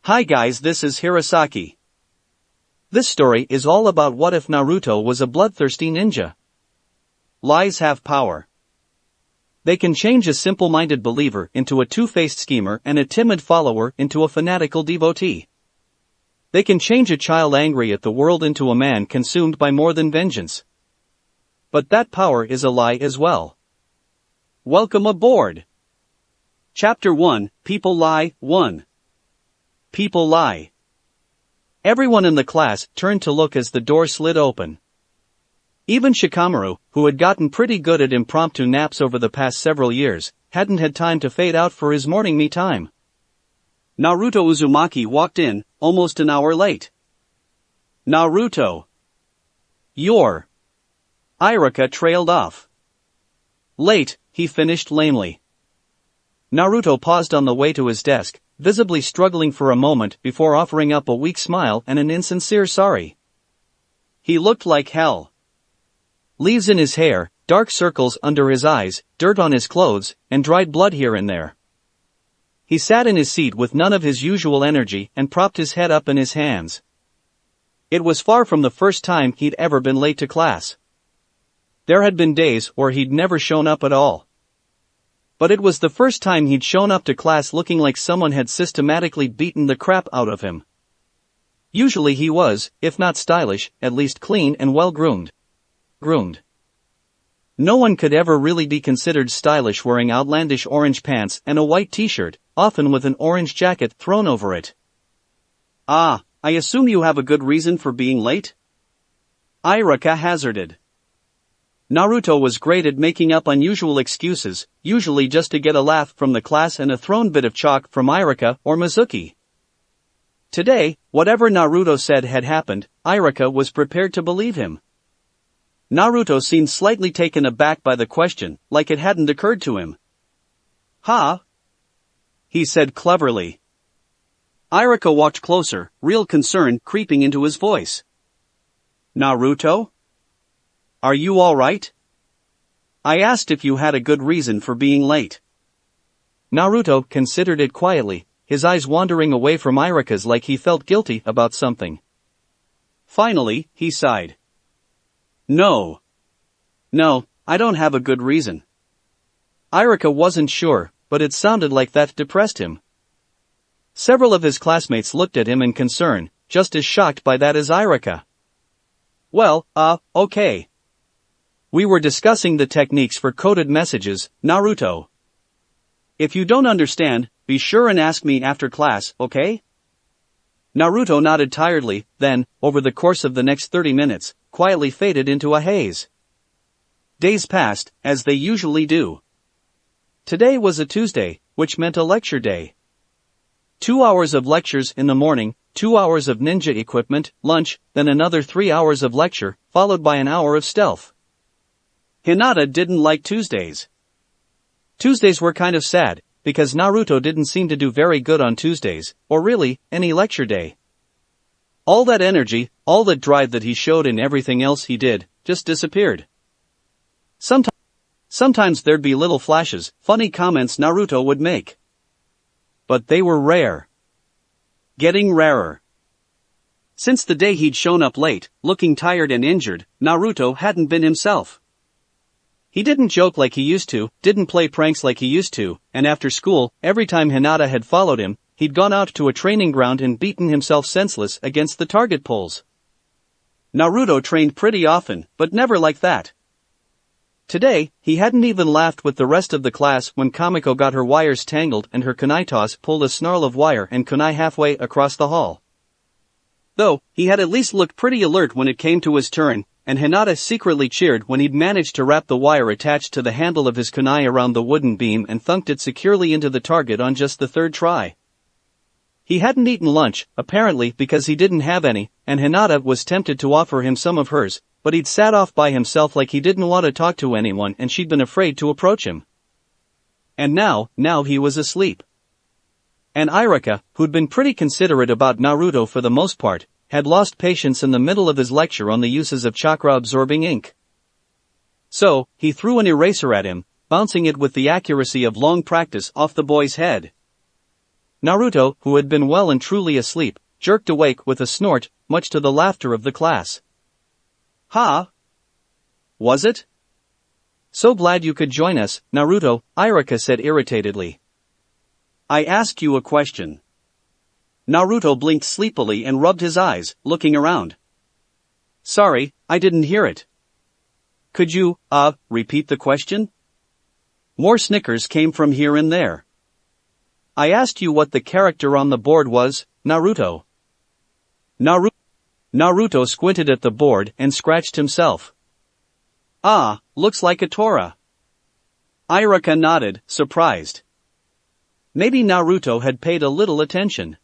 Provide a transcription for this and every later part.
Hi guys, this is Hirosaki. This story is all about what if Naruto was a bloodthirsty ninja. Lies have power. They can change a simple-minded believer into a two-faced schemer and a timid follower into a fanatical devotee. They can change a child angry at the world into a man consumed by more than vengeance. But that power is a lie as well. Welcome aboard! Chapter 1, People Lie, 1. People lie. Everyone in the class turned to look as the door slid open. Even Shikamaru, who had gotten pretty good at impromptu naps over the past several years, hadn't had time to fade out for his morning me time. Naruto Uzumaki walked in, almost an hour late. Naruto. You're. Irika trailed off. Late, he finished lamely. Naruto paused on the way to his desk, visibly struggling for a moment before offering up a weak smile and an insincere sorry. He looked like hell. Leaves in his hair, dark circles under his eyes, dirt on his clothes, and dried blood here and there. He sat in his seat with none of his usual energy and propped his head up in his hands. It was far from the first time he'd ever been late to class. There had been days where he'd never shown up at all. But it was the first time he'd shown up to class looking like someone had systematically beaten the crap out of him. Usually he was, if not stylish, at least clean and well-groomed. No one could ever really be considered stylish wearing outlandish orange pants and a white t-shirt, often with an orange jacket thrown over it. Ah, I assume you have a good reason for being late? Irika hazarded. Naruto was great at making up unusual excuses, usually just to get a laugh from the class and a thrown bit of chalk from Irika or Mizuki. Today, whatever Naruto said had happened, Irika was prepared to believe him. Naruto seemed slightly taken aback by the question, like it hadn't occurred to him. "Huh?" he said cleverly. Irika walked closer, real concern creeping into his voice. "Naruto? Are you all right? I asked if you had a good reason for being late." Naruto considered it quietly, his eyes wandering away from Irika's like he felt guilty about something. Finally, he sighed. No, I don't have a good reason." Irika wasn't sure, but it sounded like that depressed him. Several of his classmates looked at him in concern, just as shocked by that as Irika. "Well, okay. We were discussing the techniques for coded messages, Naruto. If you don't understand, be sure and ask me after class, okay?" Naruto nodded tiredly, then, over the course of the next 30 minutes, quietly faded into a haze. Days passed, as they usually do. Today was a Tuesday, which meant a lecture day. 2 hours of lectures in the morning, 2 hours of ninja equipment, lunch, then another 3 hours of lecture, followed by an hour of stealth. Hinata didn't like Tuesdays. Tuesdays were kind of sad, because Naruto didn't seem to do very good on Tuesdays, or really, any lecture day. All that energy, all that drive that he showed in everything else he did, just disappeared. Sometimes there'd be little flashes, funny comments Naruto would make. But they were rare. Getting rarer. Since the day he'd shown up late, looking tired and injured, Naruto hadn't been himself. He didn't joke like he used to, didn't play pranks like he used to, and after school, every time Hinata had followed him, he'd gone out to a training ground and beaten himself senseless against the target poles. Naruto trained pretty often, but never like that. Today, he hadn't even laughed with the rest of the class when Kamiko got her wires tangled and her kunai toss pulled a snarl of wire and kunai halfway across the hall. Though, he had at least looked pretty alert when it came to his turn, and Hinata secretly cheered when he'd managed to wrap the wire attached to the handle of his kunai around the wooden beam and thunked it securely into the target on just the third try. He hadn't eaten lunch, apparently because he didn't have any, and Hinata was tempted to offer him some of hers, but he'd sat off by himself like he didn't want to talk to anyone and she'd been afraid to approach him. And now he was asleep. And Irika, who'd been pretty considerate about Naruto for the most part, had lost patience in the middle of his lecture on the uses of chakra-absorbing ink. So, he threw an eraser at him, bouncing it with the accuracy of long practice off the boy's head. Naruto, who had been well and truly asleep, jerked awake with a snort, much to the laughter of the class. Ha! Was it? So glad you could join us, Naruto, Iruka said irritatedly. I asked you a question. Naruto blinked sleepily and rubbed his eyes, looking around. Sorry, I didn't hear it. Could you, repeat the question? More snickers came from here and there. I asked you what the character on the board was, Naruto. Naruto squinted at the board and scratched himself. Ah, looks like a Tora. Iruka nodded, surprised. Maybe Naruto had paid a little attention.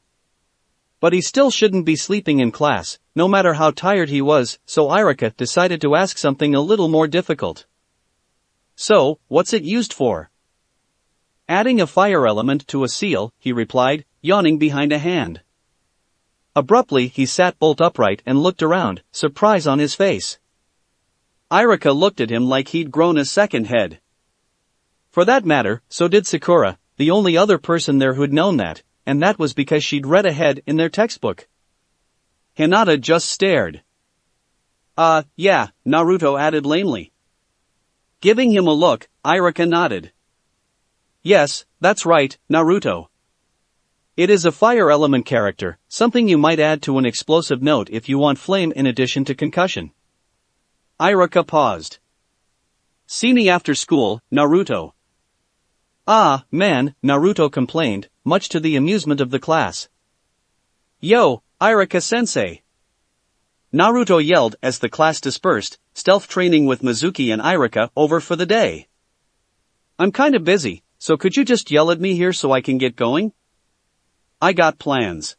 But he still shouldn't be sleeping in class, no matter how tired he was, so Iruka decided to ask something a little more difficult. So, what's it used for? Adding a fire element to a seal, he replied, yawning behind a hand. Abruptly he sat bolt upright and looked around, surprise on his face. Iruka looked at him like he'd grown a second head. For that matter, so did Sakura, the only other person there who'd known that, and that was because she'd read ahead in their textbook. Hinata just stared. Yeah, Naruto added lamely. Giving him a look, Iruka nodded. Yes, that's right, Naruto. It is a fire element character, something you might add to an explosive note if you want flame in addition to concussion. Iruka paused. See me after school, Naruto. Ah, man, Naruto complained, much to the amusement of the class. Yo, Iruka-sensei. Naruto yelled as the class dispersed, stealth training with Mizuki and Iruka over for the day. I'm kinda busy, so could you just yell at me here so I can get going? I got plans.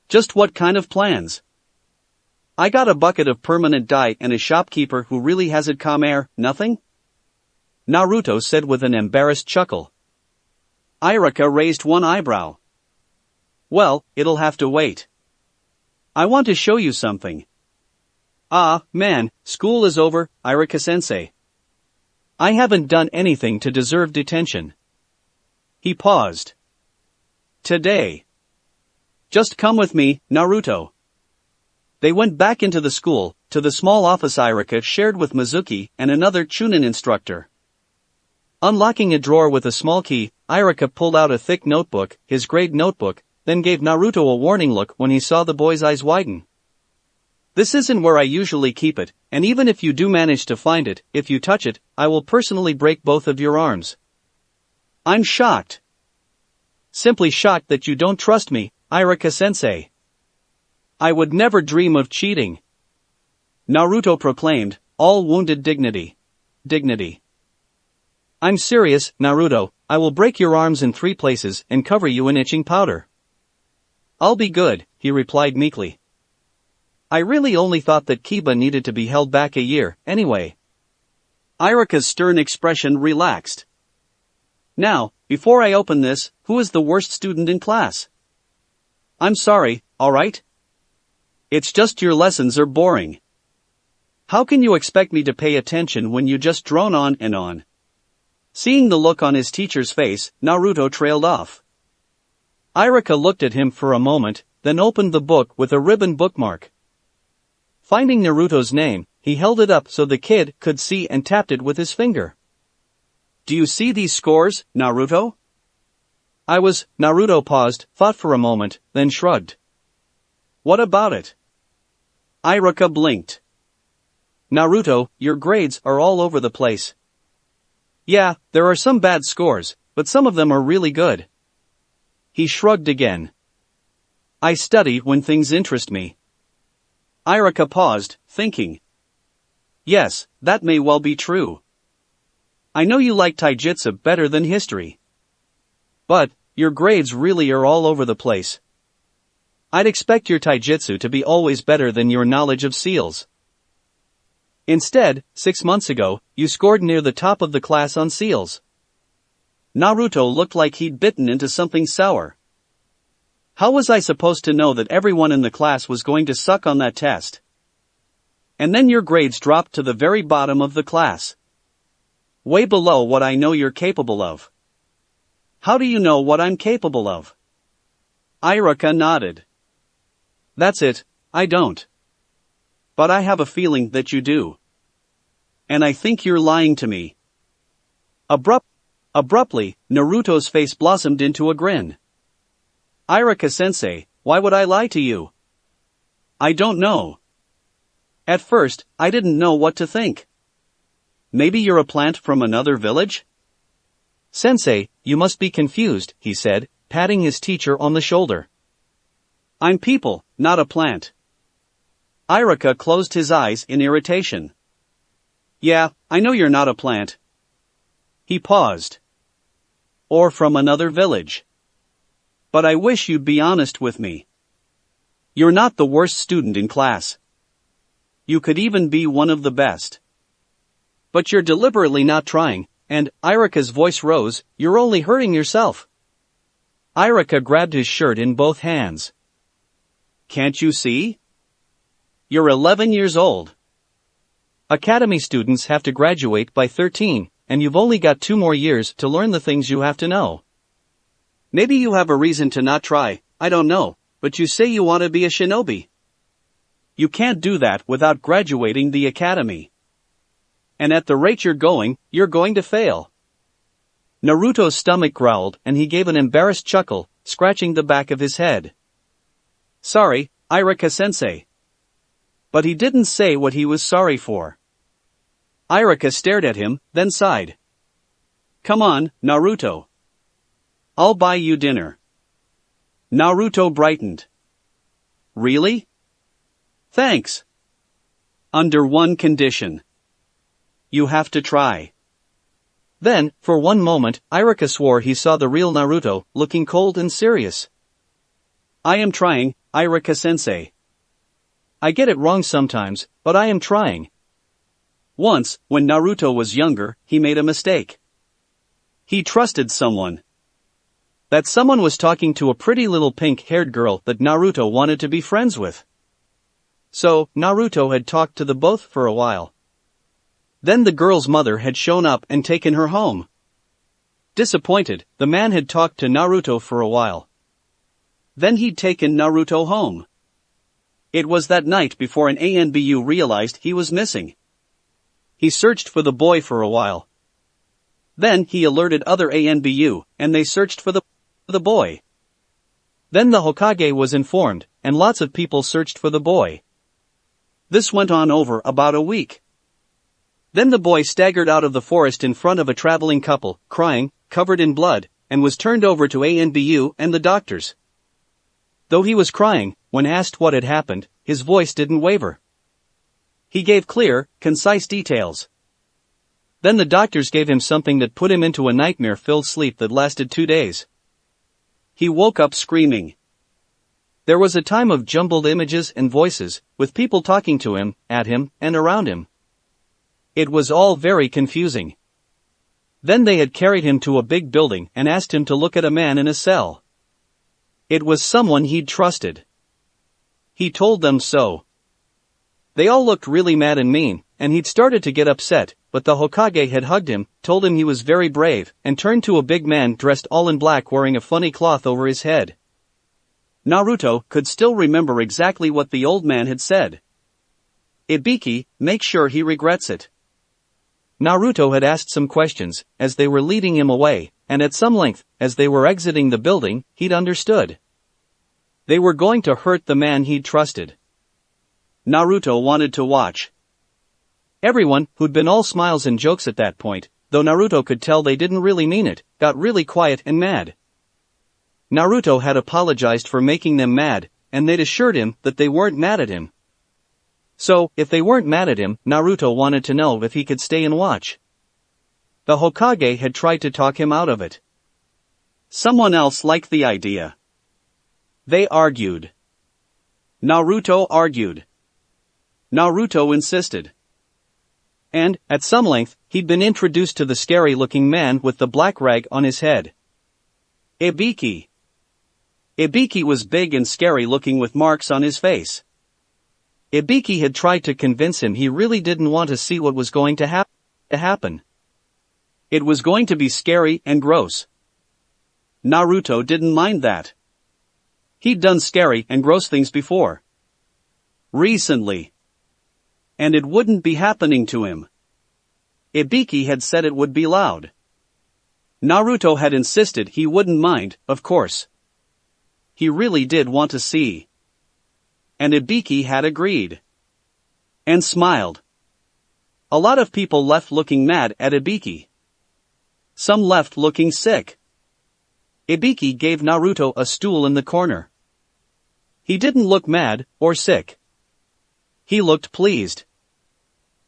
Just what kind of plans? I got a bucket of permanent dye and a shopkeeper who really has it calm air, nothing? Naruto said with an embarrassed chuckle. Iruka raised one eyebrow. Well, it'll have to wait. I want to show you something. Ah, man, school is over, Iruka-sensei. I haven't done anything to deserve detention. He paused. Today. Just come with me, Naruto. They went back into the school, to the small office Iruka shared with Mizuki and another Chunin instructor. Unlocking a drawer with a small key, Iruka pulled out a thick notebook, his grade notebook, then gave Naruto a warning look when he saw the boy's eyes widen. This isn't where I usually keep it, and even if you do manage to find it, if you touch it, I will personally break both of your arms. I'm shocked. Simply shocked that you don't trust me, Iruka-sensei. I would never dream of cheating. Naruto proclaimed, all wounded dignity. Dignity. I'm serious, Naruto, I will break your arms in 3 places and cover you in itching powder. I'll be good, he replied meekly. I really only thought that Kiba needed to be held back a year, anyway. Iruka's stern expression relaxed. Now, before I open this, who is the worst student in class? I'm sorry, alright? It's just your lessons are boring. How can you expect me to pay attention when you just drone on and on? Seeing the look on his teacher's face, Naruto trailed off. Iruka looked at him for a moment, then opened the book with a ribbon bookmark. Finding Naruto's name, he held it up so the kid could see and tapped it with his finger. Do you see these scores, Naruto? Naruto paused, thought for a moment, then shrugged. What about it? Iruka blinked. Naruto, your grades are all over the place. Yeah, there are some bad scores, but some of them are really good. He shrugged again. I study when things interest me. Iruka paused, thinking. Yes, that may well be true. I know you like taijutsu better than history. But, your grades really are all over the place. I'd expect your taijutsu to be always better than your knowledge of seals. Instead, 6 months ago, you scored near the top of the class on seals. Naruto looked like he'd bitten into something sour. How was I supposed to know that everyone in the class was going to suck on that test? And then your grades dropped to the very bottom of the class. Way below what I know you're capable of. How do you know what I'm capable of? Iruka nodded. That's it, I don't. But I have a feeling that you do. And I think you're lying to me. Abruptly, Naruto's face blossomed into a grin. Iruka-sensei, why would I lie to you? I don't know. At first, I didn't know what to think. Maybe you're a plant from another village? Sensei, you must be confused, he said, patting his teacher on the shoulder. I'm people, not a plant. Iruka closed his eyes in irritation. Yeah, I know you're not a plant. He paused. Or from another village. But I wish you'd be honest with me. You're not the worst student in class. You could even be one of the best. But you're deliberately not trying, and, Iruka's voice rose, you're only hurting yourself. Iruka grabbed his shirt in both hands. Can't you see? You're 11 years old. Academy students have to graduate by 13, and you've only got 2 more years to learn the things you have to know. Maybe you have a reason to not try, I don't know, but you say you want to be a shinobi. You can't do that without graduating the academy. And at the rate you're going to fail. Naruto's stomach growled and he gave an embarrassed chuckle, scratching the back of his head. Sorry, Iruka-sensei. But he didn't say what he was sorry for. Iruka stared at him, then sighed. Come on, Naruto. I'll buy you dinner. Naruto brightened. Really? Thanks. Under one condition. You have to try. Then, for one moment, Iruka swore he saw the real Naruto, looking cold and serious. I am trying, Iruka-sensei. I get it wrong sometimes, but I am trying. Once, when Naruto was younger, he made a mistake. He trusted someone. That someone was talking to a pretty little pink-haired girl that Naruto wanted to be friends with. So, Naruto had talked to the both for a while. Then the girl's mother had shown up and taken her home. Disappointed, the man had talked to Naruto for a while. Then he'd taken Naruto home. It was that night before an ANBU realized he was missing. He searched for the boy for a while. Then he alerted other ANBU, and they searched for the boy. Then the Hokage was informed, and lots of people searched for the boy. This went on over about a week. Then the boy staggered out of the forest in front of a traveling couple, crying, covered in blood, and was turned over to ANBU and the doctors. Though he was crying, when asked what had happened, his voice didn't waver. He gave clear, concise details. Then the doctors gave him something that put him into a nightmare-filled sleep that lasted 2 days. He woke up screaming. There was a time of jumbled images and voices, with people talking to him, at him, and around him. It was all very confusing. Then they had carried him to a big building and asked him to look at a man in a cell. It was someone he'd trusted. He told them so. They all looked really mad and mean, and he'd started to get upset, but the Hokage had hugged him, told him he was very brave, and turned to a big man dressed all in black wearing a funny cloth over his head. Naruto could still remember exactly what the old man had said. Ibiki, make sure he regrets it. Naruto had asked some questions, as they were leading him away, and at some length, as they were exiting the building, he'd understood. They were going to hurt the man he'd trusted. Naruto wanted to watch. Everyone, who'd been all smiles and jokes at that point, though Naruto could tell they didn't really mean it, got really quiet and mad. Naruto had apologized for making them mad, and they'd assured him that they weren't mad at him. So, if they weren't mad at him, Naruto wanted to know if he could stay and watch. The Hokage had tried to talk him out of it. Someone else liked the idea. They argued. Naruto argued. Naruto insisted. And, at some length, he'd been introduced to the scary-looking man with the black rag on his head. Ibiki. Ibiki was big and scary-looking with marks on his face. Ibiki had tried to convince him he really didn't want to see what was going to happen. It was going to be scary and gross. Naruto didn't mind that. He'd done scary and gross things before. Recently. And it wouldn't be happening to him. Ibiki had said it would be loud. Naruto had insisted he wouldn't mind, of course. He really did want to see. And Ibiki had agreed. And smiled. A lot of people left looking mad at Ibiki. Some left looking sick. Ibiki gave Naruto a stool in the corner. He didn't look mad or sick. He looked pleased.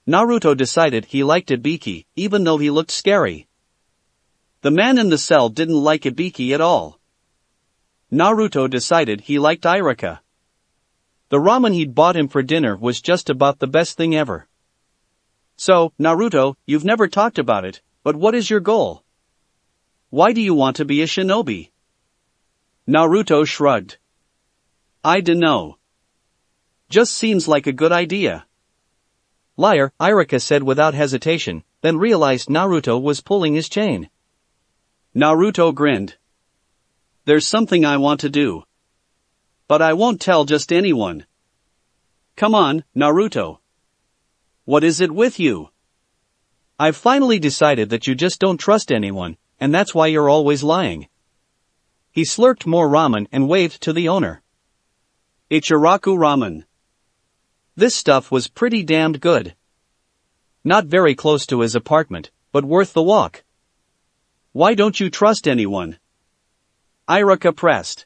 Naruto decided he liked Ibiki, even though he looked scary. The man in the cell didn't like Ibiki at all. Naruto decided he liked Irika. The ramen he'd bought him for dinner was just about the best thing ever. So, Naruto, you've never talked about it, but what is your goal? Why do you want to be a shinobi? Naruto shrugged. I dunno. Just seems like a good idea. Liar, Irika said without hesitation, then realized Naruto was pulling his chain. Naruto grinned. There's something I want to do. But I won't tell just anyone. Come on, Naruto. What is it with you? I've finally decided that you just don't trust anyone, and that's why you're always lying. He slurped more ramen and waved to the owner. Ichiraku ramen. This stuff was pretty damned good. Not very close to his apartment, but worth the walk. Why don't you trust anyone? Irika pressed.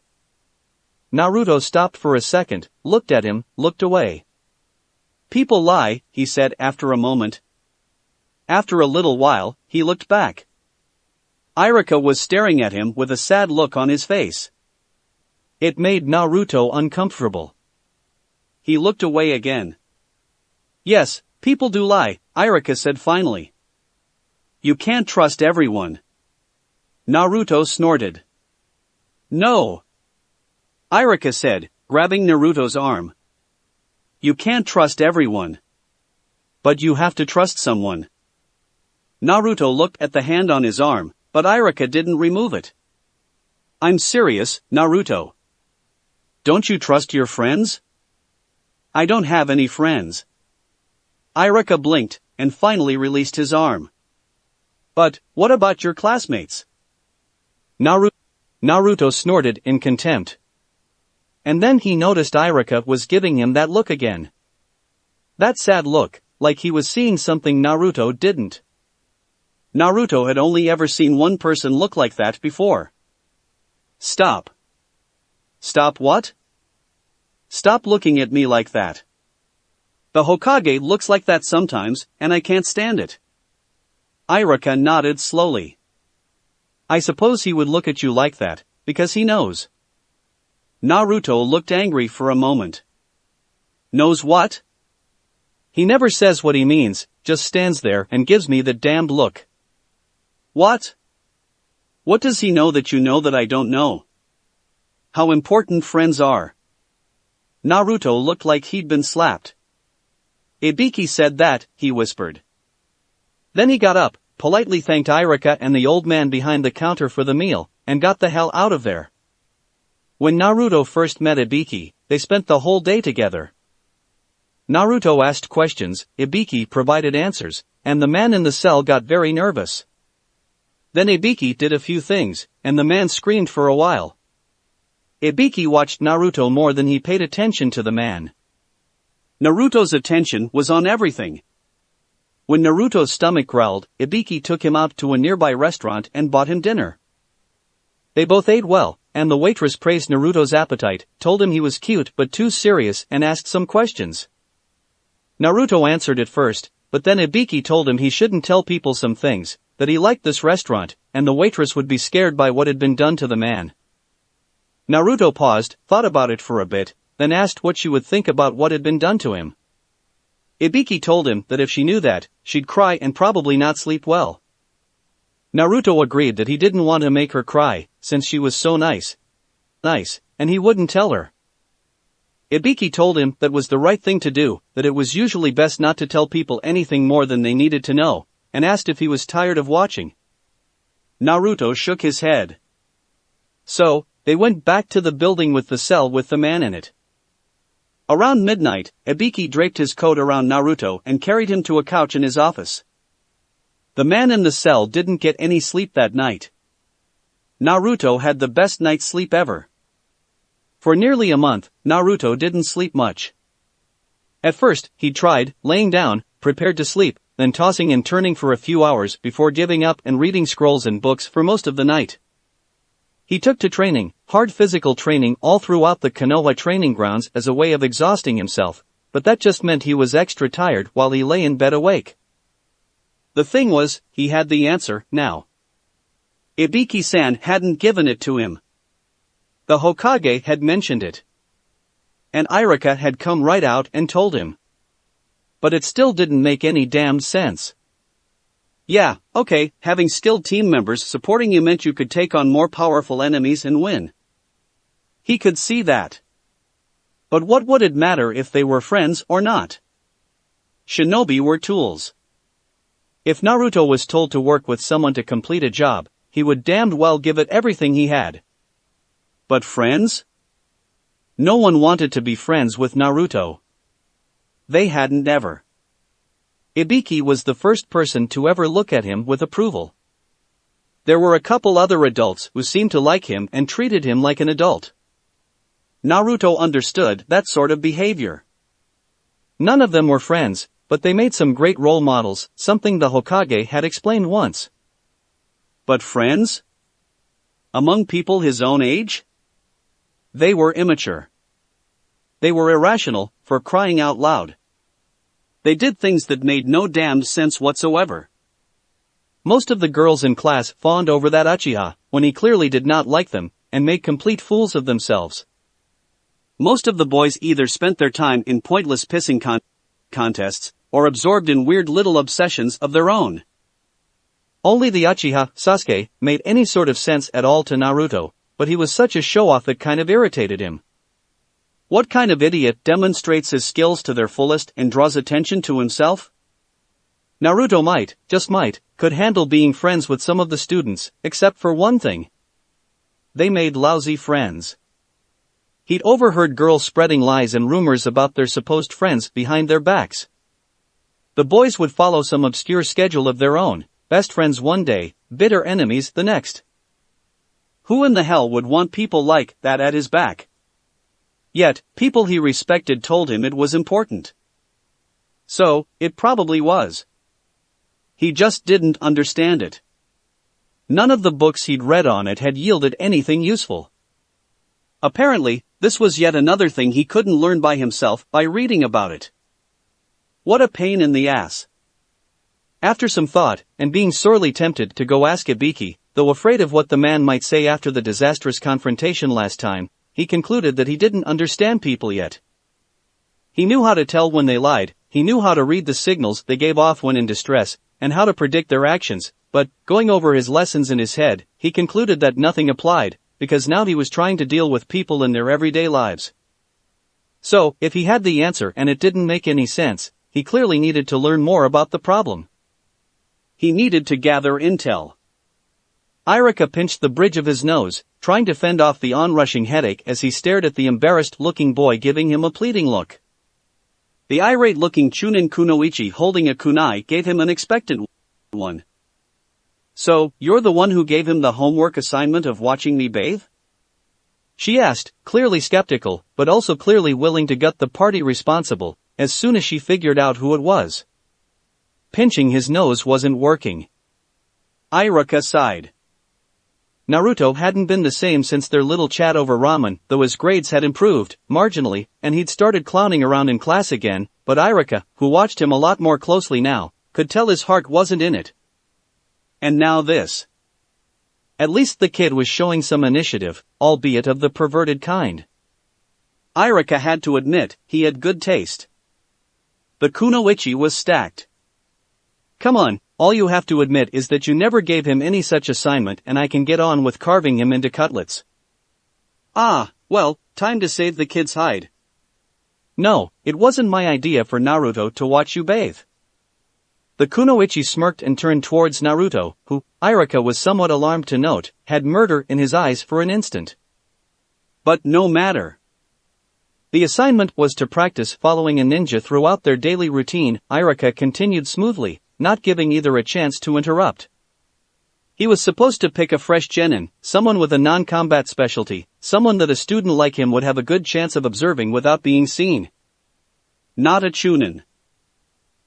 Naruto stopped for a second, looked at him, looked away. People lie, he said after a moment. After a little while, he looked back. Irika was staring at him with a sad look on his face. It made Naruto uncomfortable. He looked away again. Yes, people do lie, Irika said finally. You can't trust everyone. Naruto snorted. No. Irika said, grabbing Naruto's arm. You can't trust everyone. But you have to trust someone. Naruto looked at the hand on his arm, but Irika didn't remove it. I'm serious, Naruto. Don't you trust your friends? I don't have any friends. Irika blinked, and finally released his arm. But, what about your classmates? Naruto snorted in contempt. And then he noticed Irika was giving him that look again. That sad look, like he was seeing something Naruto didn't. Naruto had only ever seen one person look like that before. Stop. Stop what? Stop looking at me like that. The Hokage looks like that sometimes, and I can't stand it. Irika nodded slowly. I suppose he would look at you like that, because he knows. Naruto looked angry for a moment. Knows what? He never says what he means, just stands there and gives me the damned look. What? What does he know that you know that I don't know? How important friends are. Naruto looked like he'd been slapped. Ibiki said that, he whispered. Then he got up, politely thanked Irika and the old man behind the counter for the meal, and got the hell out of there. When Naruto first met Ibiki, they spent the whole day together. Naruto asked questions, Ibiki provided answers, and the man in the cell got very nervous. Then Ibiki did a few things, and the man screamed for a while. Ibiki watched Naruto more than he paid attention to the man. Naruto's attention was on everything. When Naruto's stomach growled, Ibiki took him out to a nearby restaurant and bought him dinner. They both ate well, and the waitress praised Naruto's appetite, told him he was cute but too serious and asked some questions. Naruto answered at first, but then Ibiki told him he shouldn't tell people some things, that he liked this restaurant, and the waitress would be scared by what had been done to the man. Naruto paused, thought about it for a bit, then asked what she would think about what had been done to him. Ibiki told him that if she knew that, she'd cry and probably not sleep well. Naruto agreed that he didn't want to make her cry, since she was so nice, and he wouldn't tell her. Ibiki told him that was the right thing to do, that it was usually best not to tell people anything more than they needed to know, and asked if he was tired of watching. Naruto shook his head. So, They went back to the building with the cell with the man in it. Around midnight, Ibiki draped his coat around Naruto and carried him to a couch in his office. The man in the cell didn't get any sleep that night. Naruto had the best night's sleep ever. For nearly a month, Naruto didn't sleep much. At first, he tried, laying down, prepared to sleep, then tossing and turning for a few hours before giving up and reading scrolls and books for most of the night. He took to training, hard physical training all throughout the Konoha training grounds as a way of exhausting himself, but that just meant he was extra tired while he lay in bed awake. The thing was, he had the answer, now. Ibiki-san hadn't given it to him. The Hokage had mentioned it. And Irika had come right out and told him. But it still didn't make any damned sense. Yeah, okay, having skilled team members supporting you meant you could take on more powerful enemies and win. He could see that. But what would it matter if they were friends or not? Shinobi were tools. If Naruto was told to work with someone to complete a job, he would damned well give it everything he had. But friends? No one wanted to be friends with Naruto. They hadn't ever. Ibiki was the first person to ever look at him with approval. There were a couple other adults who seemed to like him and treated him like an adult. Naruto understood that sort of behavior. None of them were friends, but they made some great role models, something the Hokage had explained once. But friends? Among people his own age? They were immature. They were irrational, for crying out loud. They did things that made no damned sense whatsoever. Most of the girls in class fawned over that Uchiha, when he clearly did not like them, and made complete fools of themselves. Most of the boys either spent their time in pointless pissing contests, or absorbed in weird little obsessions of their own. Only the Uchiha, Sasuke, made any sort of sense at all to Naruto, but he was such a show-off that kind of irritated him. What kind of idiot demonstrates his skills to their fullest and draws attention to himself? Naruto might, just might, could handle being friends with some of the students, except for one thing. They made lousy friends. He'd overheard girls spreading lies and rumors about their supposed friends behind their backs. The boys would follow some obscure schedule of their own, best friends one day, bitter enemies the next. Who in the hell would want people like that at his back? Yet, people he respected told him it was important. So, it probably was. He just didn't understand it. None of the books he'd read on it had yielded anything useful. Apparently, this was yet another thing he couldn't learn by himself by reading about it. What a pain in the ass. After some thought, and being sorely tempted to go ask Ibiki, though afraid of what the man might say after the disastrous confrontation last time, he concluded that he didn't understand people yet. He knew how to tell when they lied, he knew how to read the signals they gave off when in distress, and how to predict their actions, but, going over his lessons in his head, he concluded that nothing applied, because now he was trying to deal with people in their everyday lives. So, if he had the answer and it didn't make any sense, he clearly needed to learn more about the problem. He needed to gather intel. Irika pinched the bridge of his nose, trying to fend off the onrushing headache as he stared at the embarrassed-looking boy giving him a pleading look. The irate-looking Chunin Kunoichi holding a kunai gave him an expectant one. So, you're the one who gave him the homework assignment of watching me bathe? She asked, clearly skeptical, but also clearly willing to gut the party responsible, as soon as she figured out who it was. Pinching his nose wasn't working. Irika sighed. Naruto hadn't been the same since their little chat over ramen, though his grades had improved, marginally, and he'd started clowning around in class again, but Irika, who watched him a lot more closely now, could tell his heart wasn't in it. And now this. At least the kid was showing some initiative, albeit of the perverted kind. Irika had to admit, he had good taste. The kunoichi was stacked. Come on, all you have to admit is that you never gave him any such assignment and I can get on with carving him into cutlets. Ah, well, time to save the kid's hide. No, it wasn't my idea for Naruto to watch you bathe. The kunoichi smirked and turned towards Naruto, who, Irika was somewhat alarmed to note, had murder in his eyes for an instant. But no matter. The assignment was to practice following a ninja throughout their daily routine. Irika continued smoothly, not giving either a chance to interrupt. He was supposed to pick a fresh genin, someone with a non-combat specialty, someone that a student like him would have a good chance of observing without being seen. Not a chunin.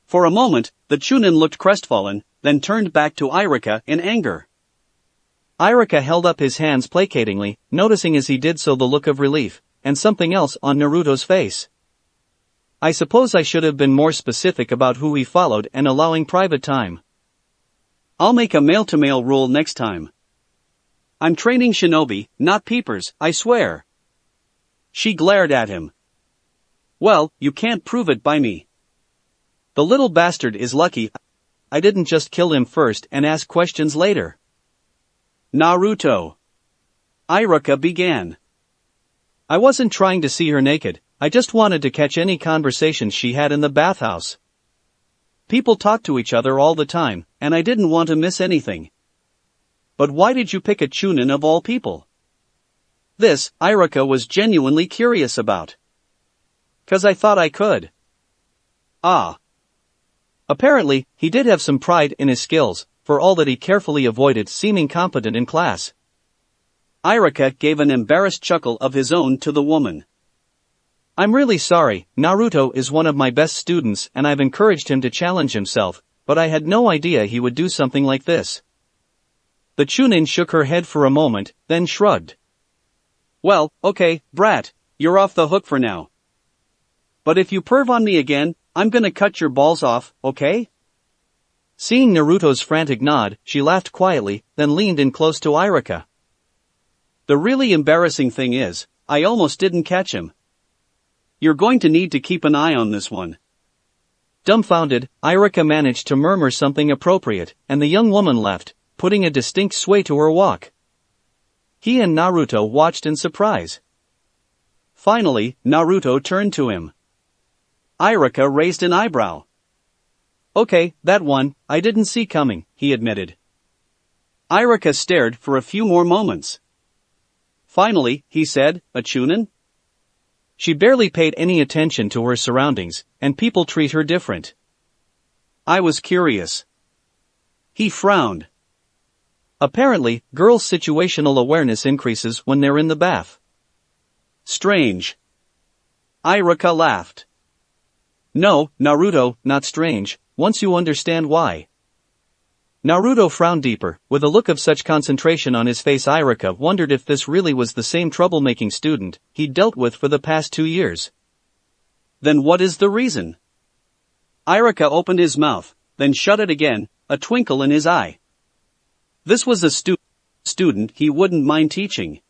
For a moment, the chunin looked crestfallen, then turned back to Irika in anger. Irika held up his hands placatingly, noticing as he did so the look of relief, and something else on Naruto's face. I suppose I should have been more specific about who he followed and allowing private time. I'll make a male-to-male rule next time. I'm training shinobi, not peepers, I swear. She glared at him. Well, you can't prove it by me. The little bastard is lucky I didn't just kill him first and ask questions later. Naruto. Irika began. I wasn't trying to see her naked, I just wanted to catch any conversations she had in the bathhouse. People talk to each other all the time, and I didn't want to miss anything. But why did you pick a chunin of all people? This, Irika was genuinely curious about. 'Cause I thought I could. Ah. Apparently, he did have some pride in his skills, for all that he carefully avoided seeming competent in class. Irika gave an embarrassed chuckle of his own to the woman. I'm really sorry, Naruto is one of my best students and I've encouraged him to challenge himself, but I had no idea he would do something like this. The chunin shook her head for a moment, then shrugged. Well, okay, brat, you're off the hook for now. But if you perv on me again, I'm gonna cut your balls off, okay? Seeing Naruto's frantic nod, she laughed quietly, then leaned in close to Irika. The really embarrassing thing is, I almost didn't catch him. You're going to need to keep an eye on this one. Dumbfounded, Irika managed to murmur something appropriate, and the young woman left, putting a distinct sway to her walk. He and Naruto watched in surprise. Finally, Naruto turned to him. Irika raised an eyebrow. Okay, that one, I didn't see coming, he admitted. Irika stared for a few more moments. Finally, he said, a chunin? She barely paid any attention to her surroundings, and people treat her different. I was curious. He frowned. Apparently, girls' situational awareness increases when they're in the bath. Strange. Irika laughed. No, Naruto, not strange, once you understand why. Naruto frowned deeper, with a look of such concentration on his face. Irika wondered if this really was the same troublemaking student he'd dealt with for the past 2 years. Then what is the reason? Irika opened his mouth, then shut it again, a twinkle in his eye. This was a student he wouldn't mind teaching.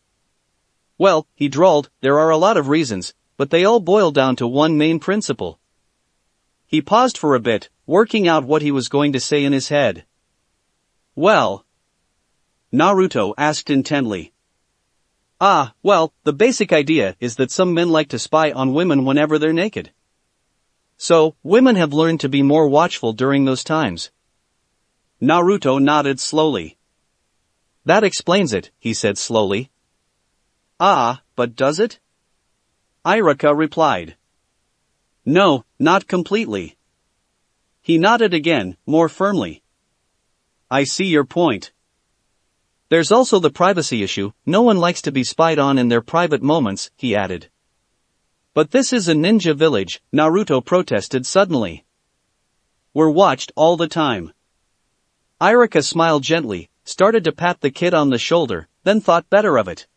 Well, he drawled, there are a lot of reasons, but they all boil down to one main principle. He paused for a bit, working out what he was going to say in his head. Well? Naruto asked intently. Well, the basic idea is that some men like to spy on women whenever they're naked. So, women have learned to be more watchful during those times. Naruto nodded slowly. That explains it, he said slowly. But does it? Irika replied. No, not completely. He nodded again, more firmly. I see your point. There's also the privacy issue, no one likes to be spied on in their private moments, he added. But this is a ninja village, Naruto protested suddenly. We're watched all the time. Irika smiled gently, started to pat the kid on the shoulder, then thought better of it.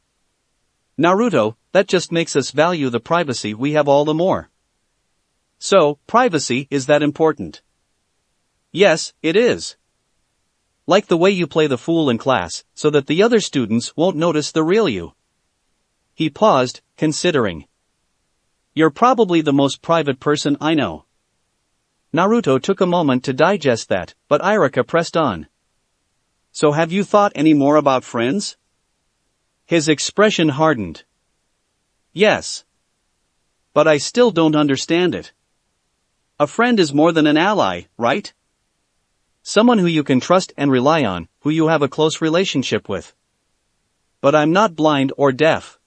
Naruto, that just makes us value the privacy we have all the more. So, privacy is that important? Yes, it is. Like the way you play the fool in class, so that the other students won't notice the real you. He paused, considering. You're probably the most private person I know. Naruto took a moment to digest that, but Irika pressed on. So have you thought any more about friends? His expression hardened. Yes. But I still don't understand it. A friend is more than an ally, right? Someone who you can trust and rely on, who you have a close relationship with. But I'm not blind or deaf.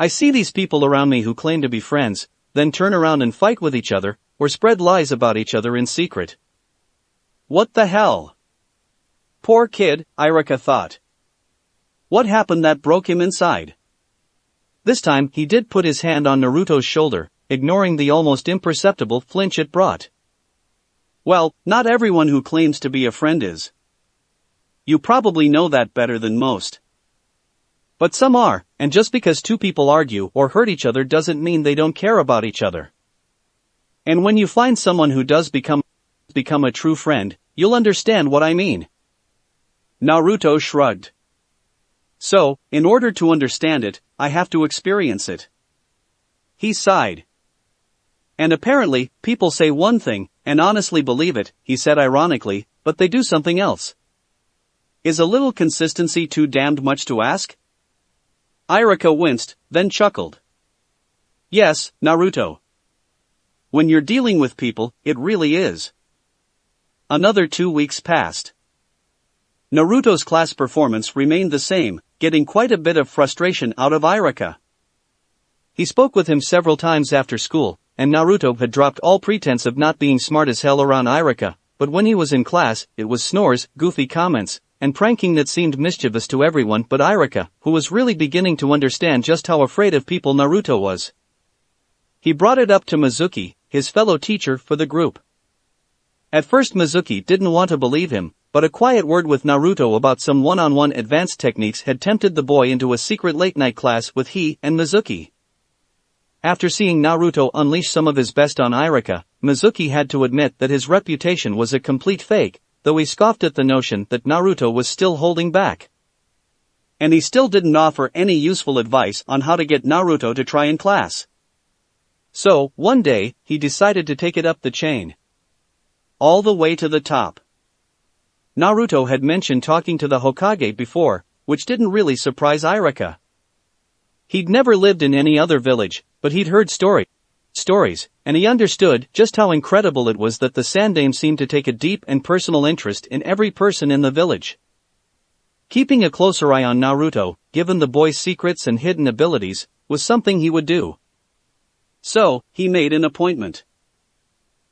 I see these people around me who claim to be friends, then turn around and fight with each other, or spread lies about each other in secret. What the hell? Poor kid, Irika thought. What happened that broke him inside? This time he did put his hand on Naruto's shoulder, ignoring the almost imperceptible flinch it brought. Well, not everyone who claims to be a friend is. You probably know that better than most. But some are, and just because two people argue or hurt each other doesn't mean they don't care about each other. And when you find someone who does become a true friend, you'll understand what I mean. Naruto shrugged. So, in order to understand it, I have to experience it. He sighed. And apparently, people say one thing, and honestly believe it, he said ironically, but they do something else. Is a little consistency too damned much to ask? Irika winced, then chuckled. Yes, Naruto. When you're dealing with people, it really is. Another 2 weeks passed. Naruto's class performance remained the same, getting quite a bit of frustration out of Irika. He spoke with him several times after school, and Naruto had dropped all pretense of not being smart as hell around Irika, but when he was in class, it was snores, goofy comments, and pranking that seemed mischievous to everyone but Irika, who was really beginning to understand just how afraid of people Naruto was. He brought it up to Mizuki, his fellow teacher for the group. At first Mizuki didn't want to believe him, but a quiet word with Naruto about some one-on-one advanced techniques had tempted the boy into a secret late-night class with he and Mizuki. After seeing Naruto unleash some of his best on Irika, Mizuki had to admit that his reputation was a complete fake, though he scoffed at the notion that Naruto was still holding back. And he still didn't offer any useful advice on how to get Naruto to try in class. So, one day, he decided to take it up the chain. All the way to the top. Naruto had mentioned talking to the Hokage before, which didn't really surprise Irika. He'd never lived in any other village, but he'd heard stories, and he understood just how incredible it was that the Sandaime seemed to take a deep and personal interest in every person in the village. Keeping a closer eye on Naruto, given the boy's secrets and hidden abilities, was something he would do. So, he made an appointment.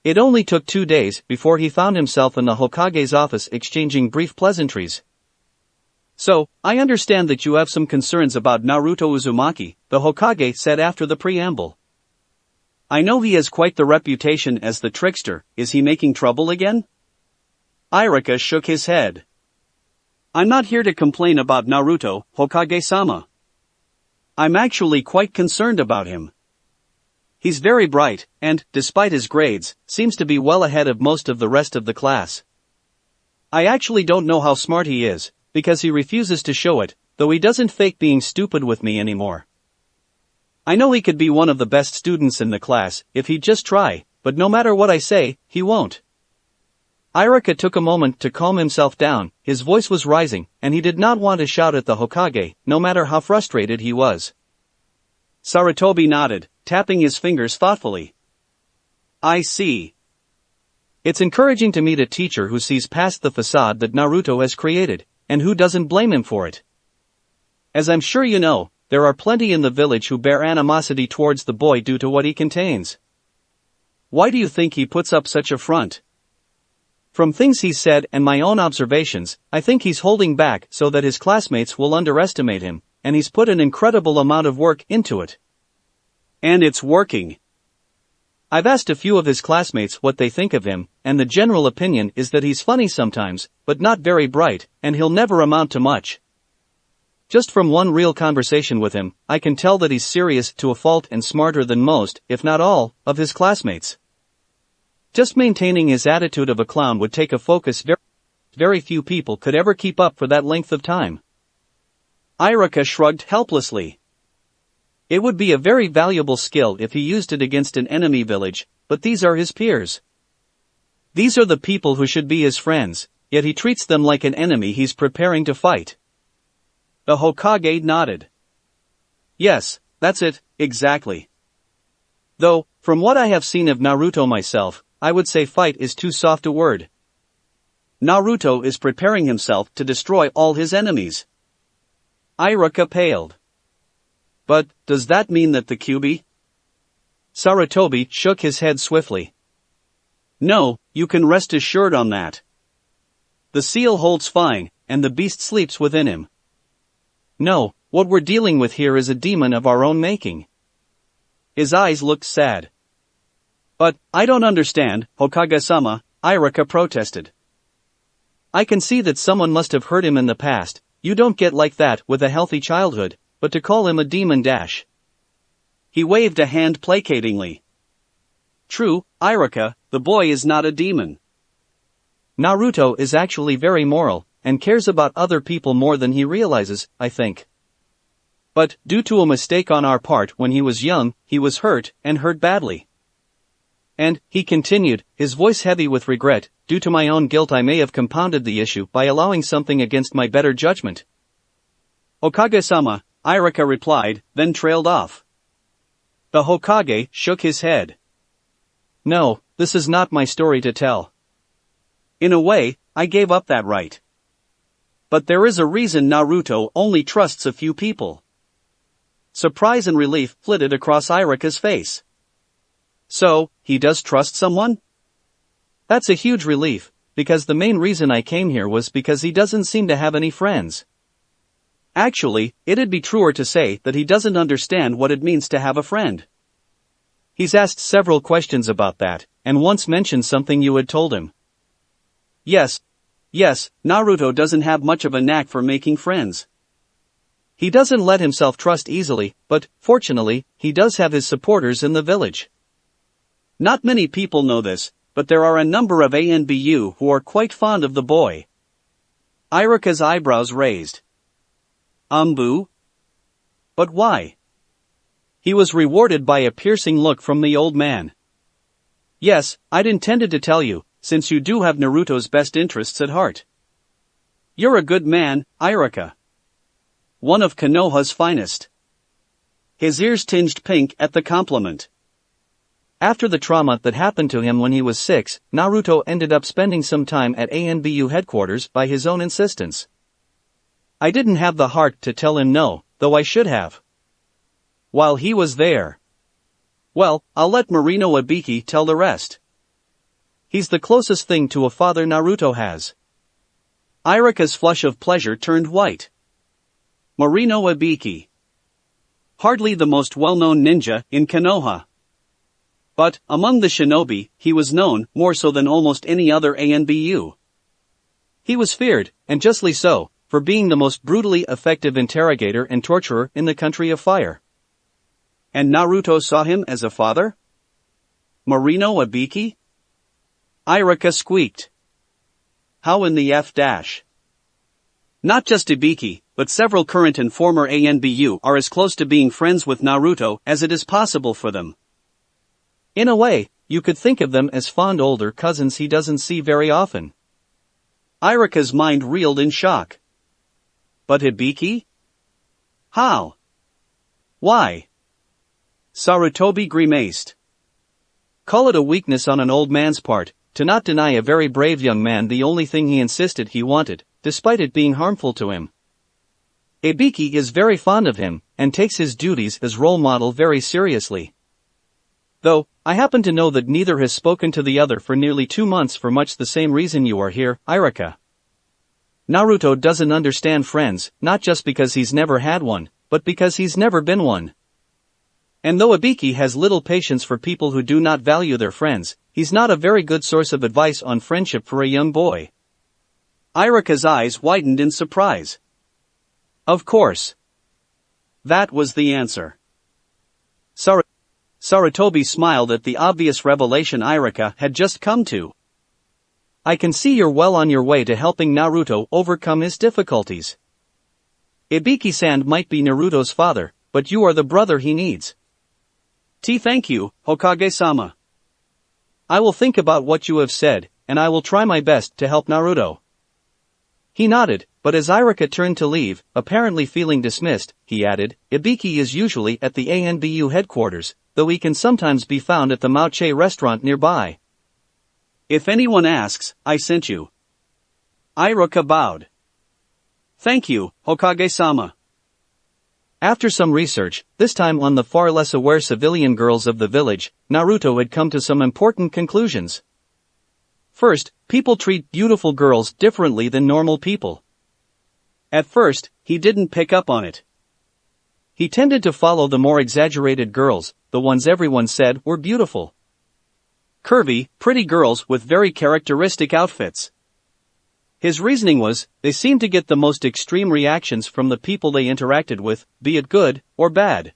It only took 2 days before he found himself in the Hokage's office exchanging brief pleasantries. So, I understand that you have some concerns about Naruto Uzumaki, the Hokage said after the preamble. I know he has quite the reputation as the trickster, is he making trouble again? Irika shook his head. I'm not here to complain about Naruto, Hokage-sama. I'm actually quite concerned about him. He's very bright, and, despite his grades, seems to be well ahead of most of the rest of the class. I actually don't know how smart he is, because he refuses to show it, though he doesn't fake being stupid with me anymore. I know he could be one of the best students in the class if he'd just try, but no matter what I say, he won't. Irika took a moment to calm himself down, his voice was rising, and he did not want to shout at the Hokage, no matter how frustrated he was. Sarutobi nodded, tapping his fingers thoughtfully. I see. It's encouraging to meet a teacher who sees past the facade that Naruto has created, and who doesn't blame him for it. As I'm sure you know, there are plenty in the village who bear animosity towards the boy due to what he contains. Why do you think he puts up such a front? From things he's said and my own observations, I think he's holding back so that his classmates will underestimate him, and he's put an incredible amount of work into it. And it's working. I've asked a few of his classmates what they think of him, and the general opinion is that he's funny sometimes, but not very bright, and he'll never amount to much. Just from one real conversation with him, I can tell that he's serious to a fault and smarter than most, if not all, of his classmates. Just maintaining his attitude of a clown would take a focus very few people could ever keep up for that length of time. Irika shrugged helplessly. It would be a very valuable skill if he used it against an enemy village, but these are his peers. These are the people who should be his friends, yet he treats them like an enemy he's preparing to fight. The Hokage nodded. Yes, that's it, exactly. Though, from what I have seen of Naruto myself, I would say fight is too soft a word. Naruto is preparing himself to destroy all his enemies. Irika paled. But, does that mean that the Kyuubi? Sarutobi shook his head swiftly. No, you can rest assured on that. The seal holds fine, and the beast sleeps within him. No, what we're dealing with here is a demon of our own making. His eyes looked sad. But, I don't understand, Hokage-sama, Irika protested. I can see that someone must have hurt him in the past. You don't get like that with a healthy childhood, but to call him a demon dash. He waved a hand placatingly. True, Irika, the boy is not a demon. Naruto is actually very moral, and cares about other people more than he realizes, I think. But, due to a mistake on our part when he was young, he was hurt, and hurt badly. And, he continued, his voice heavy with regret, due to my own guilt I may have compounded the issue by allowing something against my better judgment. Hokage-sama, Irika replied, then trailed off. The Hokage shook his head. No, this is not my story to tell. In a way, I gave up that right. But there is a reason Naruto only trusts a few people. Surprise and relief flitted across Irika's face. So, he does trust someone? That's a huge relief, because the main reason I came here was because he doesn't seem to have any friends. Actually, it'd be truer to say that he doesn't understand what it means to have a friend. He's asked several questions about that, and once mentioned something you had told him. Yes, Naruto doesn't have much of a knack for making friends. He doesn't let himself trust easily, but, fortunately, he does have his supporters in the village. Not many people know this, but there are a number of ANBU who are quite fond of the boy. Irika's eyebrows raised. Boo? But why? He was rewarded by a piercing look from the old man. Yes, I'd intended to tell you, since you do have Naruto's best interests at heart. You're a good man, Irika. One of Konoha's finest. His ears tinged pink at the compliment. After the trauma that happened to him when he was 6, Naruto ended up spending some time at ANBU headquarters by his own insistence. I didn't have the heart to tell him no, though I should have. While he was there. Well, I'll let Marino Ibiki tell the rest. He's the closest thing to a father Naruto has. Irika's flush of pleasure turned white. Marino Ibiki. Hardly the most well-known ninja in Konoha. But, among the shinobi, he was known, more so than almost any other ANBU. He was feared, and justly so, for being the most brutally effective interrogator and torturer in the country of fire. And Naruto saw him as a father? Marino Ibiki? Irika squeaked. How in the F-? Not just Ibiki, but several current and former ANBU are as close to being friends with Naruto as it is possible for them. In a way, you could think of them as fond older cousins he doesn't see very often. Irika's mind reeled in shock. But Hibiki? How? Why? Sarutobi grimaced. Call it a weakness on an old man's part, to not deny a very brave young man the only thing he insisted he wanted, despite it being harmful to him. Hibiki is very fond of him, and takes his duties as role model very seriously. Though, I happen to know that neither has spoken to the other for nearly 2 months for much the same reason you are here, Irika. Naruto doesn't understand friends, not just because he's never had one, but because he's never been one. And though Ibiki has little patience for people who do not value their friends, he's not a very good source of advice on friendship for a young boy. Irika's eyes widened in surprise. Of course. That was the answer. Sarutobi smiled at the obvious revelation Irika had just come to. I can see you're well on your way to helping Naruto overcome his difficulties. Ibiki-san might be Naruto's father, but you are the brother he needs. Thank you, Hokage-sama. I will think about what you have said, and I will try my best to help Naruto. He nodded, but as Irika turned to leave, apparently feeling dismissed, he added, Ibiki is usually at the ANBU headquarters, though he can sometimes be found at the Mauche restaurant nearby. If anyone asks, I sent you. Irika bowed. Thank you, Hokage-sama. After some research, this time on the far less aware civilian girls of the village, Naruto had come to some important conclusions. First, people treat beautiful girls differently than normal people. At first, he didn't pick up on it. He tended to follow the more exaggerated girls, the ones everyone said were beautiful. Curvy, pretty girls with very characteristic outfits. His reasoning was, they seemed to get the most extreme reactions from the people they interacted with, be it good or bad.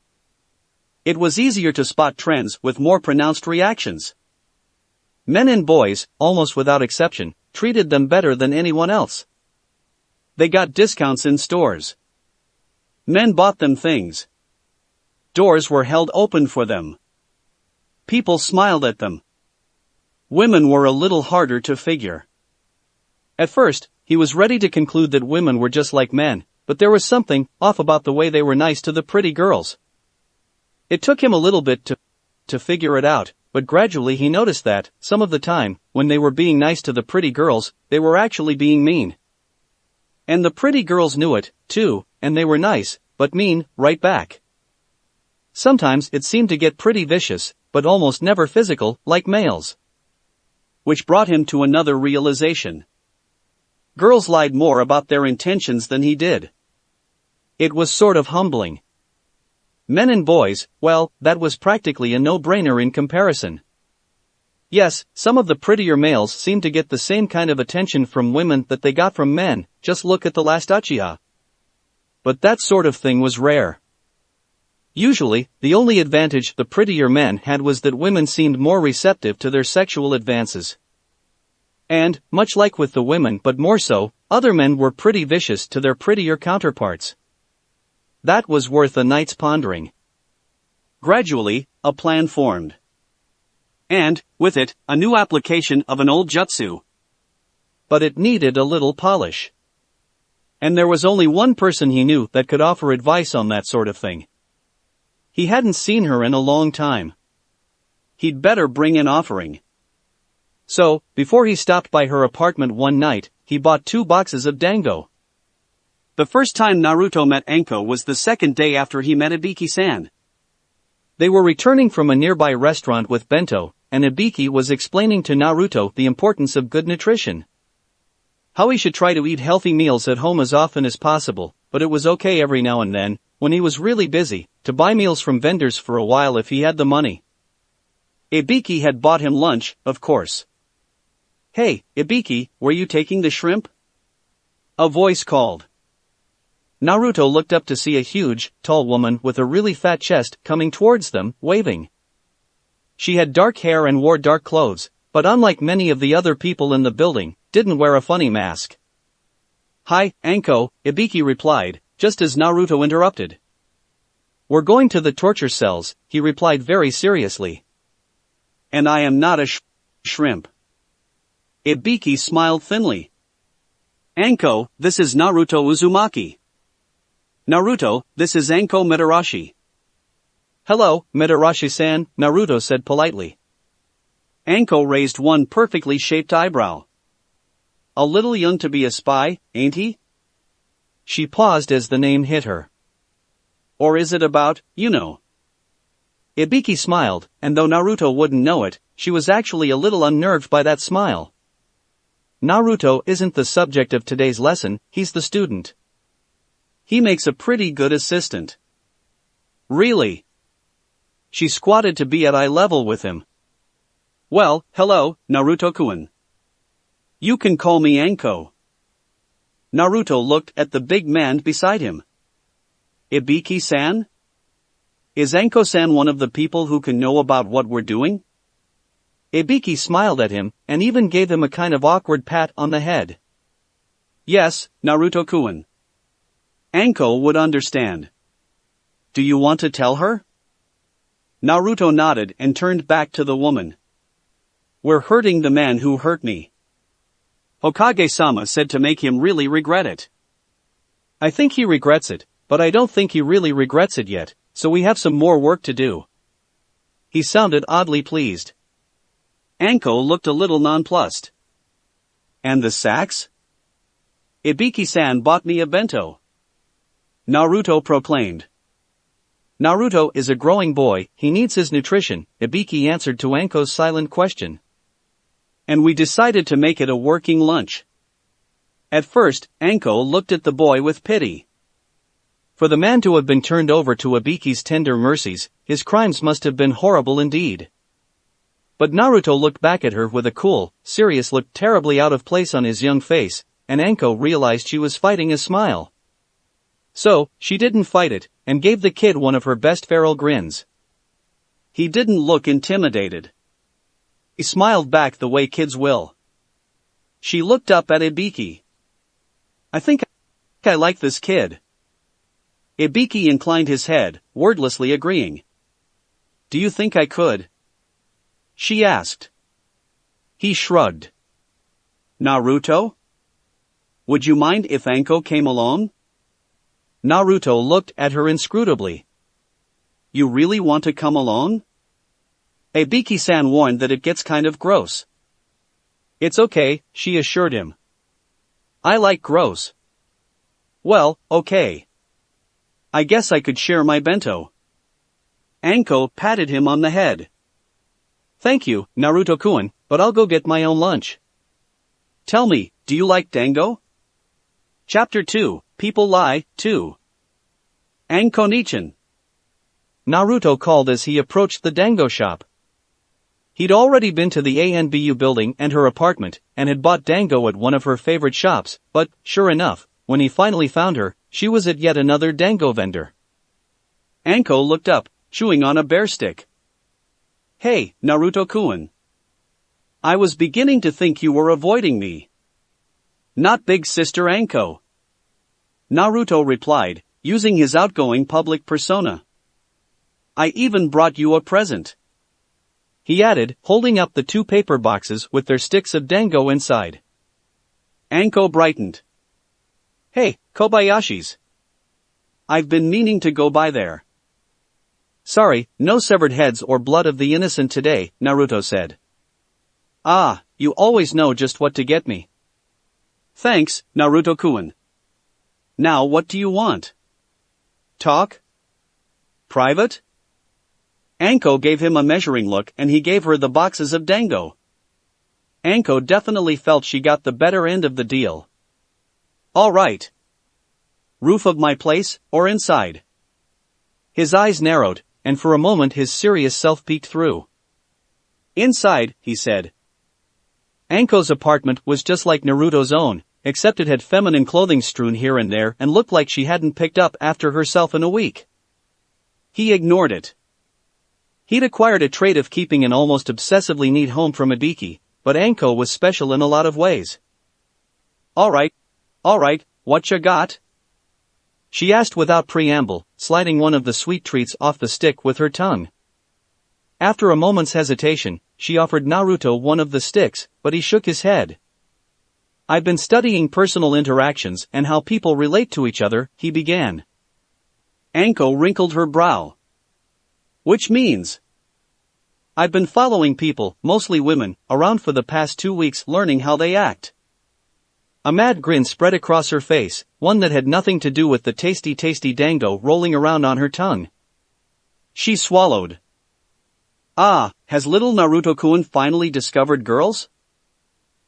It was easier to spot trends with more pronounced reactions. Men and boys, almost without exception, treated them better than anyone else. They got discounts in stores. Men bought them things. Doors were held open for them. People smiled at them. Women were a little harder to figure. At first, he was ready to conclude that women were just like men, but there was something off about the way they were nice to the pretty girls. It took him a little bit to figure it out, but gradually he noticed that, some of the time, when they were being nice to the pretty girls, they were actually being mean. And the pretty girls knew it, too, and they were nice, but mean, right back. Sometimes it seemed to get pretty vicious, but almost never physical, like males. Which brought him to another realization. Girls lied more about their intentions than he did. It was sort of humbling. Men and boys, well, that was practically a no-brainer in comparison. Yes, some of the prettier males seemed to get the same kind of attention from women that they got from men, just look at the last Uchiha. But that sort of thing was rare. Usually, the only advantage the prettier men had was that women seemed more receptive to their sexual advances. And, much like with the women but more so, other men were pretty vicious to their prettier counterparts. That was worth a night's pondering. Gradually, a plan formed. And, with it, a new application of an old jutsu. But it needed a little polish. And there was only one person he knew that could offer advice on that sort of thing. He hadn't seen her in a long time. He'd better bring an offering. So, before he stopped by her apartment one night, he bought 2 boxes of dango. The first time Naruto met Anko was the second day after he met Ibiki-san. They were returning from a nearby restaurant with bento, and Ibiki was explaining to Naruto the importance of good nutrition. How he should try to eat healthy meals at home as often as possible, but it was okay every now and then, when he was really busy, to buy meals from vendors for a while if he had the money. Ibiki had bought him lunch, of course. "Hey, Ibiki, were you taking the shrimp?" A voice called. Naruto looked up to see a huge, tall woman with a really fat chest coming towards them, waving. She had dark hair and wore dark clothes, but unlike many of the other people in the building, didn't wear a funny mask. "Hi, Anko," Ibiki replied, just as Naruto interrupted. "We're going to the torture cells," he replied very seriously. "And I am not a shrimp." Ibiki smiled thinly. "Anko, this is Naruto Uzumaki." "Naruto, this is Anko Mitarashi." "Hello, Mitarashi-san," Naruto said politely. Anko raised one perfectly shaped eyebrow. "A little young to be a spy, ain't he?" She paused as the name hit her. "Or is it about, you know?" Ibiki smiled, and though Naruto wouldn't know it, she was actually a little unnerved by that smile. Naruto isn't the subject of today's lesson, he's the student. He makes a pretty good assistant. Really? She squatted to be at eye level with him. "Well, hello, Naruto-kun. You can call me Anko." Naruto looked at the big man beside him. "Ibiki-san? Is Anko-san one of the people who can know about what we're doing?" Ibiki smiled at him, and even gave him a kind of awkward pat on the head. "Yes, Naruto-kun. Anko would understand. Do you want to tell her?" Naruto nodded and turned back to the woman. "We're hurting the man who hurt me. Hokage-sama said to make him really regret it." "I think he regrets it, but I don't think he really regrets it yet, so we have some more work to do." He sounded oddly pleased. Anko looked a little nonplussed. "And the sacks?" "Ibiki-san bought me a bento," Naruto proclaimed. Naruto is a growing boy, he needs his nutrition, Ibiki answered to Anko's silent question. And we decided to make it a working lunch. At first, Anko looked at the boy with pity. For the man to have been turned over to Ibiki's tender mercies, his crimes must have been horrible indeed. But Naruto looked back at her with a cool, serious look terribly out of place on his young face, and Anko realized she was fighting a smile. So, she didn't fight it, and gave the kid one of her best feral grins. He didn't look intimidated. He smiled back the way kids will. She looked up at Ibiki. I think I like this kid. Ibiki inclined his head, wordlessly agreeing. Do you think I could? She asked. He shrugged. Naruto? Would you mind if Anko came along? Naruto looked at her inscrutably. You really want to come along? Ibiki-san warned that it gets kind of gross. It's okay, she assured him. I like gross. Well, okay. I guess I could share my bento. Anko patted him on the head. Thank you, Naruto-kun, but I'll go get my own lunch. Tell me, do you like dango? Chapter 2, People Lie, 2. Anko-nichan. Naruto called as he approached the dango shop. He'd already been to the ANBU building and her apartment, and had bought dango at one of her favorite shops, but, sure enough, when he finally found her, she was at yet another dango vendor. Anko looked up, chewing on a bear stick. Hey, Naruto-kun. I was beginning to think you were avoiding me. Not big sister Anko. Naruto replied, using his outgoing public persona. I even brought you a present. He added, holding up the 2 paper boxes with their sticks of dango inside. Anko brightened. Hey, Kobayashi's. I've been meaning to go by there. Sorry, no severed heads or blood of the innocent today, Naruto said. Ah, you always know just what to get me. Thanks, Naruto-kun. Now what do you want? Talk? Private? Anko gave him a measuring look and he gave her the boxes of dango. Anko definitely felt she got the better end of the deal. All right. Roof of my place, or inside? His eyes narrowed, and for a moment his serious self peeked through. Inside, he said. Anko's apartment was just like Naruto's own, except it had feminine clothing strewn here and there and looked like she hadn't picked up after herself in a week. He ignored it. He'd acquired a trait of keeping an almost obsessively neat home from Ibiki, but Anko was special in a lot of ways. Alright, what you got? She asked without preamble, sliding one of the sweet treats off the stick with her tongue. After a moment's hesitation, she offered Naruto one of the sticks, but he shook his head. I've been studying personal interactions and how people relate to each other, he began. Anko wrinkled her brow. Which means? I've been following people, mostly women, around for the past 2 weeks learning how they act. A mad grin spread across her face, one that had nothing to do with the tasty dango rolling around on her tongue. She swallowed. Ah, has little Naruto-kun finally discovered girls?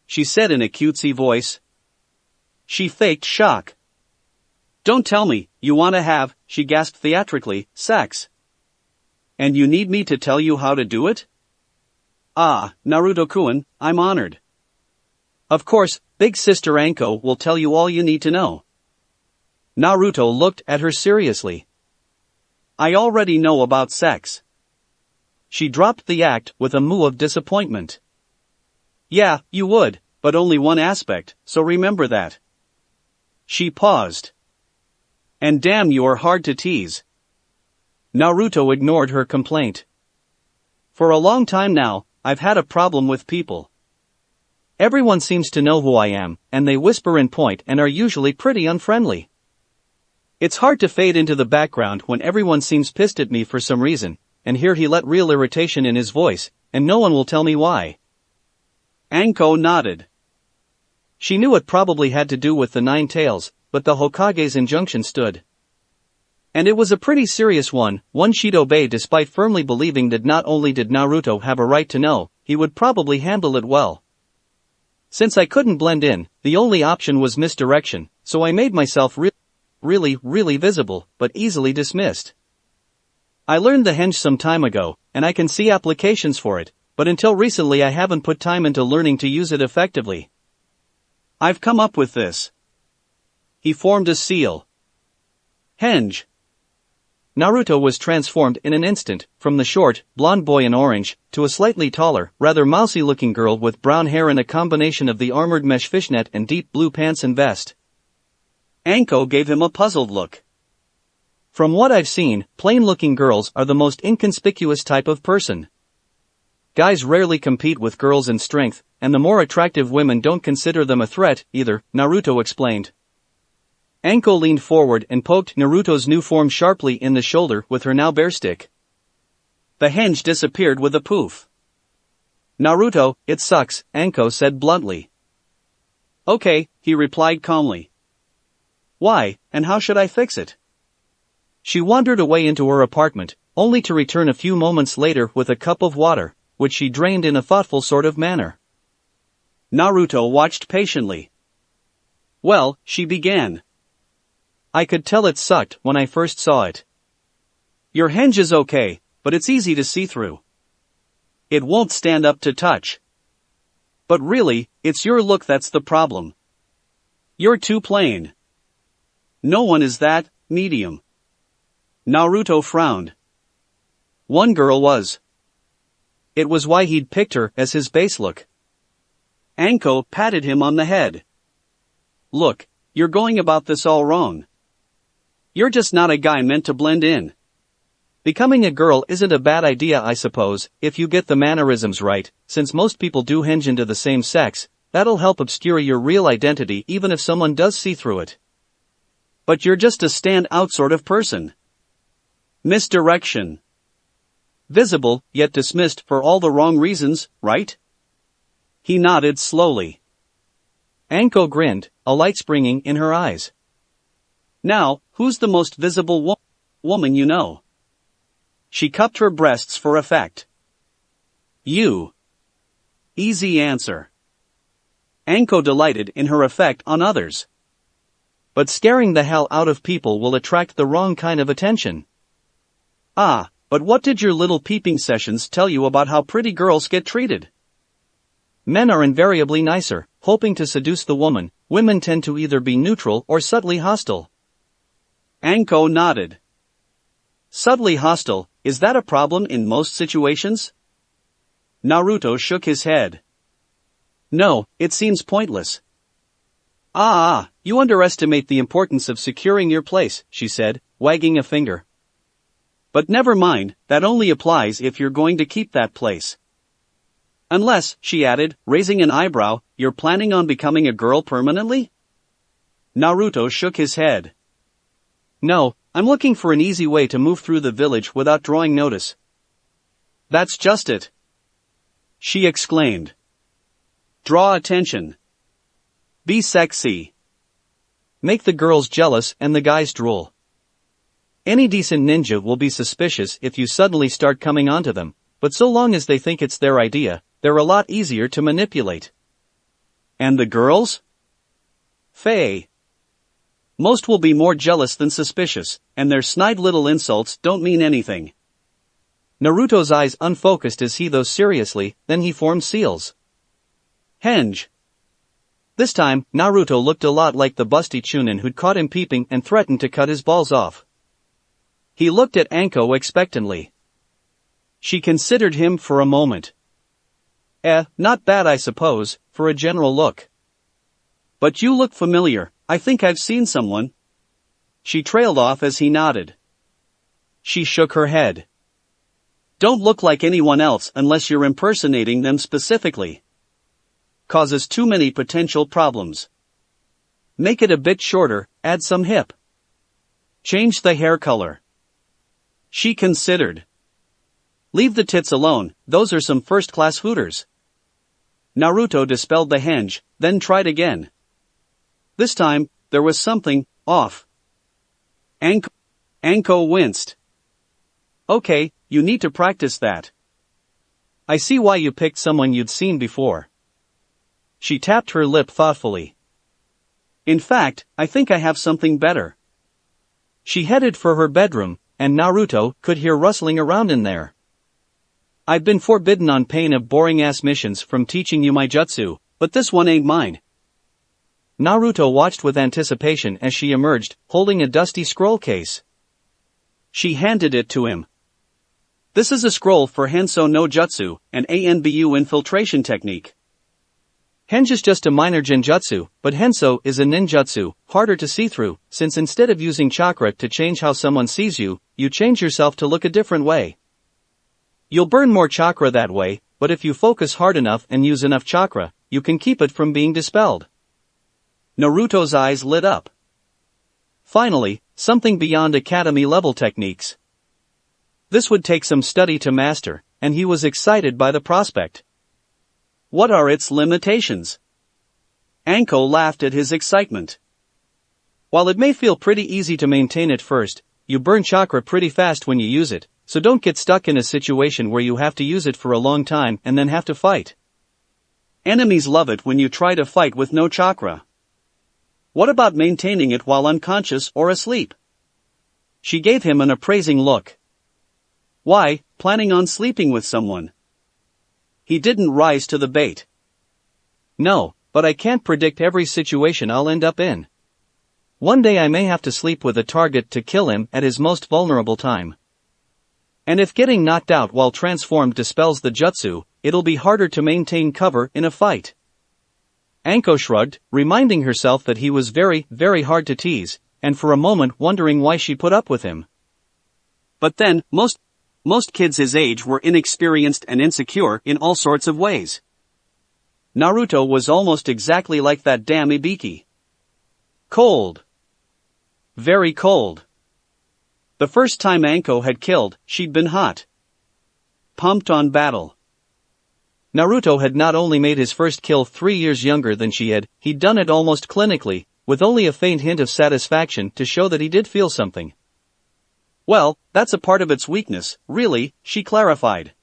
She said in a cutesy voice. She faked shock. Don't tell me, you want to have, she gasped theatrically, sex. And you need me to tell you how to do it? Ah, Naruto-kun, I'm honored. Of course, big sister Anko will tell you all you need to know. Naruto looked at her seriously. I already know about sex. She dropped the act with a moue of disappointment. Yeah, you would, but only one aspect, so remember that. She paused. And damn, you are hard to tease. Naruto ignored her complaint. For a long time now, I've had a problem with people. Everyone seems to know who I am, and they whisper in point and are usually pretty unfriendly. It's hard to fade into the background when everyone seems pissed at me for some reason, and here he let real irritation in his voice, and no one will tell me why. Anko nodded. She knew it probably had to do with the 9 tails, but the Hokage's injunction stood. And it was a pretty serious one she'd obey despite firmly believing that not only did Naruto have a right to know, he would probably handle it well. Since I couldn't blend in, the only option was misdirection, so I made myself really visible, but easily dismissed. I learned the henge some time ago, and I can see applications for it, but until recently I haven't put time into learning to use it effectively. I've come up with this. He formed a seal. Henge. Naruto was transformed in an instant, from the short, blonde boy in orange, to a slightly taller, rather mousy-looking girl with brown hair and a combination of the armored mesh fishnet and deep blue pants and vest. Anko gave him a puzzled look. From what I've seen, plain-looking girls are the most inconspicuous type of person. Guys rarely compete with girls in strength, and the more attractive women don't consider them a threat, either, Naruto explained. Anko leaned forward and poked Naruto's new form sharply in the shoulder with her now bare stick. The henge disappeared with a poof. Naruto, it sucks, Anko said bluntly. Okay, he replied calmly. Why, and how should I fix it? She wandered away into her apartment, only to return a few moments later with a cup of water, which she drained in a thoughtful sort of manner. Naruto watched patiently. Well, she began. I could tell it sucked when I first saw it. Your henge is okay, but it's easy to see through. It won't stand up to touch. But really, it's your look that's the problem. You're too plain. No one is that, medium. Naruto frowned. One girl was. It was why he'd picked her as his base look. Anko patted him on the head. Look, you're going about this all wrong. You're just not a guy meant to blend in. Becoming a girl isn't a bad idea, I suppose, if you get the mannerisms right, since most people do hinge into the same sex, that'll help obscure your real identity even if someone does see through it. But you're just a stand-out sort of person. Misdirection. Visible, yet dismissed for all the wrong reasons, right? He nodded slowly. Anko grinned, a light springing in her eyes. Now, who's the most visible woman you know? She cupped her breasts for effect. You. Easy answer. Anko delighted in her effect on others. But scaring the hell out of people will attract the wrong kind of attention. Ah, but what did your little peeping sessions tell you about how pretty girls get treated? Men are invariably nicer, hoping to seduce the woman. Women tend to either be neutral or subtly hostile. Anko nodded. Subtly hostile, is that a problem in most situations? Naruto shook his head. No, it seems pointless. You underestimate the importance of securing your place, she said, wagging a finger. But never mind, that only applies if you're going to keep that place. Unless, she added, raising an eyebrow, you're planning on becoming a girl permanently? Naruto shook his head. No, I'm looking for an easy way to move through the village without drawing notice. That's just it. She exclaimed. Draw attention. Be sexy. Make the girls jealous and the guys drool. Any decent ninja will be suspicious if you suddenly start coming onto them, but so long as they think it's their idea, they're a lot easier to manipulate. And the girls? Faye. Most will be more jealous than suspicious, and their snide little insults don't mean anything. Naruto's eyes unfocused as he thought seriously, then he formed seals. Henge. This time, Naruto looked a lot like the busty Chunin who'd caught him peeping and threatened to cut his balls off. He looked at Anko expectantly. She considered him for a moment. Not bad I suppose, for a general look. But you look familiar, I think I've seen someone. She trailed off as he nodded. She shook her head. Don't look like anyone else unless you're impersonating them specifically. Causes too many potential problems. Make it a bit shorter, add some hip. Change the hair color. She considered. Leave the tits alone, those are some first-class hooters. Naruto dispelled the henge, then tried again. This time, there was something off. Anko winced. Okay, you need to practice that. I see why you picked someone you'd seen before. She tapped her lip thoughtfully. In fact, I think I have something better. She headed for her bedroom, and Naruto could hear rustling around in there. I've been forbidden on pain of boring-ass missions from teaching you my jutsu, but this one ain't mine. Naruto watched with anticipation as she emerged, holding a dusty scroll case. She handed it to him. This is a scroll for Henso no Jutsu, an ANBU infiltration technique. Henge is just a minor genjutsu, but Henso is a ninjutsu, harder to see through, since instead of using chakra to change how someone sees you, you change yourself to look a different way. You'll burn more chakra that way, but if you focus hard enough and use enough chakra, you can keep it from being dispelled. Naruto's eyes lit up. Finally, something beyond academy-level techniques. This would take some study to master, and he was excited by the prospect. What are its limitations? Anko laughed at his excitement. While it may feel pretty easy to maintain at first, you burn chakra pretty fast when you use it, so don't get stuck in a situation where you have to use it for a long time and then have to fight. Enemies love it when you try to fight with no chakra. What about maintaining it while unconscious or asleep? She gave him an appraising look. Why, planning on sleeping with someone? He didn't rise to the bait. No, but I can't predict every situation I'll end up in. One day I may have to sleep with a target to kill him at his most vulnerable time. And if getting knocked out while transformed dispels the jutsu, it'll be harder to maintain cover in a fight. Anko shrugged, reminding herself that he was very, very hard to tease, and for a moment wondering why she put up with him. But then, most kids his age were inexperienced and insecure in all sorts of ways. Naruto was almost exactly like that damn Ibiki. Cold. Very cold. The first time Anko had killed, she'd been hot. Pumped on battle. Naruto had not only made his first kill 3 years younger than she had, he'd done it almost clinically, with only a faint hint of satisfaction to show that he did feel something. Well, that's a part of its weakness, really, she clarified.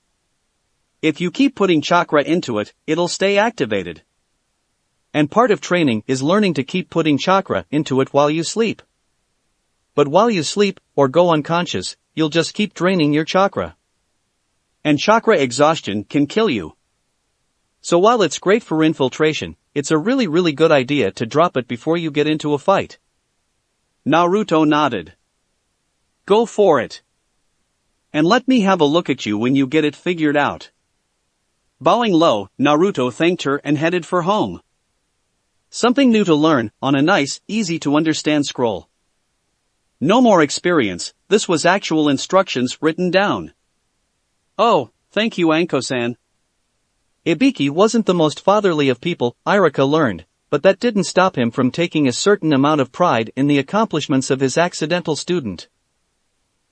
If you keep putting chakra into it, it'll stay activated. And part of training is learning to keep putting chakra into it while you sleep. But while you sleep, or go unconscious, you'll just keep draining your chakra. And chakra exhaustion can kill you. So while it's great for infiltration, it's a really good idea to drop it before you get into a fight. Naruto nodded. Go for it. And let me have a look at you when you get it figured out. Bowing low, Naruto thanked her and headed for home. Something new to learn, on a nice, easy-to-understand scroll. No more experience, this was actual instructions written down. Oh, thank you Anko-san. Ibiki wasn't the most fatherly of people, Irika learned, but that didn't stop him from taking a certain amount of pride in the accomplishments of his accidental student.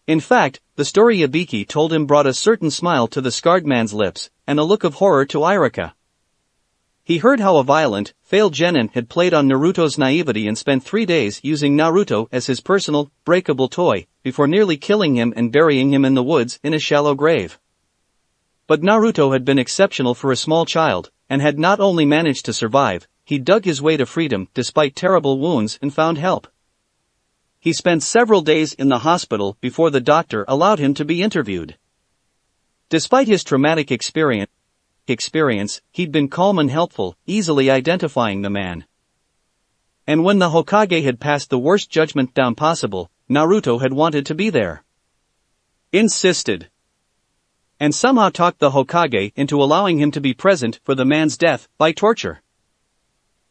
In fact, the story Ibiki told him brought a certain smile to the scarred man's lips, and a look of horror to Irika. He heard how a violent, failed genin had played on Naruto's naivety and spent 3 days using Naruto as his personal, breakable toy, before nearly killing him and burying him in the woods in a shallow grave. But Naruto had been exceptional for a small child, and had not only managed to survive, he dug his way to freedom despite terrible wounds and found help. He spent several days in the hospital before the doctor allowed him to be interviewed. Despite his traumatic experience, he'd been calm and helpful, easily identifying the man. And when the Hokage had passed the worst judgment down possible, Naruto had wanted to be there. Insisted. And somehow talked the Hokage into allowing him to be present for the man's death by torture.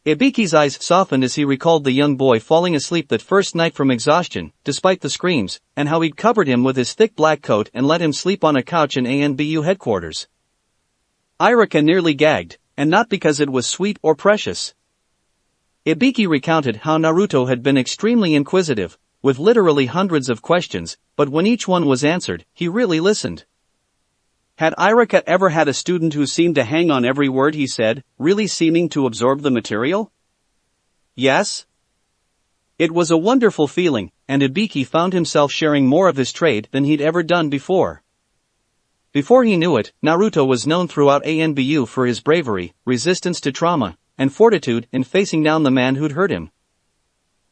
Ibiki's eyes softened as he recalled the young boy falling asleep that first night from exhaustion, despite the screams, and how he'd covered him with his thick black coat and let him sleep on a couch in ANBU headquarters. Irika nearly gagged, and not because it was sweet or precious. Ibiki recounted how Naruto had been extremely inquisitive, with literally hundreds of questions, but when each one was answered, he really listened. Had Irika ever had a student who seemed to hang on every word he said, really seeming to absorb the material? Yes. It was a wonderful feeling, and Ibiki found himself sharing more of his trade than he'd ever done before. Before he knew it, Naruto was known throughout ANBU for his bravery, resistance to trauma, and fortitude in facing down the man who'd hurt him.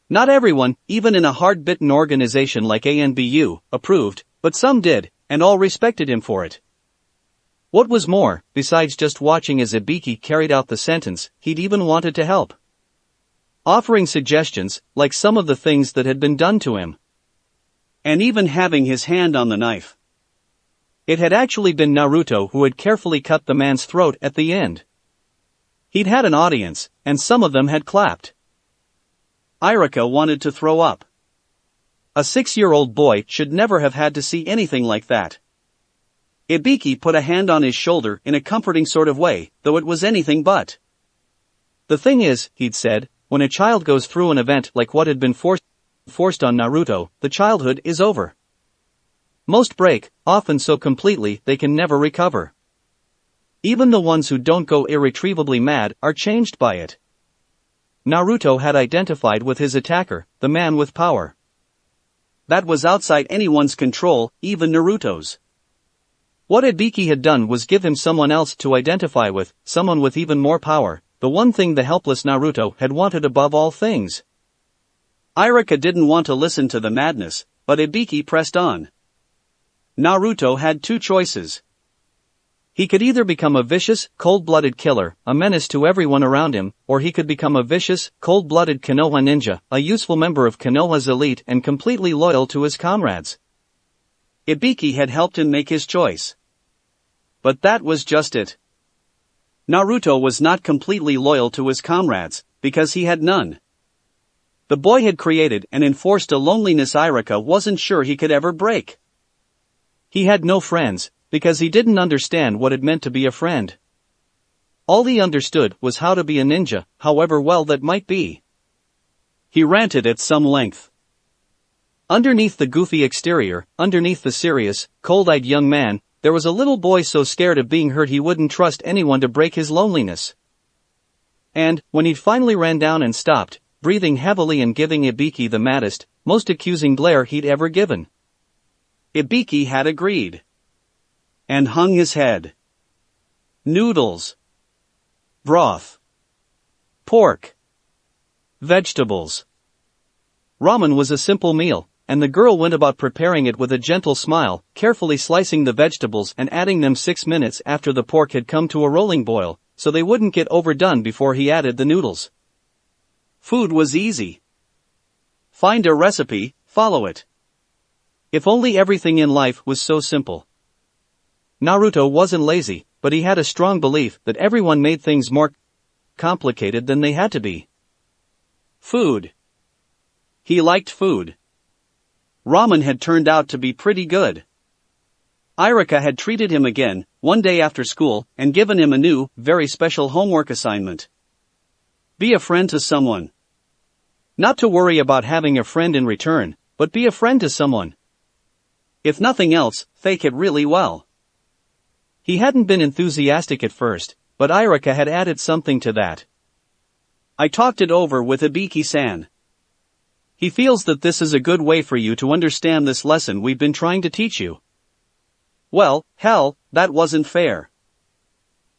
Not everyone, even in a hard-bitten organization like ANBU, approved, but some did, and all respected him for it. What was more, besides just watching as Ibiki carried out the sentence, he'd even wanted to help. Offering suggestions, like some of the things that had been done to him. And even having his hand on the knife. It had actually been Naruto who had carefully cut the man's throat at the end. He'd had an audience, and some of them had clapped. Irika wanted to throw up. A 6-year-old boy should never have had to see anything like that. Ibiki put a hand on his shoulder in a comforting sort of way, though it was anything but. The thing is, he'd said, when a child goes through an event like what had been forced on Naruto, the childhood is over. Most break, often so completely they can never recover. Even the ones who don't go irretrievably mad are changed by it. Naruto had identified with his attacker, the man with power. That was outside anyone's control, even Naruto's. What Ibiki had done was give him someone else to identify with, someone with even more power, the one thing the helpless Naruto had wanted above all things. Irika didn't want to listen to the madness, but Ibiki pressed on. Naruto had two choices. He could either become a vicious, cold-blooded killer, a menace to everyone around him, or he could become a vicious, cold-blooded Konoha ninja, a useful member of Konoha's elite and completely loyal to his comrades. Ibiki had helped him make his choice. But that was just it. Naruto was not completely loyal to his comrades, because he had none. The boy had created and enforced a loneliness Irika wasn't sure he could ever break. He had no friends, because he didn't understand what it meant to be a friend. All he understood was how to be a ninja, however well that might be. He ranted at some length. Underneath the goofy exterior, underneath the serious, cold-eyed young man, there was a little boy so scared of being hurt he wouldn't trust anyone to break his loneliness. And, when he finally ran down and stopped, breathing heavily and giving Ibiki the maddest, most accusing glare he'd ever given, Ibiki had agreed. And hung his head. Noodles. Broth. Pork. Vegetables. Ramen was a simple meal, and the girl went about preparing it with a gentle smile, carefully slicing the vegetables and adding them 6 minutes after the pork had come to a rolling boil, so they wouldn't get overdone before he added the noodles. Food was easy. Find a recipe, follow it. If only everything in life was so simple. Naruto wasn't lazy, but he had a strong belief that everyone made things more complicated than they had to be. Food. He liked food. Ramen had turned out to be pretty good. Irika had treated him again, one day after school, and given him a new, very special homework assignment. Be a friend to someone. Not to worry about having a friend in return, but be a friend to someone. If nothing else, fake it really well. He hadn't been enthusiastic at first, but Irika had added something to that. I talked it over with Ibiki-san. He feels that this is a good way for you to understand this lesson we've been trying to teach you. Well, hell, that wasn't fair.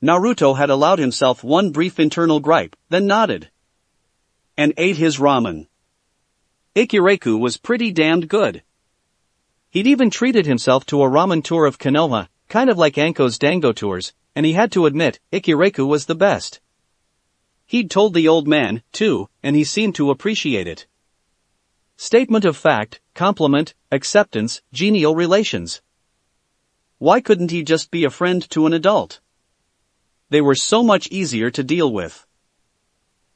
Naruto had allowed himself one brief internal gripe, then nodded. And ate his ramen. Ikireku was pretty damned good. He'd even treated himself to a ramen tour of Konoha, kind of like Anko's Dango tours, and he had to admit, Ikireku was the best. He'd told the old man, too, and he seemed to appreciate it. Statement of fact, compliment, acceptance, genial relations. Why couldn't he just be a friend to an adult? They were so much easier to deal with.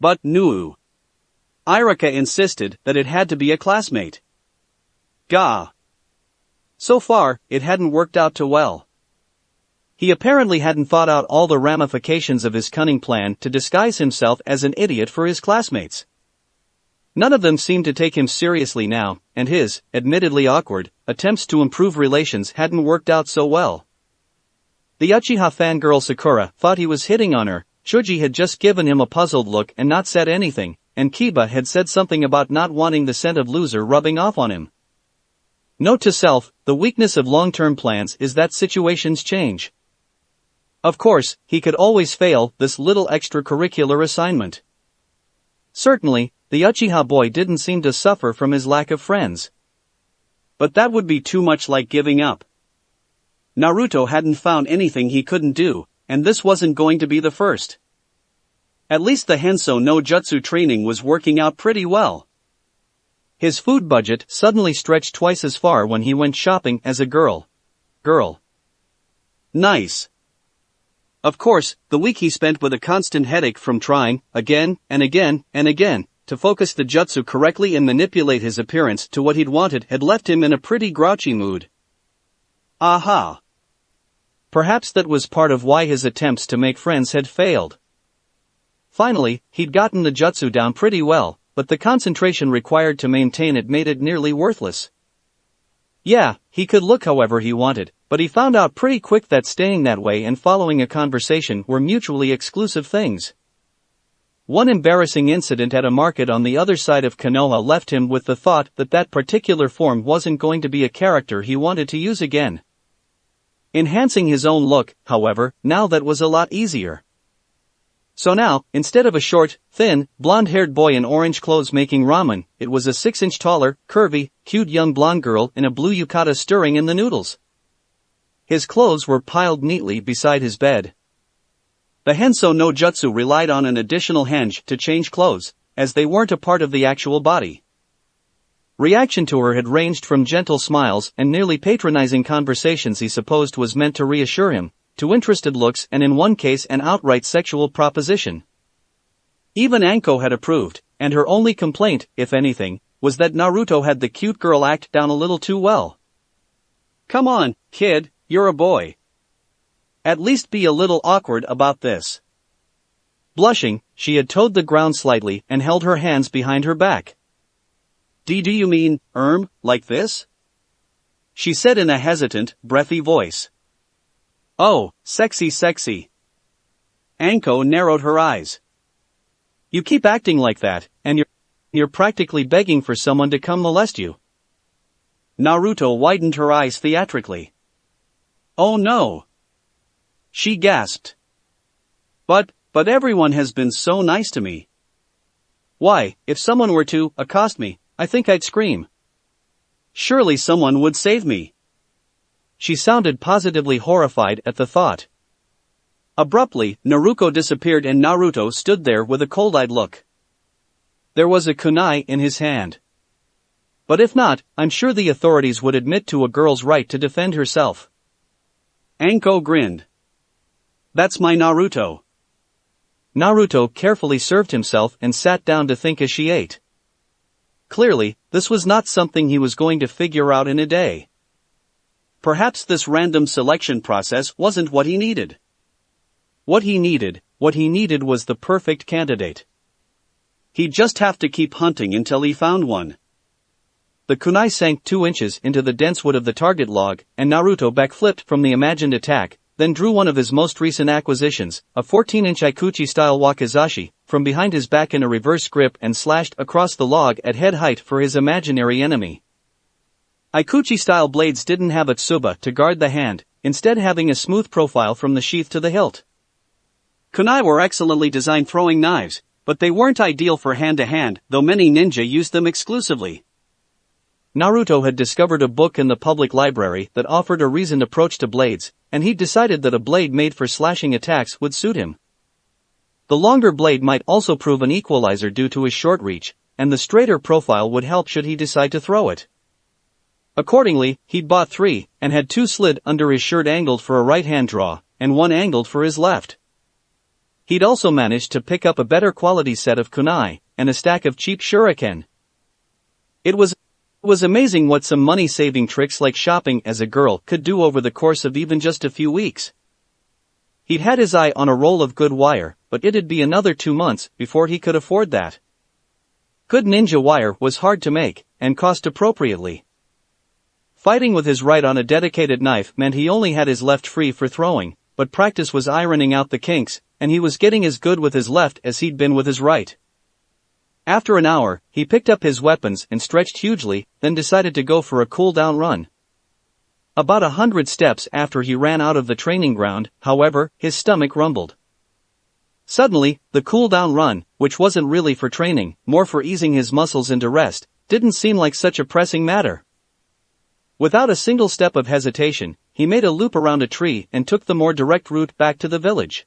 But no. Irika insisted that it had to be a classmate. Gah. So far, it hadn't worked out too well. He apparently hadn't thought out all the ramifications of his cunning plan to disguise himself as an idiot for his classmates. None of them seemed to take him seriously now, and his, admittedly awkward, attempts to improve relations hadn't worked out so well. The Uchiha fangirl Sakura thought he was hitting on her. Choji had just given him a puzzled look and not said anything, and Kiba had said something about not wanting the scent of loser rubbing off on him. Note to self, the weakness of long-term plans is that situations change. Of course, he could always fail this little extracurricular assignment. Certainly, the Uchiha boy didn't seem to suffer from his lack of friends. But that would be too much like giving up. Naruto hadn't found anything he couldn't do, and this wasn't going to be the first. At least the Henso no Jutsu training was working out pretty well. His food budget suddenly stretched twice as far when he went shopping as a girl. Nice. Of course, the week he spent with a constant headache from trying, again and again and again, to focus the jutsu correctly and manipulate his appearance to what he'd wanted had left him in a pretty grouchy mood. Aha. Perhaps that was part of why his attempts to make friends had failed. Finally, he'd gotten the jutsu down pretty well, but the concentration required to maintain it made it nearly worthless. Yeah, he could look however he wanted, but he found out pretty quick that staying that way and following a conversation were mutually exclusive things. One embarrassing incident at a market on the other side of Konoha left him with the thought that that particular form wasn't going to be a character he wanted to use again. Enhancing his own look, however, now that was a lot easier. So now, instead of a short, thin, blonde-haired boy in orange clothes making ramen, it was a 6-inch taller, curvy, cute young blonde girl in a blue yukata stirring in the noodles. His clothes were piled neatly beside his bed. The Henso no Jutsu relied on an additional henge to change clothes, as they weren't a part of the actual body. Reaction to her had ranged from gentle smiles and nearly patronizing conversations he supposed was meant to reassure him, to interested looks and in one case an outright sexual proposition. Even Anko had approved, and her only complaint, if anything, was that Naruto had the cute girl act down a little too well. Come on, kid, you're a boy. At least be a little awkward about this. Blushing, she had toed the ground slightly and held her hands behind her back. Do you mean, like this? She said in a hesitant, breathy voice. Oh, sexy. Anko narrowed her eyes. You keep acting like that, and you're practically begging for someone to come molest you. Naruto widened her eyes theatrically. Oh no. She gasped. But everyone has been so nice to me. Why, if someone were to accost me, I think I'd scream. Surely someone would save me. She sounded positively horrified at the thought. Abruptly, Naruto disappeared and Naruto stood there with a cold-eyed look. There was a kunai in his hand. But if not, I'm sure the authorities would admit to a girl's right to defend herself. Anko grinned. That's my Naruto. Naruto carefully served himself and sat down to think as she ate. Clearly, this was not something he was going to figure out in a day. Perhaps this random selection process wasn't what he needed. What he needed was the perfect candidate. He'd just have to keep hunting until he found one. The kunai sank 2 inches into the dense wood of the target log, and Naruto backflipped from the imagined attack, then drew one of his most recent acquisitions, a 14-inch Ikuchi-style wakizashi, from behind his back in a reverse grip and slashed across the log at head height for his imaginary enemy. Ikuchi-style blades didn't have a tsuba to guard the hand, instead having a smooth profile from the sheath to the hilt. Kunai were excellently designed throwing knives, but they weren't ideal for hand-to-hand, though many ninja used them exclusively. Naruto had discovered a book in the public library that offered a reasoned approach to blades, and he'd decided that a blade made for slashing attacks would suit him. The longer blade might also prove an equalizer due to his short reach, and the straighter profile would help should he decide to throw it. Accordingly, he'd bought 3, and had 2 slid under his shirt angled for a right-hand draw, and 1 angled for his left. He'd also managed to pick up a better quality set of kunai, and a stack of cheap shuriken. It was amazing what some money-saving tricks like shopping as a girl could do over the course of even just a few weeks. He'd had his eye on a roll of good wire, but it'd be another 2 months before he could afford that. Good ninja wire was hard to make, and cost appropriately. Fighting with his right on a dedicated knife meant he only had his left free for throwing, but practice was ironing out the kinks, and he was getting as good with his left as he'd been with his right. After an hour, he picked up his weapons and stretched hugely, then decided to go for a cool-down run. About 100 steps after he ran out of the training ground, however, his stomach rumbled. Suddenly, the cool-down run, which wasn't really for training, more for easing his muscles into rest, didn't seem like such a pressing matter. Without a single step of hesitation, he made a loop around a tree and took the more direct route back to the village.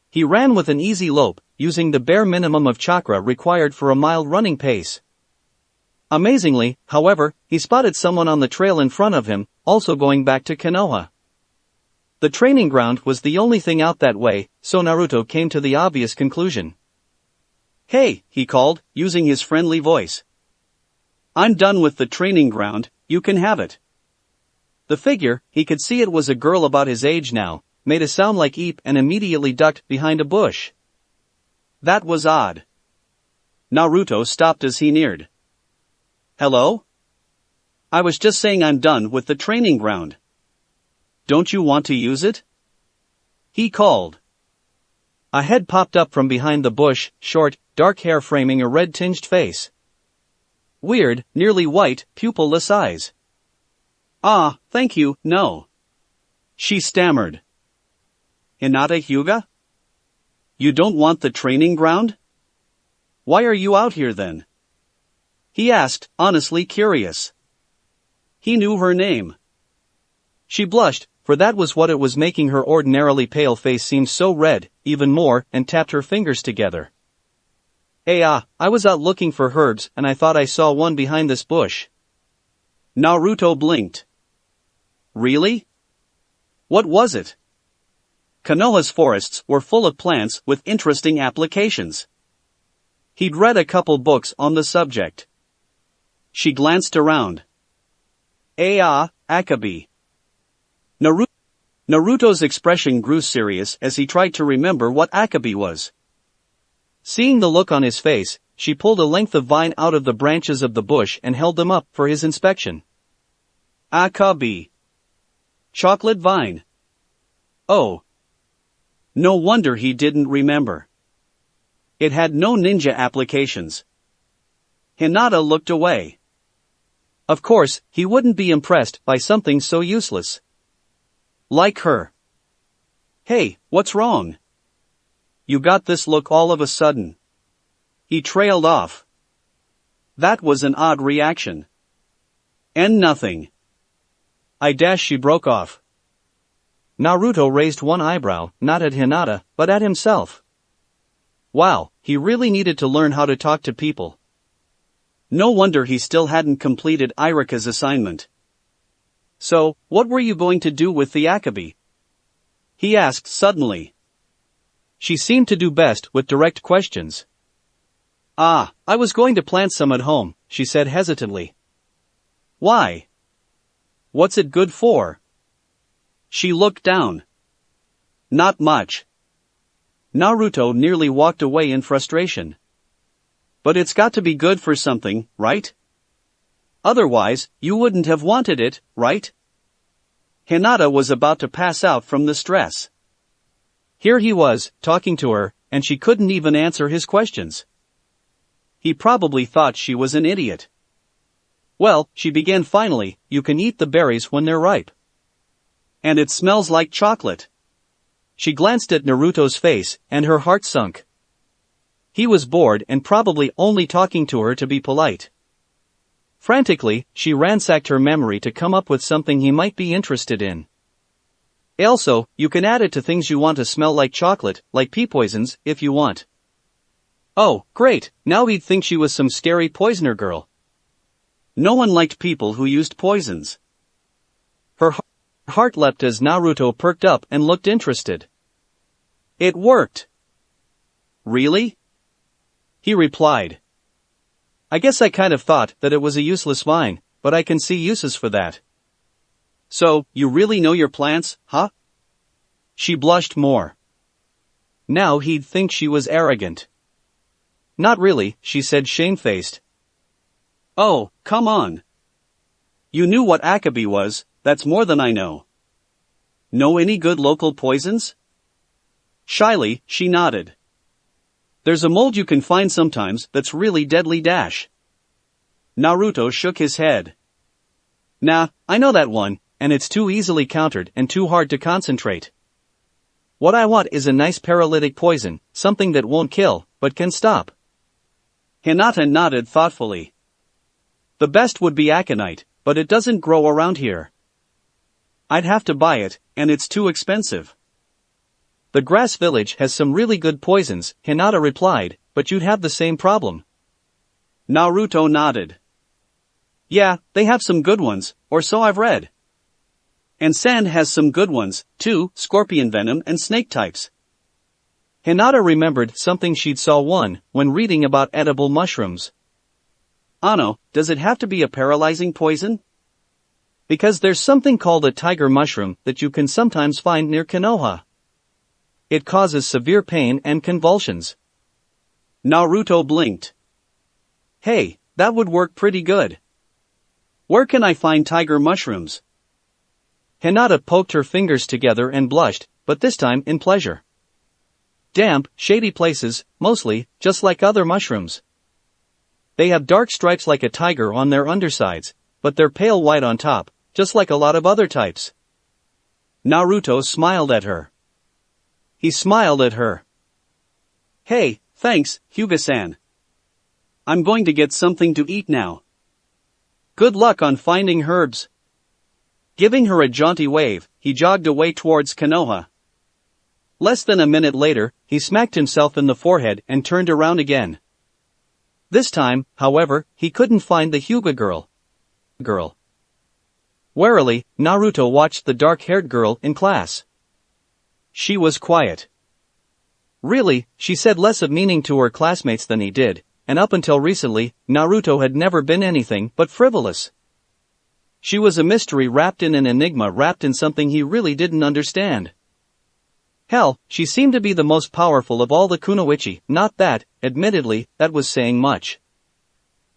He ran with an easy lope, using the bare minimum of chakra required for a mild running pace. Amazingly, however, he spotted someone on the trail in front of him, also going back to Konoha. The training ground was the only thing out that way, so Naruto came to the obvious conclusion. "Hey," he called, using his friendly voice. "I'm done with the training ground, you can have it." The figure, he could see it was a girl about his age now, made a sound like eep and immediately ducked behind a bush. That was odd. Naruto stopped as he neared. "Hello? I was just saying I'm done with the training ground. Don't you want to use it?" he called. A head popped up from behind the bush, short, dark hair framing a red-tinged face. Weird, nearly white, pupilless eyes. "Ah, thank you, no," she stammered. "Hinata Hyuga? You don't want the training ground? Why are you out here then?" he asked, honestly curious. He knew her name. She blushed, for that was what it was making her ordinarily pale face seem so red, even more, and tapped her fingers together. I was out looking for herbs and I thought I saw one behind this bush." Naruto blinked. "Really? What was it?" Konoha's forests were full of plants with interesting applications. He'd read a couple books on the subject. She glanced around. Akabi. Naruto's expression grew serious as he tried to remember what Akabi was. Seeing the look on his face, she pulled a length of vine out of the branches of the bush and held them up for his inspection. Akabi. Chocolate vine. Oh. No wonder he didn't remember. It had no ninja applications. Hinata looked away. Of course, he wouldn't be impressed by something so useless. Like her. "Hey, what's wrong? You got this look all of a sudden." He trailed off. That was an odd reaction. And nothing. She broke off. Naruto raised one eyebrow, not at Hinata, but at himself. Wow, he really needed to learn how to talk to people. No wonder he still hadn't completed Irika's assignment. "So, what were you going to do with the Akabi?" he asked suddenly. She seemed to do best with direct questions. "I was going to plant some at home," she said hesitantly. "Why? What's it good for?" She looked down. "Not much." Naruto nearly walked away in frustration. "But it's got to be good for something, right? Otherwise, you wouldn't have wanted it, right?" Hinata was about to pass out from the stress. Here he was, talking to her, and she couldn't even answer his questions. He probably thought she was an idiot. "Well," she began finally, "you can eat the berries when they're ripe. And it smells like chocolate." She glanced at Naruto's face, and her heart sunk. He was bored and probably only talking to her to be polite. Frantically, she ransacked her memory to come up with something he might be interested in. "Also, you can add it to things you want to smell like chocolate, like pea poisons, if you want." Oh, great, now he'd think she was some scary poisoner girl. No one liked people who used poisons. Her heart leapt as Naruto perked up and looked interested. "It worked." "Really?" he replied. "I guess I kind of thought that it was a useless vine, but I can see uses for that." "So, you really know your plants, huh?" She blushed more. Now he'd think she was arrogant. "Not really," she said shamefaced. "Oh, come on. You knew what Akabi was, that's more than I know. Know any good local poisons?" Shyly, she nodded. There's a mold you can find sometimes that's really deadly dash. Naruto shook his head. Nah, I know that one, and it's too easily countered and too hard to concentrate. What I want is a nice paralytic poison, something that won't kill, but can stop. Hinata nodded thoughtfully. The best would be aconite, but it doesn't grow around here. I'd have to buy it, and it's too expensive. The grass village has some really good poisons, Hinata replied, but you'd have the same problem. Naruto nodded. Yeah, they have some good ones, or so I've read. And sand has some good ones, too, scorpion venom and snake types. Hinata remembered something she'd saw when reading about edible mushrooms. Ano, does it have to be a paralyzing poison? Because there's something called a tiger mushroom that you can sometimes find near Konoha. It causes severe pain and convulsions. Naruto blinked. Hey, that would work pretty good. Where can I find tiger mushrooms? Hinata poked her fingers together and blushed, but this time in pleasure. Damp, shady places, mostly, just like other mushrooms. They have dark stripes like a tiger on their undersides, but they're pale white on top, just like a lot of other types. Naruto smiled at her. He smiled at her. Hey, thanks, Hyuga-san. I'm going to get something to eat now. Good luck on finding herbs. Giving her a jaunty wave, he jogged away towards Konoha. Less than a minute later, he smacked himself in the forehead and turned around again. This time, however, he couldn't find the Hyuga girl. Warily, Naruto watched the dark-haired girl in class. She was quiet. Really, she said less of meaning to her classmates than he did, and up until recently, Naruto had never been anything but frivolous. She was a mystery wrapped in an enigma wrapped in something he really didn't understand. Hell, she seemed to be the most powerful of all the kunoichi, not that, admittedly, that was saying much.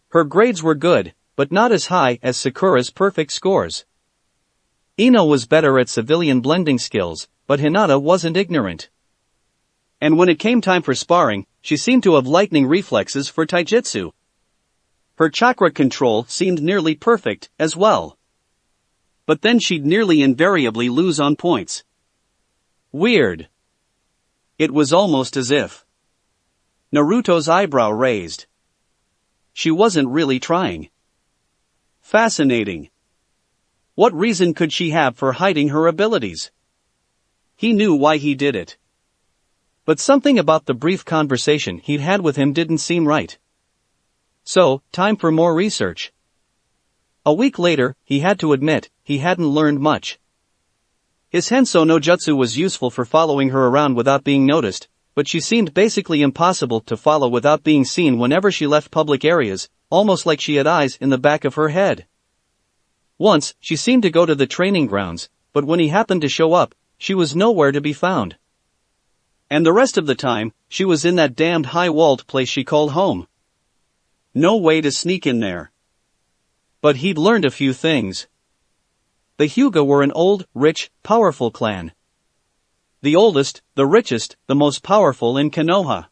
Her grades were good, but not as high as Sakura's perfect scores. Ino was better at civilian blending skills, but Hinata wasn't ignorant. And when it came time for sparring, she seemed to have lightning reflexes for taijutsu. Her chakra control seemed nearly perfect, as well. But then she'd nearly invariably lose on points. Weird. It was almost as if Naruto's eyebrow raised. She wasn't really trying. Fascinating. What reason could she have for hiding her abilities? He knew why he did it. But something about the brief conversation he'd had with him didn't seem right. So, time for more research. A week later, he had to admit, he hadn't learned much. His Henso no Jutsu was useful for following her around without being noticed, but she seemed basically impossible to follow without being seen whenever she left public areas, almost like she had eyes in the back of her head. Once, she seemed to go to the training grounds, but when he happened to show up, she was nowhere to be found. And the rest of the time, she was in that damned high-walled place she called home. No way to sneak in there. But he'd learned a few things. The Hyuga were an old, rich, powerful clan. The oldest, the richest, the most powerful in Konoha.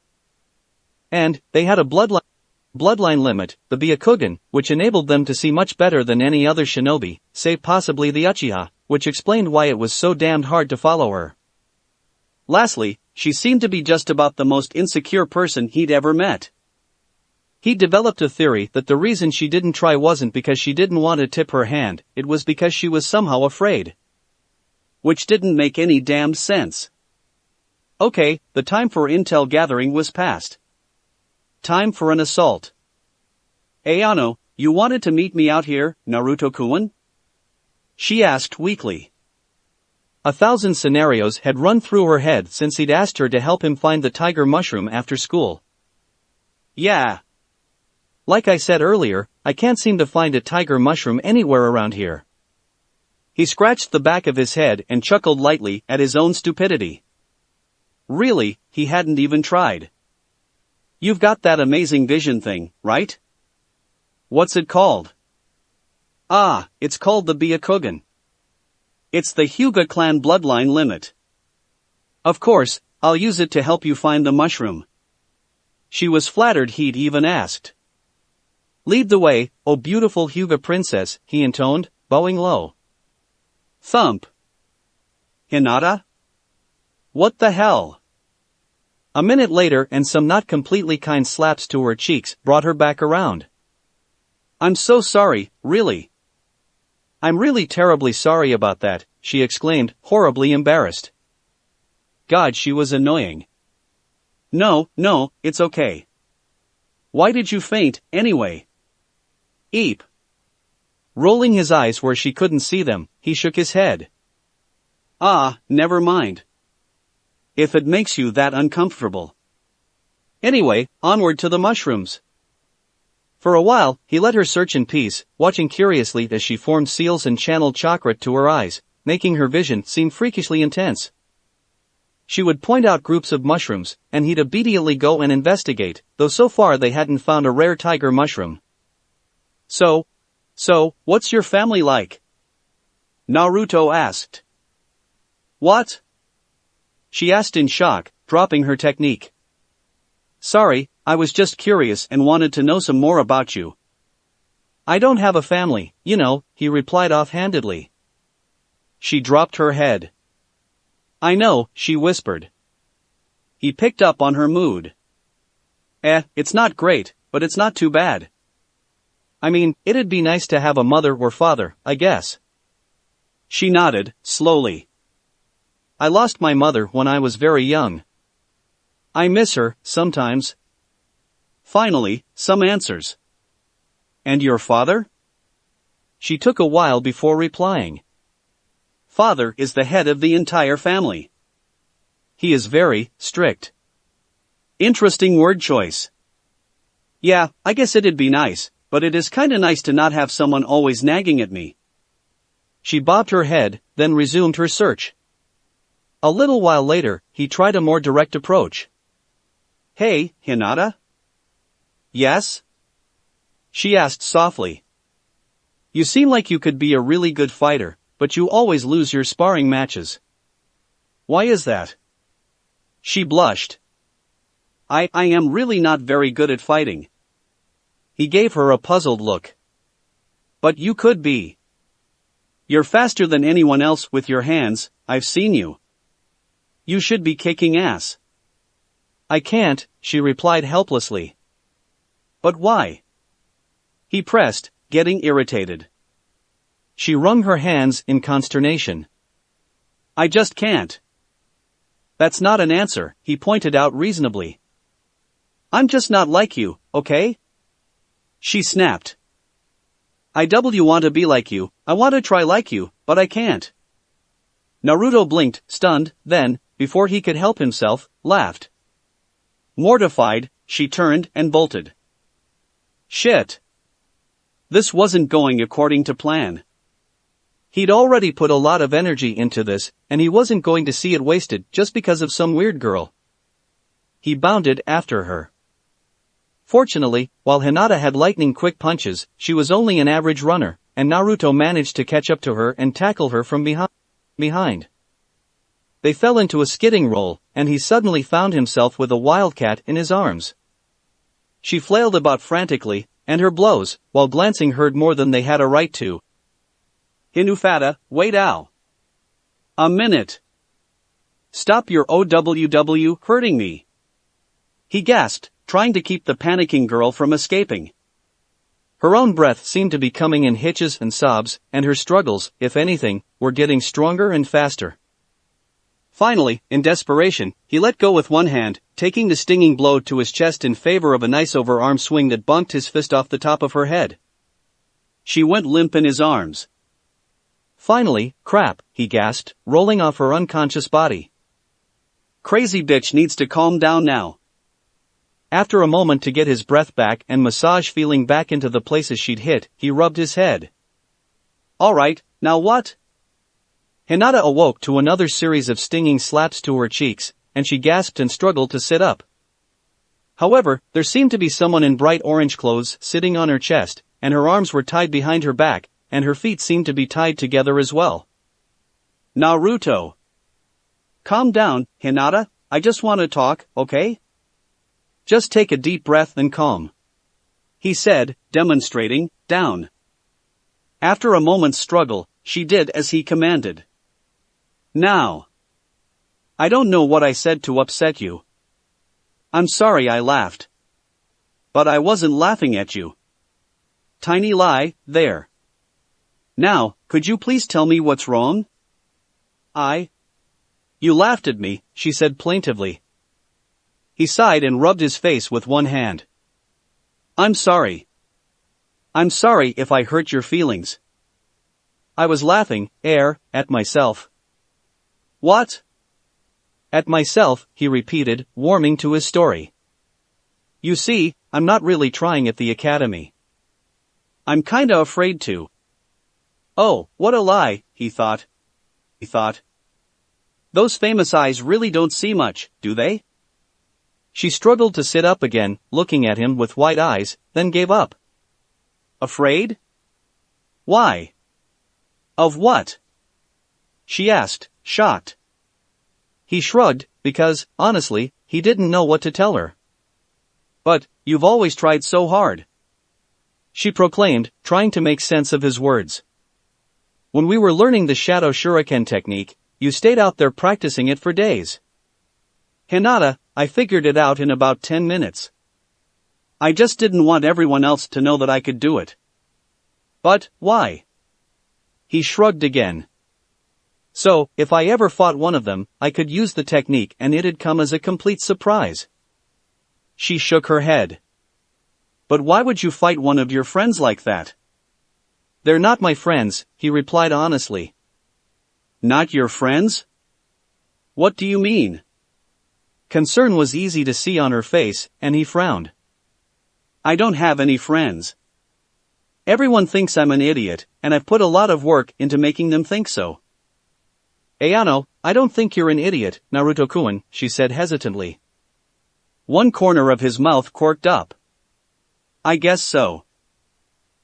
And, they had a bloodline limit, the Byakugan, which enabled them to see much better than any other shinobi, save possibly the Uchiha, which explained why it was so damned hard to follow her. Lastly, she seemed to be just about the most insecure person he'd ever met. He developed a theory that the reason she didn't try wasn't because she didn't want to tip her hand, it was because she was somehow afraid. Which didn't make any damned sense. Okay, the time for intel gathering was past. Time for an assault. Ayano, you wanted to meet me out here, Naruto-kun? She asked weakly. 1,000 scenarios had run through her head since he'd asked her to help him find the tiger mushroom after school. Yeah. Like I said earlier, I can't seem to find a tiger mushroom anywhere around here. He scratched the back of his head and chuckled lightly at his own stupidity. Really, he hadn't even tried. You've got that amazing vision thing, right? What's it called? Ah, it's called the Byakugan. It's the Hyuga clan bloodline limit. Of course, I'll use it to help you find the mushroom. She was flattered he'd even asked. Lead the way, oh beautiful Hyuga princess, he intoned, bowing low. Thump. Hinata? What the hell? A minute later and some not completely kind slaps to her cheeks brought her back around. I'm so sorry, really. I'm really terribly sorry about that, she exclaimed, horribly embarrassed. God, she was annoying. No, it's okay. Why did you faint, anyway? Eep. Rolling his eyes where she couldn't see them, he shook his head. Ah, never mind. If it makes you that uncomfortable. Anyway, onward to the mushrooms. For a while, he let her search in peace, watching curiously as she formed seals and channeled chakra to her eyes, making her vision seem freakishly intense. She would point out groups of mushrooms, and he'd obediently go and investigate, though so far they hadn't found a rare tiger mushroom. So, what's your family like? Naruto asked. What? She asked in shock, dropping her technique. Sorry, I was just curious and wanted to know some more about you. I don't have a family, you know, he replied offhandedly. She dropped her head. I know, she whispered. He picked up on her mood. It's not great, but it's not too bad. I mean, it'd be nice to have a mother or father, I guess. She nodded, slowly. I lost my mother when I was very young. I miss her, sometimes. Finally, some answers. And your father? She took a while before replying. Father is the head of the entire family. He is very strict. Interesting word choice. Yeah, I guess it'd be nice, but it is kinda nice to not have someone always nagging at me. She bobbed her head, then resumed her search. A little while later, he tried a more direct approach. Hey, Hinata? Yes? She asked softly. You seem like you could be a really good fighter, but you always lose your sparring matches. Why is that? She blushed. I am really not very good at fighting. He gave her a puzzled look. But you could be. You're faster than anyone else with your hands, I've seen you. You should be kicking ass. I can't, she replied helplessly. But why? He pressed, getting irritated. She wrung her hands in consternation. I just can't. That's not an answer, he pointed out reasonably. I'm just not like you, okay? She snapped. I want to be like you, I want to try like you, but I can't. Naruto blinked, stunned, then, before he could help himself, laughed. Mortified, she turned and bolted. Shit. This wasn't going according to plan. He'd already put a lot of energy into this, and he wasn't going to see it wasted just because of some weird girl. He bounded after her. Fortunately, while Hinata had lightning-quick punches, she was only an average runner, and Naruto managed to catch up to her and tackle her from behind. They fell into a skidding roll, and he suddenly found himself with a wildcat in his arms. She flailed about frantically, and her blows, while glancing, hurt more than they had a right to. Hinufata, wait ow. A minute. Stop your OWW hurting me. He gasped, trying to keep the panicking girl from escaping. Her own breath seemed to be coming in hitches and sobs, and her struggles, if anything, were getting stronger and faster. Finally, in desperation, he let go with one hand, taking the stinging blow to his chest in favor of a nice overarm swing that bonked his fist off the top of her head. She went limp in his arms. Finally, crap, he gasped, rolling off her unconscious body. Crazy bitch needs to calm down now. After a moment to get his breath back and massage feeling back into the places she'd hit, he rubbed his head. Alright, now what? Hinata awoke to another series of stinging slaps to her cheeks, and she gasped and struggled to sit up. However, there seemed to be someone in bright orange clothes sitting on her chest, and her arms were tied behind her back, and her feet seemed to be tied together as well. Naruto. Calm down, Hinata, I just want to talk, okay? Just take a deep breath and calm," he said, demonstrating, down. After a moment's struggle, she did as he commanded. "Now. I don't know what I said to upset you. I'm sorry I laughed. But I wasn't laughing at you. Tiny lie, there. Now, could you please tell me what's wrong?" You laughed at me," she said plaintively. He sighed and rubbed his face with one hand. "I'm sorry. I'm sorry if I hurt your feelings. I was laughing, at myself." "What?" "At myself," he repeated, warming to his story. "You see, I'm not really trying at the academy. I'm kinda afraid to." Oh, what a lie, he thought. Those famous eyes really don't see much, do they? She struggled to sit up again, looking at him with wide eyes, then gave up. Afraid? Why? Of what? She asked, shocked. He shrugged, because, honestly, he didn't know what to tell her. But, you've always tried so hard, she proclaimed, trying to make sense of his words. When we were learning the shadow shuriken technique, you stayed out there practicing it for days. Hinata, I figured it out in about 10 minutes. I just didn't want everyone else to know that I could do it. But, why? He shrugged again. So, if I ever fought one of them, I could use the technique and it'd come as a complete surprise. She shook her head. But why would you fight one of your friends like that? They're not my friends, he replied honestly. Not your friends? What do you mean? Concern was easy to see on her face, and he frowned. I don't have any friends. Everyone thinks I'm an idiot, and I've put a lot of work into making them think so. Ayano, I don't think you're an idiot, Naruto-kun, she said hesitantly. One corner of his mouth quirked up. I guess so.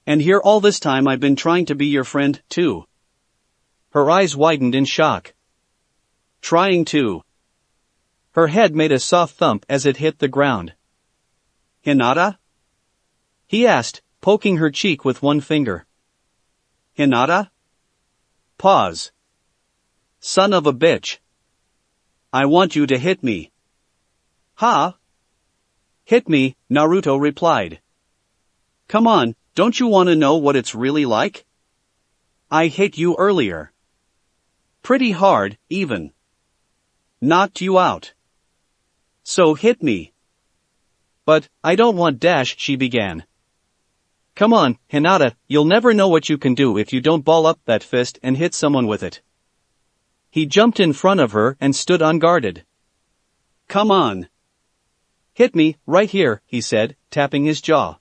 And here all this time I've been trying to be your friend, too. Her eyes widened in shock. Trying to. Her head made a soft thump as it hit the ground. Hinata? He asked, poking her cheek with one finger. Hinata? Pause. Son of a bitch. I want you to hit me. Ha? Hit me, Naruto replied. Come on, don't you want to know what it's really like? I hit you earlier. Pretty hard, even. Knocked you out. So hit me. But, I don't want dash, she began. Come on, Hinata, you'll never know what you can do if you don't ball up that fist and hit someone with it. He jumped in front of her and stood unguarded. Come on. Hit me, right here, he said, tapping his jaw.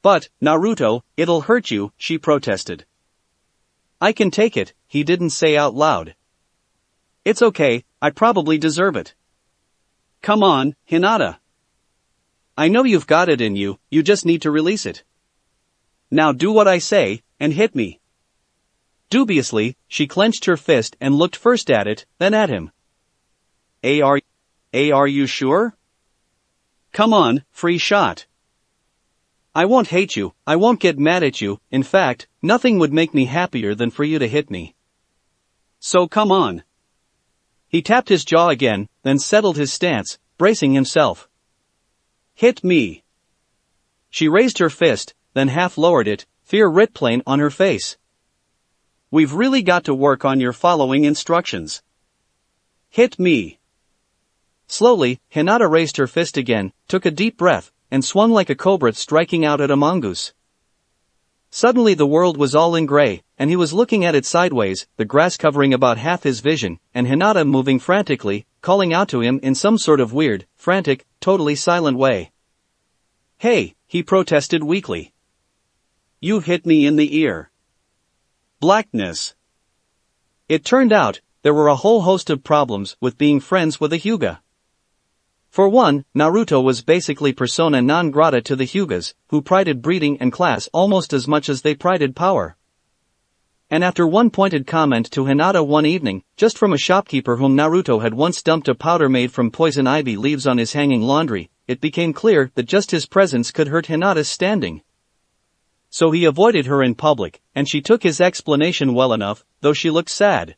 But, Naruto, it'll hurt you, she protested. I can take it, he didn't say out loud. It's okay, I probably deserve it. Come on, Hinata. I know you've got it in you, you just need to release it. Now do what I say, and hit me. Dubiously, she clenched her fist and looked first at it, then at him. Are you sure? Come on, free shot. I won't hate you, I won't get mad at you, in fact, nothing would make me happier than for you to hit me. So come on. He tapped his jaw again, then settled his stance, bracing himself. Hit me. She raised her fist, then half lowered it, fear writ plain on her face. We've really got to work on your following instructions. Hit me. Slowly, Hinata raised her fist again, took a deep breath, and swung like a cobra striking out at a mongoose. Suddenly the world was all in gray, and he was looking at it sideways, the grass covering about half his vision, and Hinata moving frantically, calling out to him in some sort of weird, frantic, totally silent way. Hey, he protested weakly. You hit me in the ear. Blackness. It turned out, there were a whole host of problems with being friends with a Hyuga. For one, Naruto was basically persona non grata to the Hyugas, who prided breeding and class almost as much as they prided power. And after one pointed comment to Hinata one evening, just from a shopkeeper whom Naruto had once dumped a powder made from poison ivy leaves on his hanging laundry, it became clear that just his presence could hurt Hinata's standing. So he avoided her in public, and she took his explanation well enough, though she looked sad.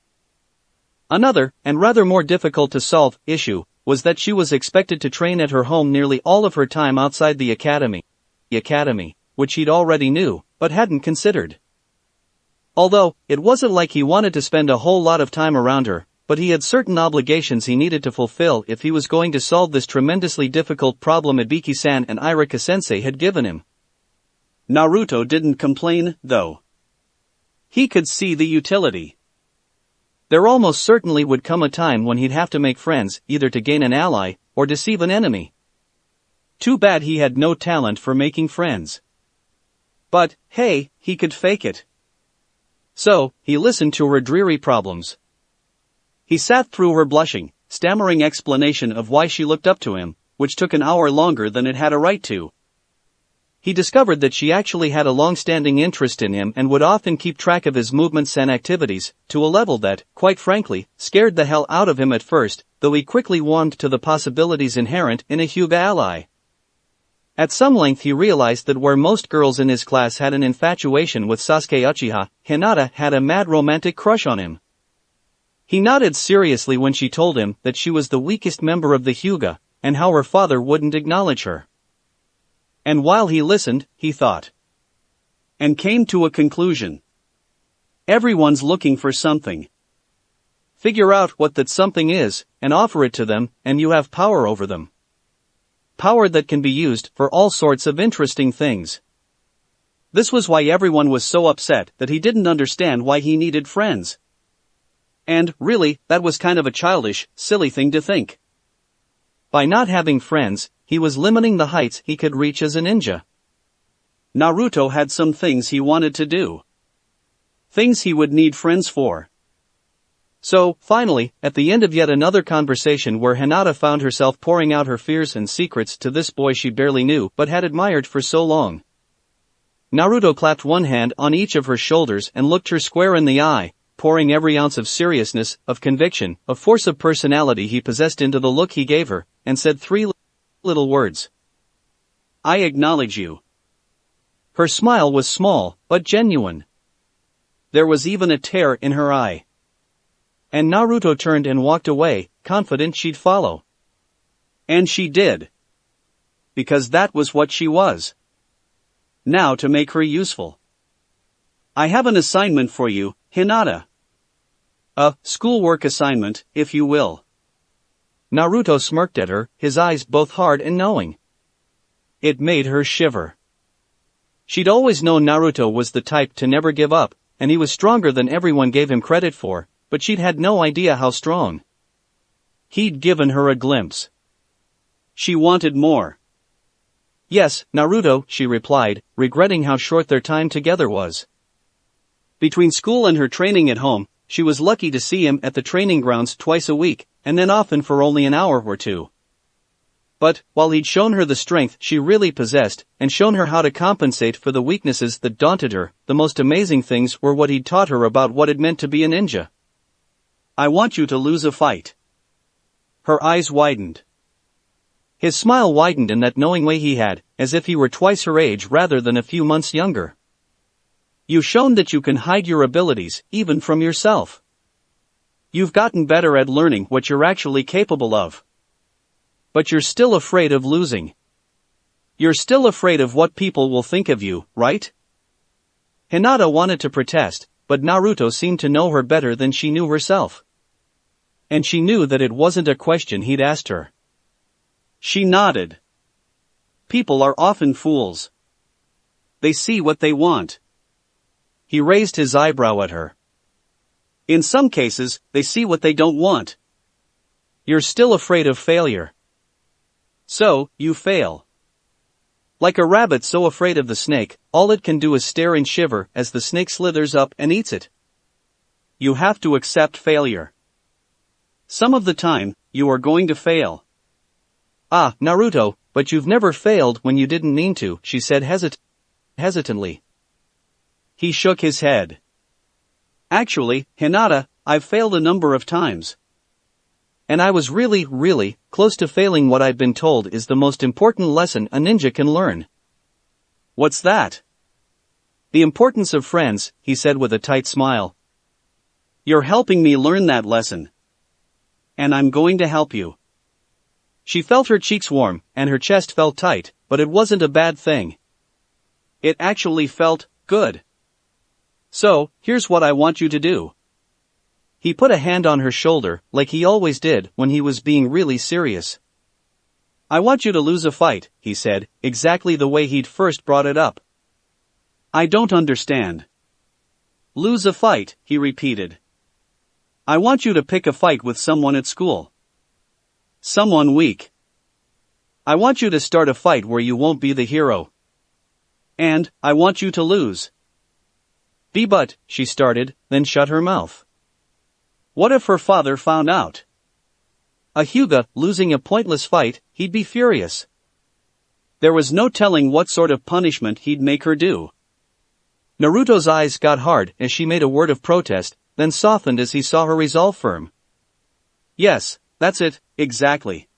Another, and rather more difficult to solve, issue, was that she was expected to train at her home nearly all of her time outside the academy, which he'd already knew, but hadn't considered. Although, it wasn't like he wanted to spend a whole lot of time around her, but he had certain obligations he needed to fulfill if he was going to solve this tremendously difficult problem Ibiki-san and Irika-sensei had given him. Naruto didn't complain, though. He could see the utility. There almost certainly would come a time when he'd have to make friends, either to gain an ally, or deceive an enemy. Too bad he had no talent for making friends. But, hey, he could fake it. So, he listened to her dreary problems. He sat through her blushing, stammering explanation of why she looked up to him, which took an hour longer than it had a right to. He discovered that she actually had a long-standing interest in him and would often keep track of his movements and activities, to a level that, quite frankly, scared the hell out of him at first, though he quickly warmed to the possibilities inherent in a Hyuga ally. At some length he realized that where most girls in his class had an infatuation with Sasuke Uchiha, Hinata had a mad romantic crush on him. He nodded seriously when she told him that she was the weakest member of the Hyuga, and how her father wouldn't acknowledge her. And while he listened, he thought. And came to a conclusion. Everyone's looking for something. Figure out what that something is, and offer it to them, and you have power over them. Power that can be used for all sorts of interesting things. This was why everyone was so upset that he didn't understand why he needed friends. And, really, that was kind of a childish, silly thing to think. By not having friends, he was limiting the heights he could reach as a ninja. Naruto had some things he wanted to do. Things he would need friends for. So, finally, at the end of yet another conversation where Hinata found herself pouring out her fears and secrets to this boy she barely knew but had admired for so long. Naruto clapped one hand on each of her shoulders and looked her square in the eye, pouring every ounce of seriousness, of conviction, of force of personality he possessed into the look he gave her, and said three little words. I acknowledge you. Her smile was small, but genuine. There was even a tear in her eye. And Naruto turned and walked away, confident she'd follow. And she did. Because that was what she was. Now to make her useful. I have an assignment for you, Hinata. A schoolwork assignment, if you will. Naruto smirked at her, his eyes both hard and knowing. It made her shiver. She'd always known Naruto was the type to never give up, and he was stronger than everyone gave him credit for, but she'd had no idea how strong. He'd given her a glimpse. She wanted more. Yes, Naruto, she replied, regretting how short their time together was. Between school and her training at home, she was lucky to see him at the training grounds twice a week, and then often for only an hour or two. But, while he'd shown her the strength she really possessed, and shown her how to compensate for the weaknesses that daunted her, the most amazing things were what he'd taught her about what it meant to be a ninja. I want you to lose a fight. Her eyes widened. His smile widened in that knowing way he had, as if he were twice her age rather than a few months younger. You've shown that you can hide your abilities, even from yourself. You've gotten better at learning what you're actually capable of. But you're still afraid of losing. You're still afraid of what people will think of you, right? Hinata wanted to protest, but Naruto seemed to know her better than she knew herself. And she knew that it wasn't a question he'd asked her. She nodded. People are often fools. They see what they want. He raised his eyebrow at her. In some cases, they see what they don't want. You're still afraid of failure. So, you fail. Like a rabbit so afraid of the snake, all it can do is stare and shiver as the snake slithers up and eats it. You have to accept failure. Some of the time, you are going to fail. Ah, Naruto, but you've never failed when you didn't mean to, she said hesitantly. He shook his head. Actually, Hinata, I've failed a number of times. And I was really close to failing what I've been told is the most important lesson a ninja can learn. What's that? The importance of friends, he said with a tight smile. You're helping me learn that lesson. And I'm going to help you. She felt her cheeks warm, and her chest felt tight, but it wasn't a bad thing. It actually felt good. So, here's what I want you to do. He put a hand on her shoulder, like he always did when he was being really serious. I want you to lose a fight, he said, exactly the way he'd first brought it up. I don't understand. Lose a fight, he repeated. I want you to pick a fight with someone at school. Someone weak. I want you to start a fight where you won't be the hero. And, I want you to lose. But, she started, then shut her mouth. What if her father found out? A Hyuga, losing a pointless fight, he'd be furious. There was no telling what sort of punishment he'd make her do. Naruto's eyes got hard as she made a word of protest, then softened as he saw her resolve firm. Yes, that's it, exactly.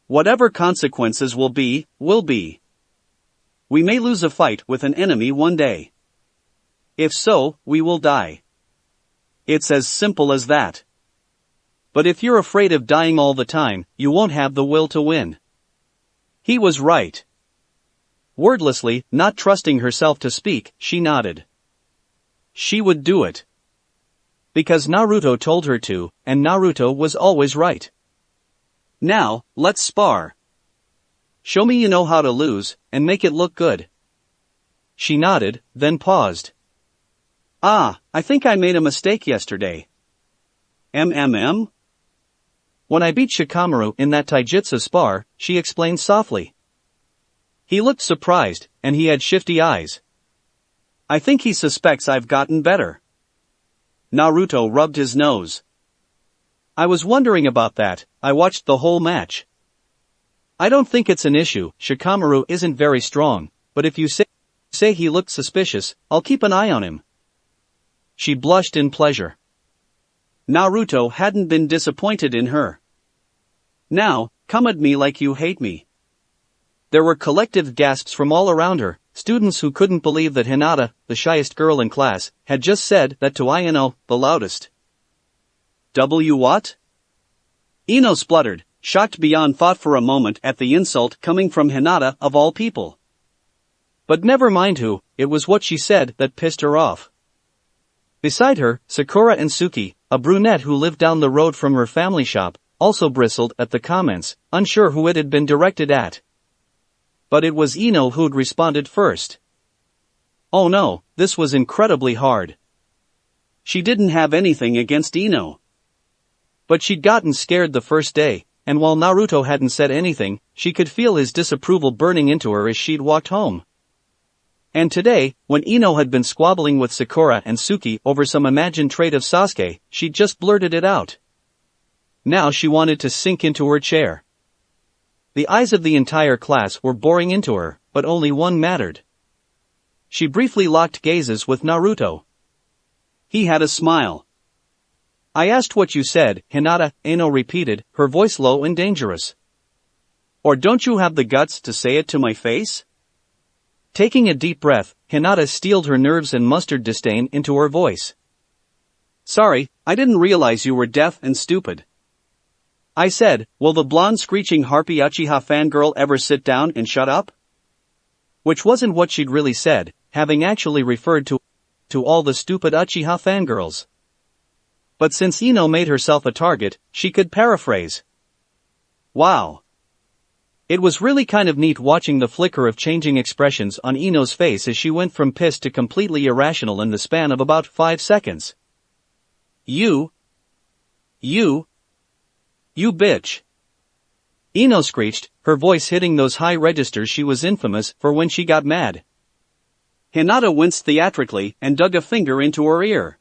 Whatever consequences will be, will be. We may lose a fight with an enemy one day. If so, we will die. It's as simple as that. But if you're afraid of dying all the time, you won't have the will to win. He was right. Wordlessly, not trusting herself to speak, she nodded. She would do it. Because Naruto told her to, and Naruto was always right. Now, let's spar. Show me you know how to lose, and make it look good. She nodded, then paused. I think I made a mistake yesterday. When I beat Shikamaru in that taijutsu spar, she explained softly. He looked surprised, and he had shifty eyes. I think he suspects I've gotten better. Naruto rubbed his nose. I was wondering about that, I watched the whole match. I don't think it's an issue, Shikamaru isn't very strong, but if you say he looked suspicious, I'll keep an eye on him. She blushed in pleasure. Naruto hadn't been disappointed in her. Now, come at me like you hate me. There were collective gasps from all around her, students who couldn't believe that Hinata, the shyest girl in class, had just said that to Ino, the loudest. What? Ino spluttered, shocked beyond thought for a moment at the insult coming from Hinata of all people. But never mind who, it was what she said that pissed her off. Beside her, Sakura and Suki, a brunette who lived down the road from her family shop, also bristled at the comments, unsure who it had been directed at. But it was Ino who'd responded first. Oh no, this was incredibly hard. She didn't have anything against Ino. But she'd gotten scared the first day, and while Naruto hadn't said anything, she could feel his disapproval burning into her as she'd walked home. And today, when Ino had been squabbling with Sakura and Suki over some imagined trait of Sasuke, she'd just blurted it out. Now she wanted to sink into her chair. The eyes of the entire class were boring into her, but only one mattered. She briefly locked gazes with Naruto. He had a smile. I asked what you said, Hinata, Ino repeated, her voice low and dangerous. Or don't you have the guts to say it to my face? Taking a deep breath, Hinata steeled her nerves and mustered disdain into her voice. Sorry, I didn't realize you were deaf and stupid. I said, will the blonde screeching harpy Uchiha fangirl ever sit down and shut up? Which wasn't what she'd really said, having actually referred to all the stupid Uchiha fangirls. But since Ino made herself a target, she could paraphrase. Wow. It was really kind of neat watching the flicker of changing expressions on Ino's face as she went from pissed to completely irrational in the span of about 5 seconds. You bitch. Ino screeched, her voice hitting those high registers she was infamous for when she got mad. Hinata winced theatrically and dug a finger into her ear.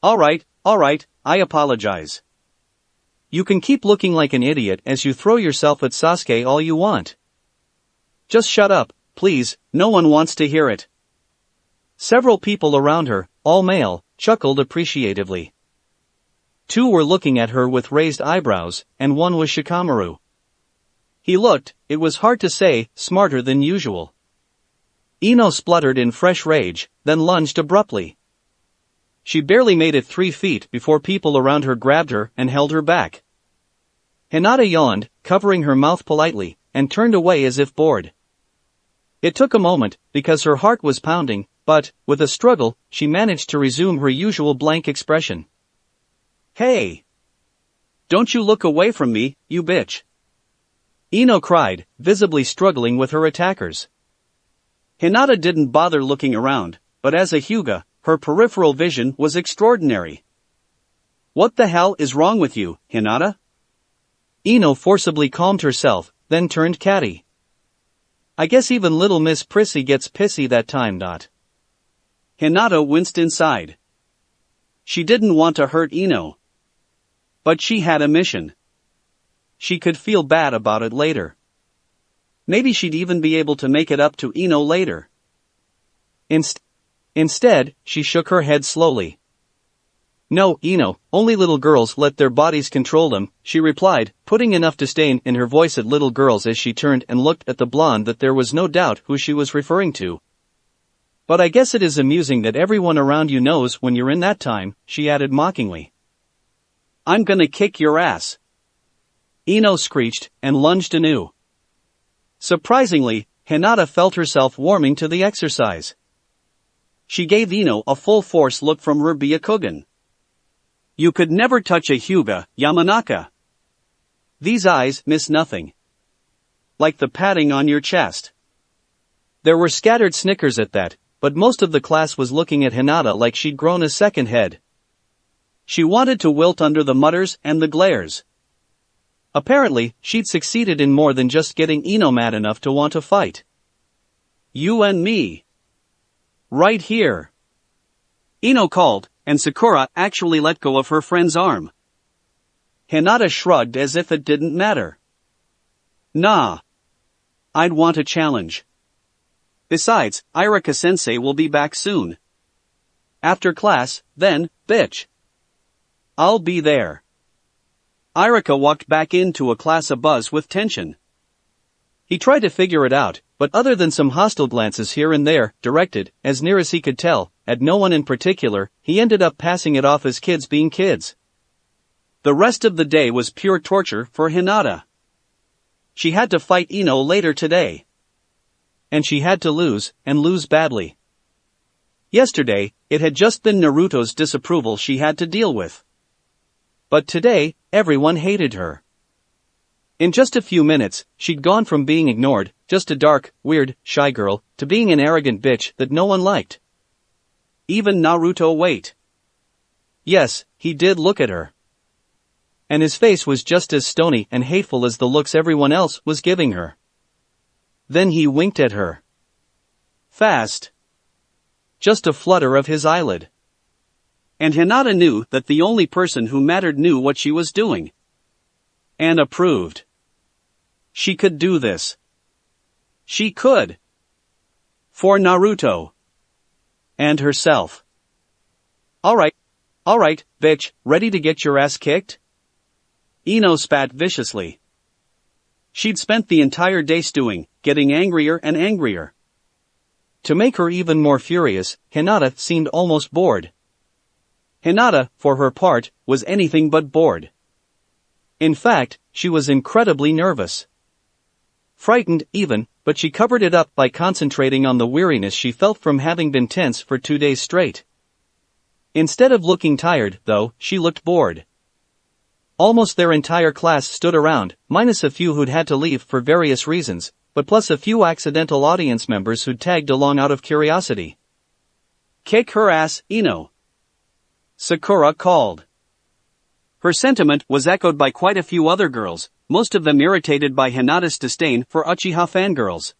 All right, I apologize. You can keep looking like an idiot as you throw yourself at Sasuke all you want. Just shut up, please, no one wants to hear it. Several people around her, all male, chuckled appreciatively. Two were looking at her with raised eyebrows, and one was Shikamaru. He looked, it was hard to say, smarter than usual. Ino spluttered in fresh rage, then lunged abruptly. She barely made it 3 feet before people around her grabbed her and held her back. Hinata yawned, covering her mouth politely, and turned away as if bored. It took a moment, because her heart was pounding, but, with a struggle, she managed to resume her usual blank expression. "Hey! Don't you look away from me, you bitch!" Ino cried, visibly struggling with her attackers. Hinata didn't bother looking around, but as a Hyuga, her peripheral vision was extraordinary. "What the hell is wrong with you, Hinata?" Ino forcibly calmed herself, then turned catty. "I guess even little Miss Prissy gets pissy that time. Hinata winced inside. She didn't want to hurt Ino. But she had a mission. She could feel bad about it later. Maybe she'd even be able to make it up to Ino later. Instead, she shook her head slowly. "No, Ino, only little girls let their bodies control them," she replied, putting enough disdain in her voice at little girls as she turned and looked at the blonde that there was no doubt who she was referring to. "But I guess it is amusing that everyone around you knows when you're in that time," she added mockingly. "I'm gonna kick your ass," Ino screeched, and lunged anew. Surprisingly, Hinata felt herself warming to the exercise. She gave Ino a full-force look from her Byakugan. "You could never touch a Hyuga, Yamanaka. These eyes miss nothing. Like the padding on your chest." There were scattered snickers at that, but most of the class was looking at Hinata like she'd grown a second head. She wanted to wilt under the mutters and the glares. Apparently, she'd succeeded in more than just getting Ino mad enough to want to fight. "You and me. Right here," Ino called, and Sakura actually let go of her friend's arm. Hinata shrugged as if it didn't matter. "Nah. I'd want a challenge. Besides, Irika-sensei will be back soon. After class, then, bitch. I'll be there." Irika walked back into a class abuzz with tension. He tried to figure it out, but other than some hostile glances here and there, directed, as near as he could tell, at no one in particular, he ended up passing it off as kids being kids. The rest of the day was pure torture for Hinata. She had to fight Ino later today. And she had to lose, and lose badly. Yesterday, it had just been Naruto's disapproval she had to deal with. But today, everyone hated her. In just a few minutes, she'd gone from being ignored, just a dark, weird, shy girl, to being an arrogant bitch that no one liked. Even Naruto wait. Yes, he did look at her. And his face was just as stony and hateful as the looks everyone else was giving her. Then he winked at her. Fast. Just a flutter of his eyelid. And Hinata knew that the only person who mattered knew what she was doing. And approved. She could do this. She could. For Naruto. And herself. Alright, bitch, ready to get your ass kicked? Ino spat viciously. She'd spent the entire day stewing, getting angrier and angrier. To make her even more furious, Hinata seemed almost bored. Hinata, for her part, was anything but bored. In fact, she was incredibly nervous. Frightened, even, but she covered it up by concentrating on the weariness she felt from having been tense for 2 days straight. Instead of looking tired, though, she looked bored. Almost their entire class stood around, minus a few who'd had to leave for various reasons, but plus a few accidental audience members who'd tagged along out of curiosity. "Kick her ass, Ino," Sakura called. Her sentiment was echoed by quite a few other girls, most of them irritated by Hinata's disdain for Uchiha fangirls.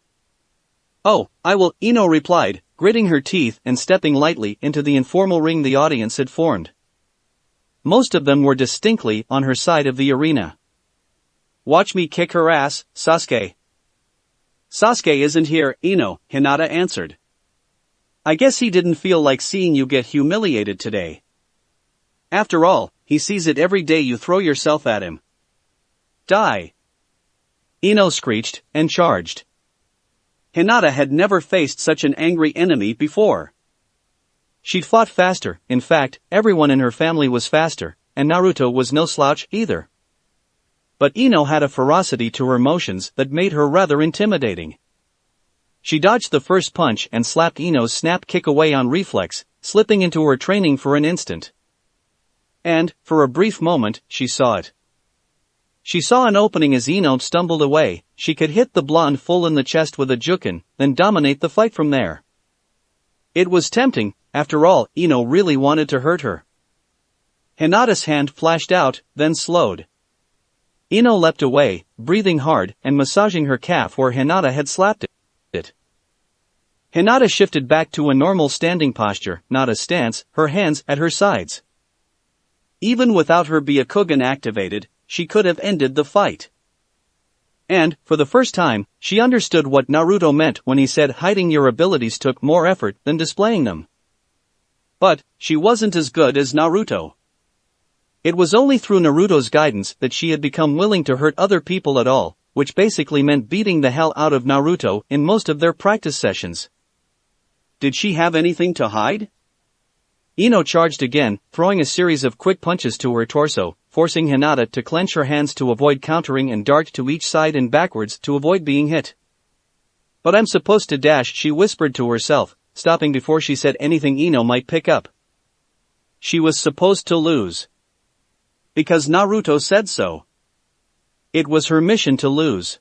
"Oh, I will," Ino replied, gritting her teeth and stepping lightly into the informal ring the audience had formed. Most of them were distinctly on her side of the arena. "Watch me kick her ass, Sasuke." "Sasuke isn't here, Ino," Hinata answered. "I guess he didn't feel like seeing you get humiliated today." After all, he sees it every day you throw yourself at him. Die! Ino screeched, and charged. Hinata had never faced such an angry enemy before. She'd fought faster, in fact, everyone in her family was faster, and Naruto was no slouch either. But Ino had a ferocity to her motions that made her rather intimidating. She dodged the first punch and slapped Ino's snap kick away on reflex, slipping into her training for an instant. And, for a brief moment, she saw it. She saw an opening as Ino stumbled away. She could hit the blonde full in the chest with a jukin, then dominate the fight from there. It was tempting, after all, Ino really wanted to hurt her. Hinata's hand flashed out, then slowed. Ino leapt away, breathing hard and massaging her calf where Hinata had slapped it. Hinata shifted back to a normal standing posture, not a stance, her hands at her sides. Even without her Byakugan activated, she could have ended the fight. And, for the first time, she understood what Naruto meant when he said hiding your abilities took more effort than displaying them. But, she wasn't as good as Naruto. It was only through Naruto's guidance that she had become willing to hurt other people at all, which basically meant beating the hell out of Naruto in most of their practice sessions. Did she have anything to hide? Ino charged again, throwing a series of quick punches to her torso, forcing Hinata to clench her hands to avoid countering and dart to each side and backwards to avoid being hit. But I'm supposed to dash, she whispered to herself, stopping before she said anything Ino might pick up. She was supposed to lose. Because Naruto said so. It was her mission to lose.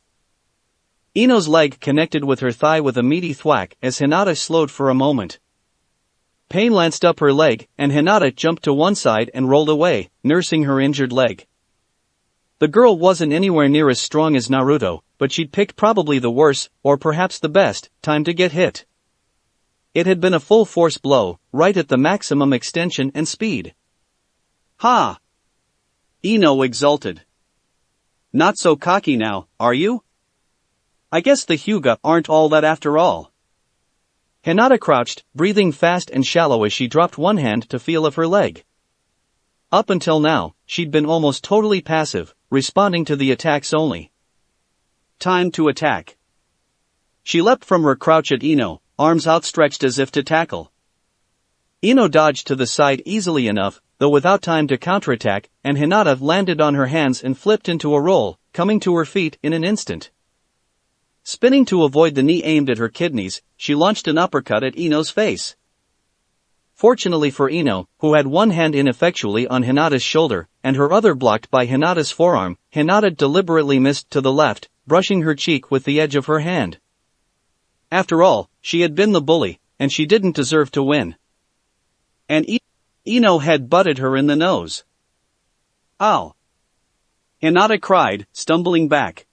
Ino's leg connected with her thigh with a meaty thwack as Hinata slowed for a moment. Pain lanced up her leg, and Hinata jumped to one side and rolled away, nursing her injured leg. The girl wasn't anywhere near as strong as Naruto, but she'd picked probably the worst, or perhaps the best, time to get hit. It had been a full-force blow, right at the maximum extension and speed. Ha! Ino exulted. Not so cocky now, are you? I guess the Hyuga aren't all that after all. Hinata crouched, breathing fast and shallow as she dropped one hand to feel of her leg. Up until now, she'd been almost totally passive, responding to the attacks only. Time to attack. She leapt from her crouch at Ino, arms outstretched as if to tackle. Ino dodged to the side easily enough, though without time to counterattack, and Hinata landed on her hands and flipped into a roll, coming to her feet in an instant. Spinning to avoid the knee aimed at her kidneys, she launched an uppercut at Ino's face. Fortunately for Ino, who had one hand ineffectually on Hinata's shoulder, and her other blocked by Hinata's forearm, Hinata deliberately missed to the left, brushing her cheek with the edge of her hand. After all, she had been the bully, and she didn't deserve to win. And Ino had butted her in the nose. Ow! Hinata cried, stumbling back.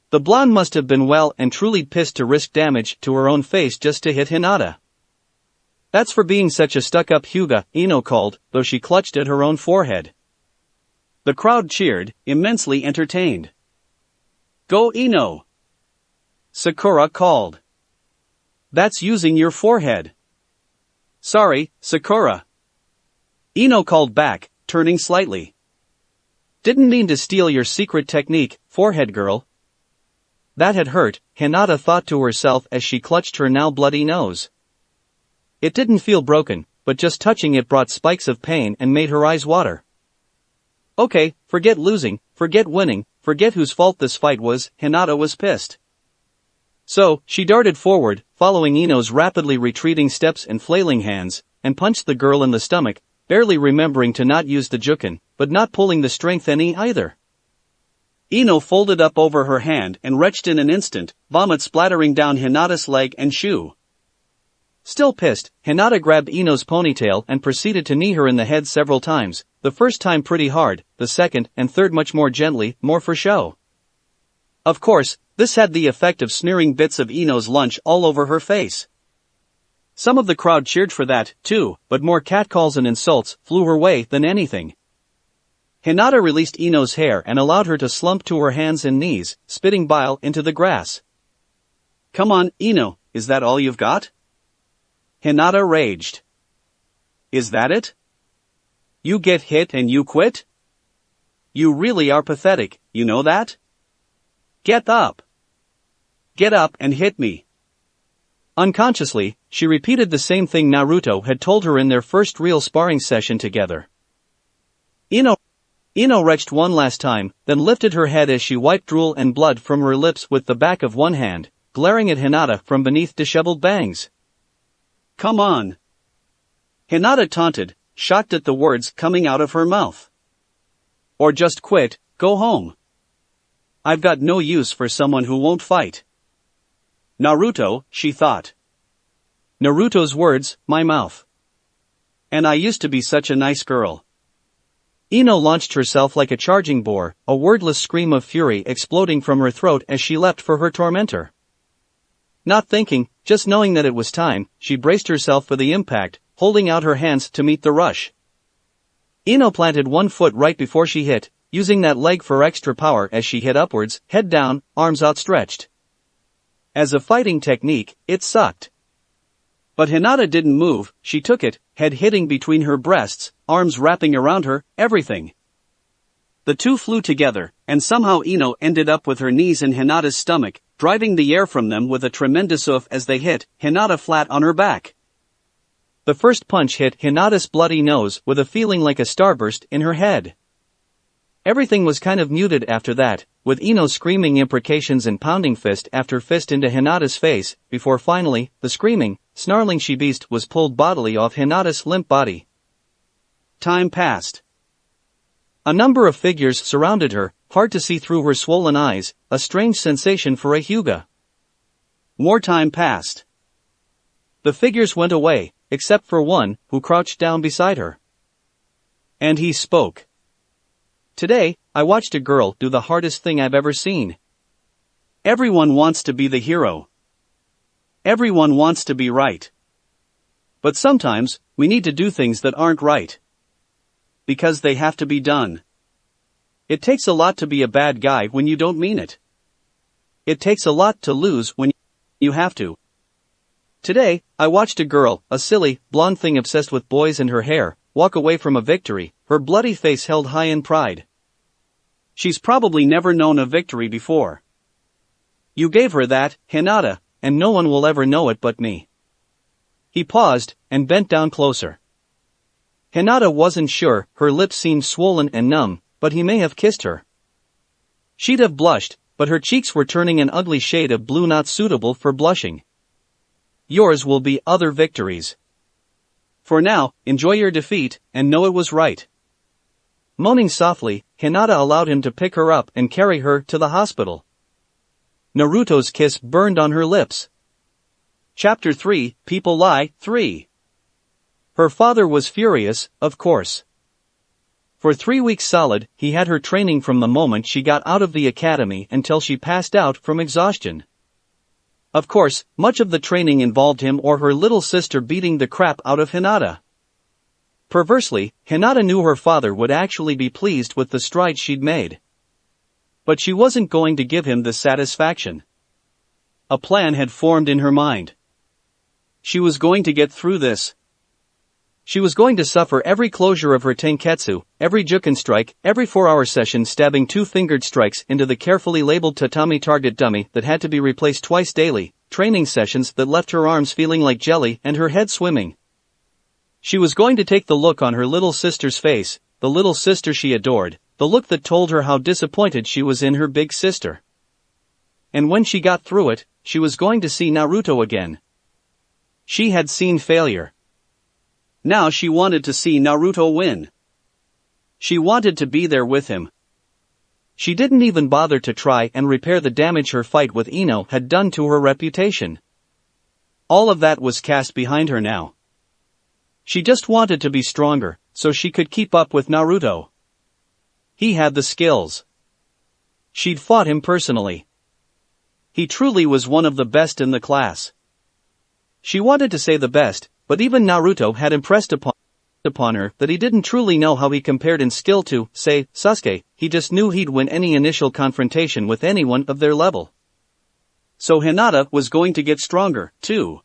The blonde must have been well and truly pissed to risk damage to her own face just to hit Hinata. That's for being such a stuck-up Hyuga, Ino called, though she clutched at her own forehead. The crowd cheered, immensely entertained. Go Ino! Sakura called. That's using your forehead. Sorry, Sakura. Ino called back, turning slightly. Didn't mean to steal your secret technique, forehead girl. That had hurt, Hinata thought to herself as she clutched her now bloody nose. It didn't feel broken, but just touching it brought spikes of pain and made her eyes water. Okay, forget losing, forget winning, forget whose fault this fight was, Hinata was pissed. So, she darted forward, following Ino's rapidly retreating steps and flailing hands, and punched the girl in the stomach, barely remembering to not use the jukin, but not pulling the strength any either. Ino folded up over her hand and retched in an instant, vomit splattering down Hinata's leg and shoe. Still pissed, Hinata grabbed Ino's ponytail and proceeded to knee her in the head several times, the first time pretty hard, the second and third much more gently, more for show. Of course, this had the effect of smearing bits of Ino's lunch all over her face. Some of the crowd cheered for that, too, but more catcalls and insults flew her way than anything. Hinata released Ino's hair and allowed her to slump to her hands and knees, spitting bile into the grass. Come on, Ino, is that all you've got? Hinata raged. Is that it? You get hit and you quit? You really are pathetic, you know that? Get up. Get up and hit me. Unconsciously, she repeated the same thing Naruto had told her in their first real sparring session together. Ino retched one last time, then lifted her head as she wiped drool and blood from her lips with the back of one hand, glaring at Hinata from beneath disheveled bangs. Come on. Hinata taunted, shocked at the words coming out of her mouth. Or just quit, go home. I've got no use for someone who won't fight. Naruto, she thought. Naruto's words, my mouth. And I used to be such a nice girl. Ino launched herself like a charging boar, a wordless scream of fury exploding from her throat as she leapt for her tormentor. Not thinking, just knowing that it was time, she braced herself for the impact, holding out her hands to meet the rush. Ino planted one foot right before she hit, using that leg for extra power as she hit upwards, head down, arms outstretched. As a fighting technique, it sucked. But Hinata didn't move, she took it, head hitting between her breasts, arms wrapping around her, everything. The two flew together, and somehow Ino ended up with her knees in Hinata's stomach, driving the air from them with a tremendous oof as they hit Hinata flat on her back. The first punch hit Hinata's bloody nose with a feeling like a starburst in her head. Everything was kind of muted after that, with Ino screaming imprecations and pounding fist after fist into Hinata's face, before finally, the screaming, snarling she-beast was pulled bodily off Hinata's limp body. Time passed. A number of figures surrounded her, hard to see through her swollen eyes, a strange sensation for a Hyuga. More time passed. The figures went away, except for one, who crouched down beside her. And he spoke. Today, I watched a girl do the hardest thing I've ever seen. Everyone wants to be the hero. Everyone wants to be right. But sometimes, we need to do things that aren't right. Because they have to be done. It takes a lot to be a bad guy when you don't mean it. It takes a lot to lose when you have to. Today, I watched a girl, a silly, blonde thing obsessed with boys and her hair, walk away from a victory, her bloody face held high in pride. She's probably never known a victory before. You gave her that, Hinata, and no one will ever know it but me. He paused, and bent down closer. Hinata wasn't sure, her lips seemed swollen and numb, but he may have kissed her. She'd have blushed, but her cheeks were turning an ugly shade of blue not suitable for blushing. Yours will be other victories. For now, enjoy your defeat, and know it was right. Moaning softly, Hinata allowed him to pick her up and carry her to the hospital. Naruto's kiss burned on her lips. Chapter 3, People Lie, 3. Her father was furious, of course. For 3 weeks solid, he had her training from the moment she got out of the academy until she passed out from exhaustion. Of course, much of the training involved him or her little sister beating the crap out of Hinata. Perversely, Hinata knew her father would actually be pleased with the strides she'd made. But she wasn't going to give him this satisfaction. A plan had formed in her mind. She was going to get through this. She was going to suffer every closure of her tenketsu, every juken strike, every 4-hour session stabbing 2-fingered strikes into the carefully labeled tatami target dummy that had to be replaced twice daily, training sessions that left her arms feeling like jelly and her head swimming. She was going to take the look on her little sister's face, the little sister she adored, the look that told her how disappointed she was in her big sister. And when she got through it, she was going to see Naruto again. She had seen failure. Now she wanted to see Naruto win. She wanted to be there with him. She didn't even bother to try and repair the damage her fight with Ino had done to her reputation. All of that was cast behind her now. She just wanted to be stronger, so she could keep up with Naruto. He had the skills. She'd fought him personally. He truly was one of the best in the class. She wanted to say the best, but even Naruto had impressed upon her that he didn't truly know how he compared in skill to, say, Sasuke. He just knew he'd win any initial confrontation with anyone of their level. So Hinata was going to get stronger, too.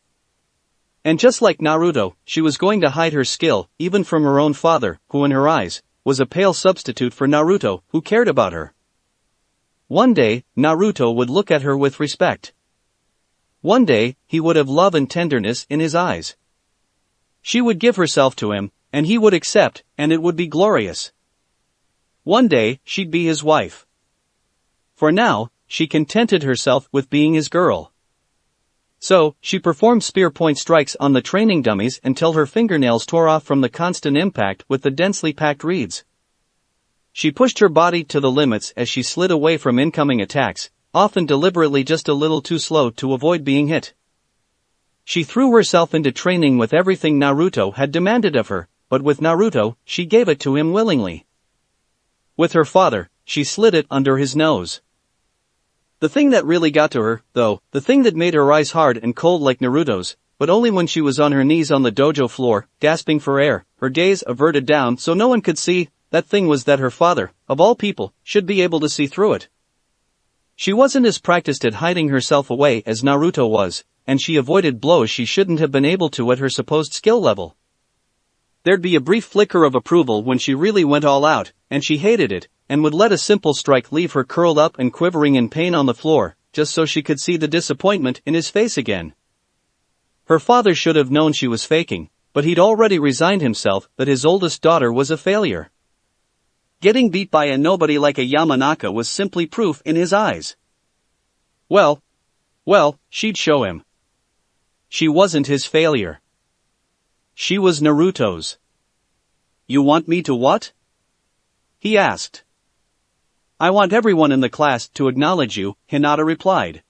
And just like Naruto, she was going to hide her skill, even from her own father, who in her eyes, was a pale substitute for Naruto, who cared about her. One day, Naruto would look at her with respect. One day, he would have love and tenderness in his eyes. She would give herself to him, and he would accept, and it would be glorious. One day, she'd be his wife. For now, she contented herself with being his girl. So, she performed spear point strikes on the training dummies until her fingernails tore off from the constant impact with the densely packed reeds. She pushed her body to the limits as she slid away from incoming attacks, often deliberately just a little too slow to avoid being hit. She threw herself into training with everything Naruto had demanded of her, but with Naruto, she gave it to him willingly. With her father, she slid it under his nose. The thing that really got to her, though, the thing that made her eyes hard and cold like Naruto's, but only when she was on her knees on the dojo floor, gasping for air, her gaze averted down so no one could see, that thing was that her father, of all people, should be able to see through it. She wasn't as practiced at hiding herself away as Naruto was, and she avoided blows she shouldn't have been able to at her supposed skill level. There'd be a brief flicker of approval when she really went all out, and she hated it, and would let a simple strike leave her curled up and quivering in pain on the floor, just so she could see the disappointment in his face again. Her father should have known she was faking, but he'd already resigned himself that his oldest daughter was a failure. Getting beat by a nobody like a Yamanaka was simply proof in his eyes. Well, she'd show him. She wasn't his failure. She was Naruto's. You want me to what? He asked. I want everyone in the class to acknowledge you, Hinata replied.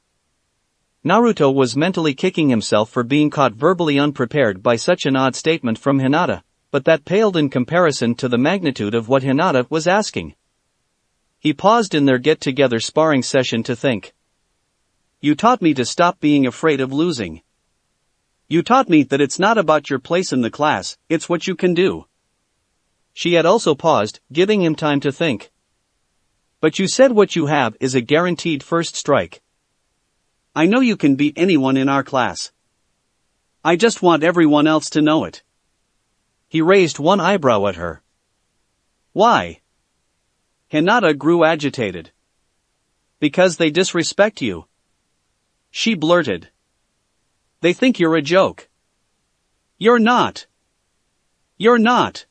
Naruto was mentally kicking himself for being caught verbally unprepared by such an odd statement from Hinata, but that paled in comparison to the magnitude of what Hinata was asking. He paused in their get-together sparring session to think. You taught me to stop being afraid of losing. You taught me that it's not about your place in the class, it's what you can do. She had also paused, giving him time to think. But you said what you have is a guaranteed first strike. I know you can beat anyone in our class. I just want everyone else to know it. He raised one eyebrow at her. Why? Hinata grew agitated. Because they disrespect you. She blurted. They think you're a joke. You're not. You're not.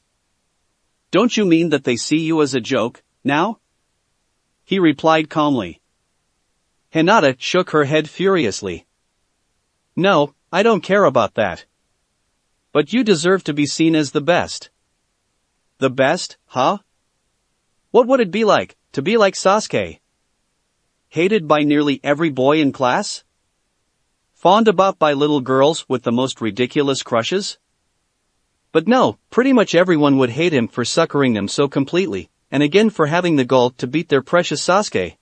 Don't you mean that they see you as a joke, now? He replied calmly. Hinata shook her head furiously. No, I don't care about that. But you deserve to be seen as the best. The best, huh? What would it be like, to be like Sasuke? Hated by nearly every boy in class? Fawned about by little girls with the most ridiculous crushes? But no, pretty much everyone would hate him for suckering them so completely, and again for having the gall to beat their precious Sasuke.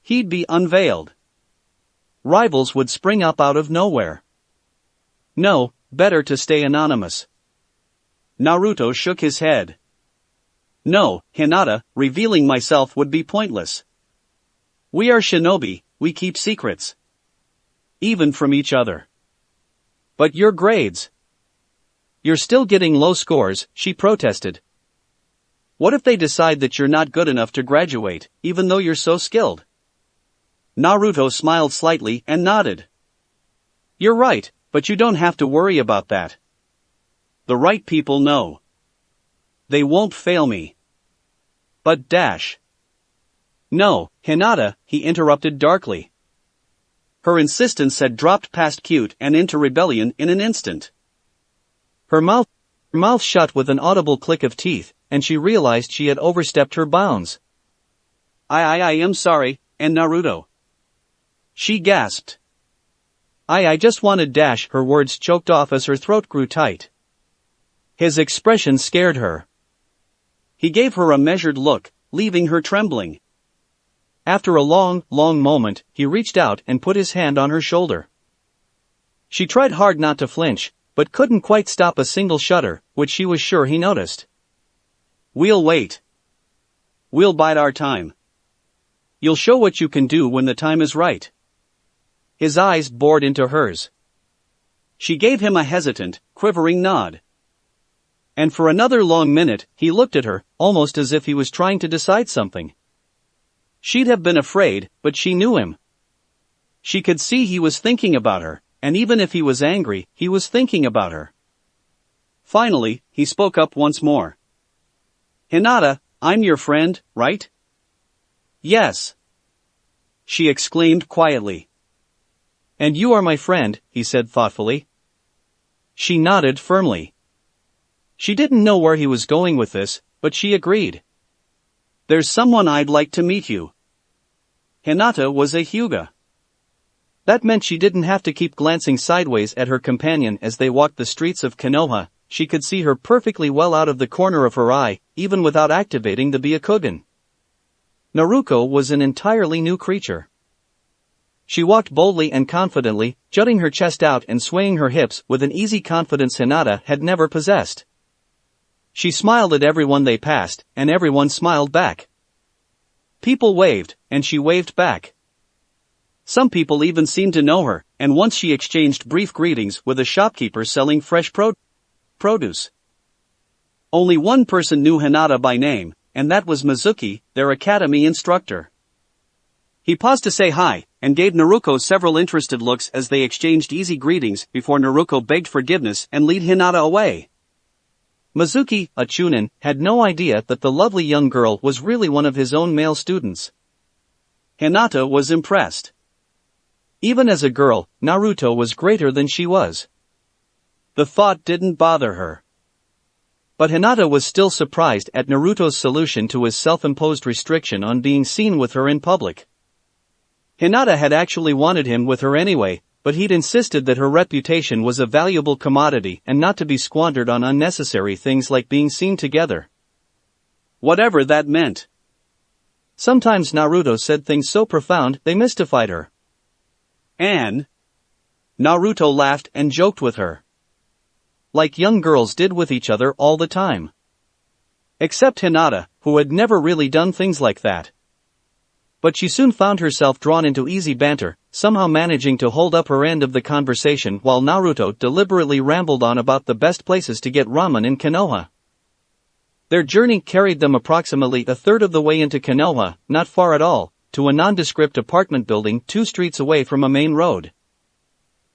He'd be unveiled. Rivals would spring up out of nowhere. No, better to stay anonymous. Naruto shook his head. No, Hinata, revealing myself would be pointless. We are shinobi, we keep secrets. Even from each other. But your grades. You're still getting low scores, she protested. What if they decide that you're not good enough to graduate, even though you're so skilled? Naruto smiled slightly and nodded. You're right, but you don't have to worry about that. The right people know. They won't fail me. But dash. No, Hinata, he interrupted darkly. Her insistence had dropped past cute and into rebellion in an instant. Her mouth shut with an audible click of teeth, and she realized she had overstepped her bounds. I am sorry, and Naruto. She gasped. I just wanted dash, her words choked off as her throat grew tight. His expression scared her. He gave her a measured look, leaving her trembling. After a long moment, he reached out and put his hand on her shoulder. She tried hard not to flinch, but couldn't quite stop a single shudder, which she was sure he noticed. We'll wait. We'll bide our time. You'll show what you can do when the time is right. His eyes bored into hers. She gave him a hesitant, quivering nod. And for another long minute, he looked at her, almost as if he was trying to decide something. She'd have been afraid, but she knew him. She could see he was thinking about her, and even if he was angry, he was thinking about her. Finally, he spoke up once more. "Hinata, I'm your friend, right?" "Yes," she exclaimed quietly. "And you are my friend," he said thoughtfully. She nodded firmly. She didn't know where he was going with this, but she agreed. "There's someone I'd like to meet you." Hinata was a Hyuga. That meant she didn't have to keep glancing sideways at her companion as they walked the streets of Konoha. She could see her perfectly well out of the corner of her eye, even without activating the Byakugan. Naruto was an entirely new creature. She walked boldly and confidently, jutting her chest out and swaying her hips with an easy confidence Hinata had never possessed. She smiled at everyone they passed, and everyone smiled back. People waved, and she waved back. Some people even seemed to know her, and once she exchanged brief greetings with a shopkeeper selling fresh produce. Only one person knew Hinata by name, and that was Mizuki, their academy instructor. He paused to say hi, and gave Naruto several interested looks as they exchanged easy greetings before Naruto begged forgiveness and led Hinata away. Mizuki, a chunin, had no idea that the lovely young girl was really one of his own male students. Hinata was impressed. Even as a girl, Naruto was greater than she was. The thought didn't bother her. But Hinata was still surprised at Naruto's solution to his self-imposed restriction on being seen with her in public. Hinata had actually wanted him with her anyway, but he'd insisted that her reputation was a valuable commodity and not to be squandered on unnecessary things like being seen together. Whatever that meant. Sometimes Naruto said things so profound they mystified her. And Naruto laughed and joked with her. Like young girls did with each other all the time. Except Hinata, who had never really done things like that. But she soon found herself drawn into easy banter, somehow managing to hold up her end of the conversation while Naruto deliberately rambled on about the best places to get ramen in Konoha. Their journey carried them approximately a third of the way into Konoha, not far at all, to a nondescript apartment building 2 streets away from a main road.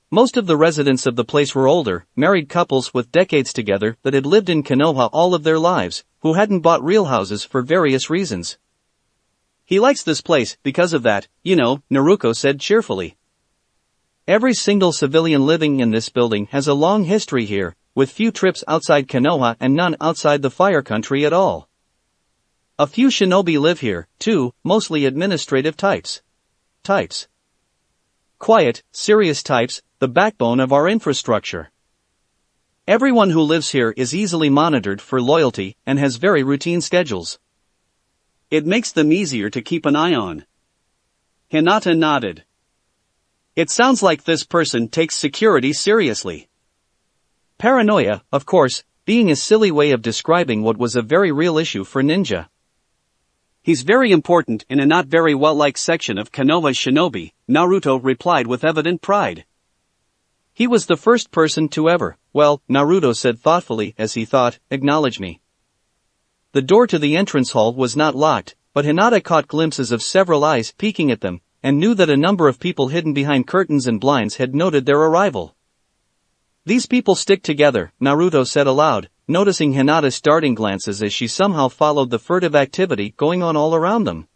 Most of the residents of the place were older, married couples with decades together that had lived in Konoha all of their lives, who hadn't bought real houses for various reasons. "He likes this place because of that, you know," Naruto said cheerfully. "Every single civilian living in this building has a long history here, with few trips outside Konoha and none outside the fire country at all. A few shinobi live here, too, mostly administrative types. Quiet, serious types, the backbone of our infrastructure. Everyone who lives here is easily monitored for loyalty and has very routine schedules. It makes them easier to keep an eye on." Hinata nodded. "It sounds like this person takes security seriously." Paranoia, of course, being a silly way of describing what was a very real issue for ninja. "He's very important in a not very well-liked section of Konoha's shinobi," Naruto replied with evident pride. "He was the first person to ever," well, Naruto said thoughtfully as he thought, "acknowledge me." The door to the entrance hall was not locked, but Hinata caught glimpses of several eyes peeking at them, and knew that a number of people hidden behind curtains and blinds had noted their arrival. "These people stick together," Naruto said aloud, noticing Hinata's darting glances as she somehow followed the furtive activity going on all around them.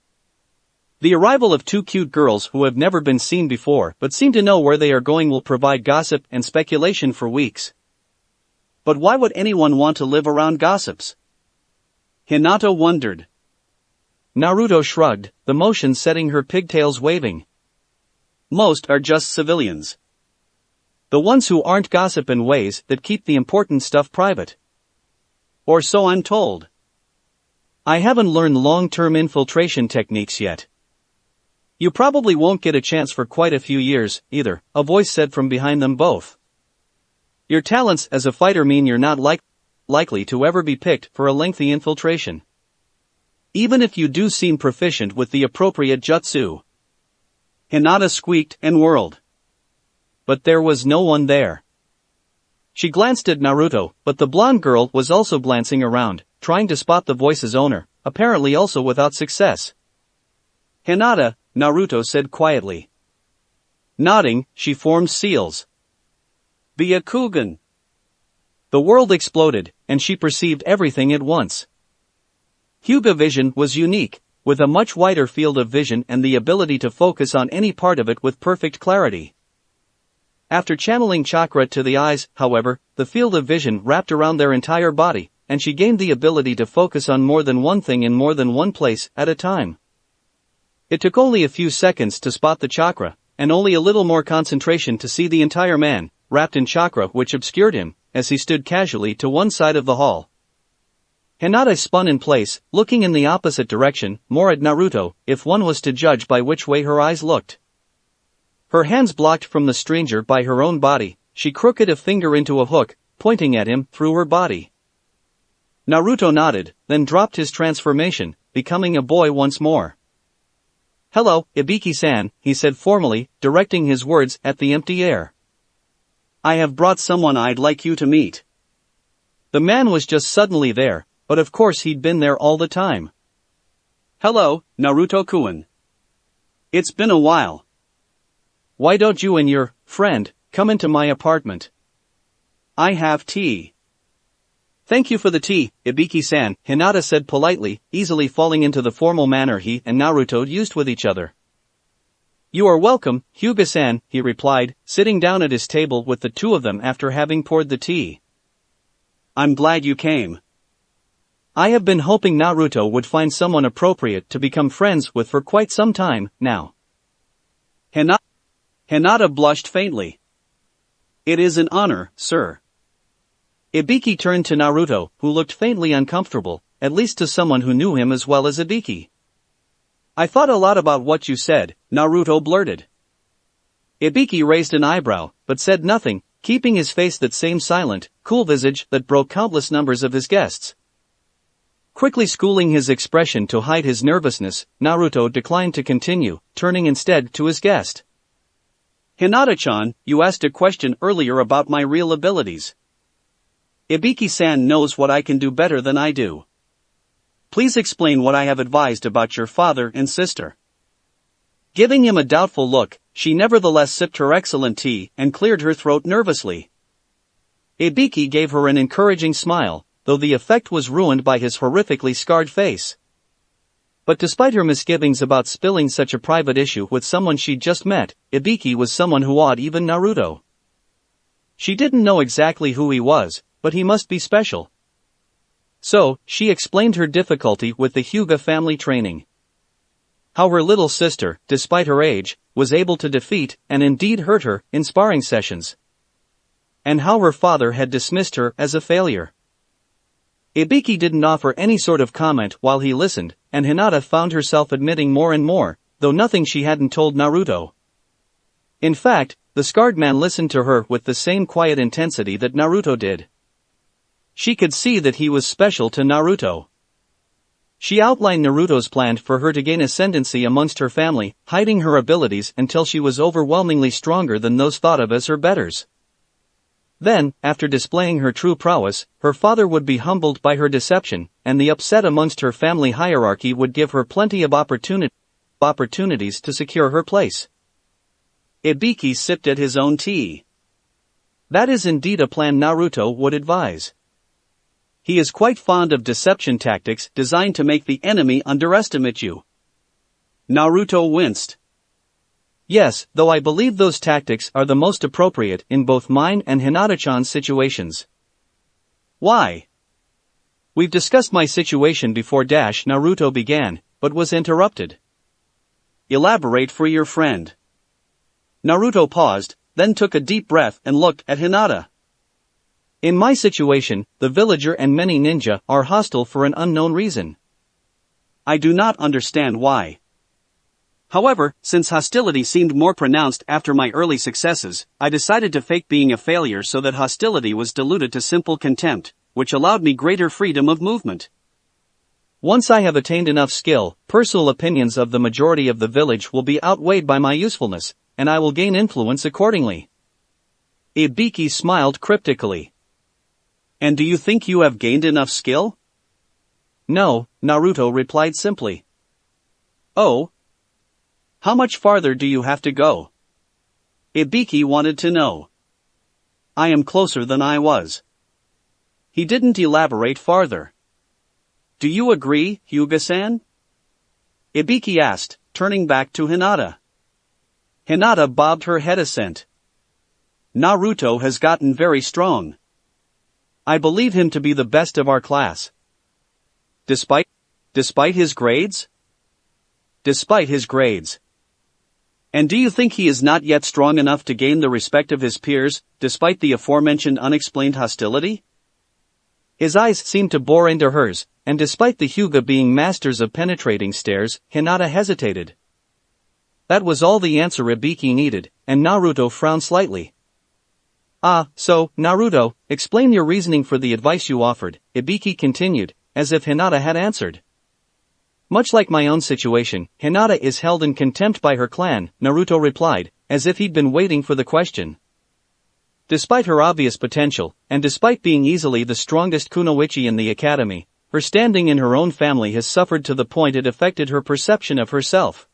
The arrival of 2 cute girls who have never been seen before but seem to know where they are going will provide gossip and speculation for weeks. But why would anyone want to live around gossips? Hinata wondered. Naruto shrugged, the motion setting her pigtails waving. Most are just civilians. The ones who aren't gossip in ways that keep the important stuff private. Or so I'm told. I haven't learned long-term infiltration techniques yet. You probably won't get a chance for quite a few years, either, a voice said from behind them both. Your talents as a fighter mean you're not likely to ever be picked for a lengthy infiltration. Even if you do seem proficient with the appropriate jutsu. Hinata squeaked and whirled. But there was no one there. She glanced at Naruto, but the blonde girl was also glancing around, trying to spot the voice's owner, apparently also without success. "Hinata," Naruto said quietly. Nodding, she formed seals. "Byakugan." The world exploded, and she perceived everything at once. Hyuga vision was unique, with a much wider field of vision and the ability to focus on any part of it with perfect clarity. After channeling chakra to the eyes, however, the field of vision wrapped around their entire body, and she gained the ability to focus on more than one thing in more than one place at a time. It took only a few seconds to spot the chakra, and only a little more concentration to see the entire man, wrapped in chakra which obscured him, as he stood casually to one side of the hall. Hinata spun in place, looking in the opposite direction, more at Naruto, if one was to judge by which way her eyes looked. Her hands blocked from the stranger by her own body, she crooked a finger into a hook, pointing at him through her body. Naruto nodded, then dropped his transformation, becoming a boy once more. "Hello, Ibiki-san," he said formally, directing his words at the empty air. "I have brought someone I'd like you to meet." The man was just suddenly there, but of course he'd been there all the time. "Hello, Naruto-kun. It's been a while. Why don't you and your friend come into my apartment? I have tea." "Thank you for the tea, Ibiki-san," Hinata said politely, easily falling into the formal manner he and Naruto used with each other. "You are welcome, Hyuga-san," he replied, sitting down at his table with the two of them after having poured the tea. "I'm glad you came. I have been hoping Naruto would find someone appropriate to become friends with for quite some time now." Hinata blushed faintly. "It is an honor, sir." Ibiki turned to Naruto, who looked faintly uncomfortable, at least to someone who knew him as well as Ibiki. "I thought a lot about what you said," Naruto blurted. Ibiki raised an eyebrow, but said nothing, keeping his face that same silent, cool visage that broke countless numbers of his guests. Quickly schooling his expression to hide his nervousness, Naruto declined to continue, turning instead to his guest. "Hinata-chan, you asked a question earlier about my real abilities. Ibiki-san knows what I can do better than I do. Please explain what I have advised about your father and sister." Giving him a doubtful look, she nevertheless sipped her excellent tea and cleared her throat nervously. Ibiki gave her an encouraging smile, though the effect was ruined by his horrifically scarred face. But despite her misgivings about spilling such a private issue with someone she'd just met, Ibiki was someone who awed even Naruto. She didn't know exactly who he was, but he must be special. So, she explained her difficulty with the Hyuga family training. How her little sister, despite her age, was able to defeat, and indeed hurt her, in sparring sessions. And how her father had dismissed her as a failure. Ibiki didn't offer any sort of comment while he listened, and Hinata found herself admitting more and more, though nothing she hadn't told Naruto. In fact, the scarred man listened to her with the same quiet intensity that Naruto did. She could see that he was special to Naruto. She outlined Naruto's plan for her to gain ascendancy amongst her family, hiding her abilities until she was overwhelmingly stronger than those thought of as her betters. Then, after displaying her true prowess, her father would be humbled by her deception, and the upset amongst her family hierarchy would give her plenty of opportunities to secure her place. Ibiki sipped at his own tea. That is indeed a plan Naruto would advise. He is quite fond of deception tactics designed to make the enemy underestimate you. Naruto winced. Yes, though I believe those tactics are the most appropriate in both mine and Hinata-chan's situations. Why? We've discussed my situation before Naruto began, but was interrupted. Elaborate for your friend. Naruto paused, then took a deep breath and looked at Hinata. In my situation, the villager and many ninja are hostile for an unknown reason. I do not understand why. However, since hostility seemed more pronounced after my early successes, I decided to fake being a failure so that hostility was diluted to simple contempt, which allowed me greater freedom of movement. Once I have attained enough skill, personal opinions of the majority of the village will be outweighed by my usefulness, and I will gain influence accordingly. Ibiki smiled cryptically. And do you think you have gained enough skill? No, Naruto replied simply. Oh? How much farther do you have to go? Ibiki wanted to know. I am closer than I was. He didn't elaborate farther. Do you agree, Hyuga-san? Ibiki asked, turning back to Hinata. Hinata bobbed her head assent. Naruto has gotten very strong. I believe him to be the best of our class. Despite his grades? Despite his grades. And do you think he is not yet strong enough to gain the respect of his peers, despite the aforementioned unexplained hostility? His eyes seemed to bore into hers, and despite the Hyuga being masters of penetrating stares, Hinata hesitated. That was all the answer Ibiki needed, and Naruto frowned slightly. Ah, so, Naruto, explain your reasoning for the advice you offered, Ibiki continued, as if Hinata had answered. Much like my own situation, Hinata is held in contempt by her clan, Naruto replied, as if he'd been waiting for the question. Despite her obvious potential, and despite being easily the strongest kunoichi in the academy, her standing in her own family has suffered to the point it affected her perception of herself.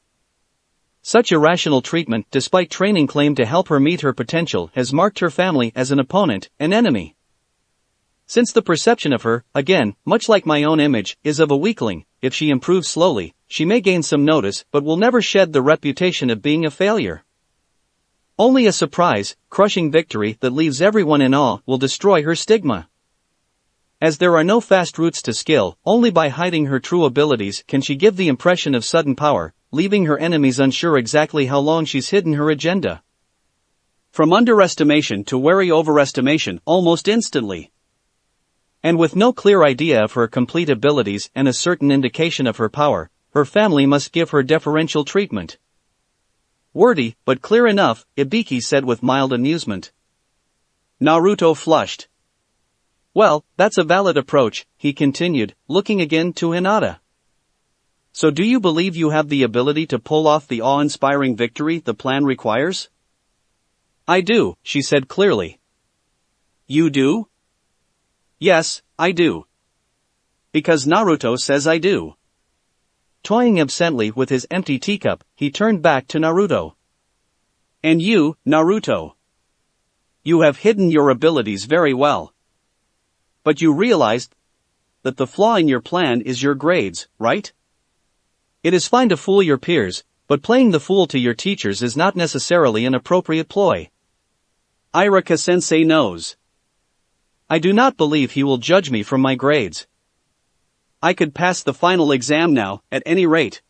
Such irrational treatment, despite training claimed to help her meet her potential, has marked her family as an opponent, an enemy. Since the perception of her, again, much like my own image, is of a weakling, if she improves slowly, she may gain some notice but will never shed the reputation of being a failure. Only a surprise, crushing victory that leaves everyone in awe will destroy her stigma. As there are no fast routes to skill, only by hiding her true abilities can she give the impression of sudden power, leaving her enemies unsure exactly how long she's hidden her agenda. From underestimation to wary overestimation almost instantly. And with no clear idea of her complete abilities and a certain indication of her power, her family must give her deferential treatment. Wordy, but clear enough, Ibiki said with mild amusement. Naruto flushed. Well, that's a valid approach, he continued, looking again to Hinata. So do you believe you have the ability to pull off the awe-inspiring victory the plan requires? I do, she said clearly. You do? Yes, I do. Because Naruto says I do. Toying absently with his empty teacup, he turned back to Naruto. And you, Naruto. You have hidden your abilities very well. But you realized that the flaw in your plan is your grades, right? It is fine to fool your peers, but playing the fool to your teachers is not necessarily an appropriate ploy. Iraka-sensei knows. I do not believe he will judge me from my grades. I could pass the final exam now, at any rate.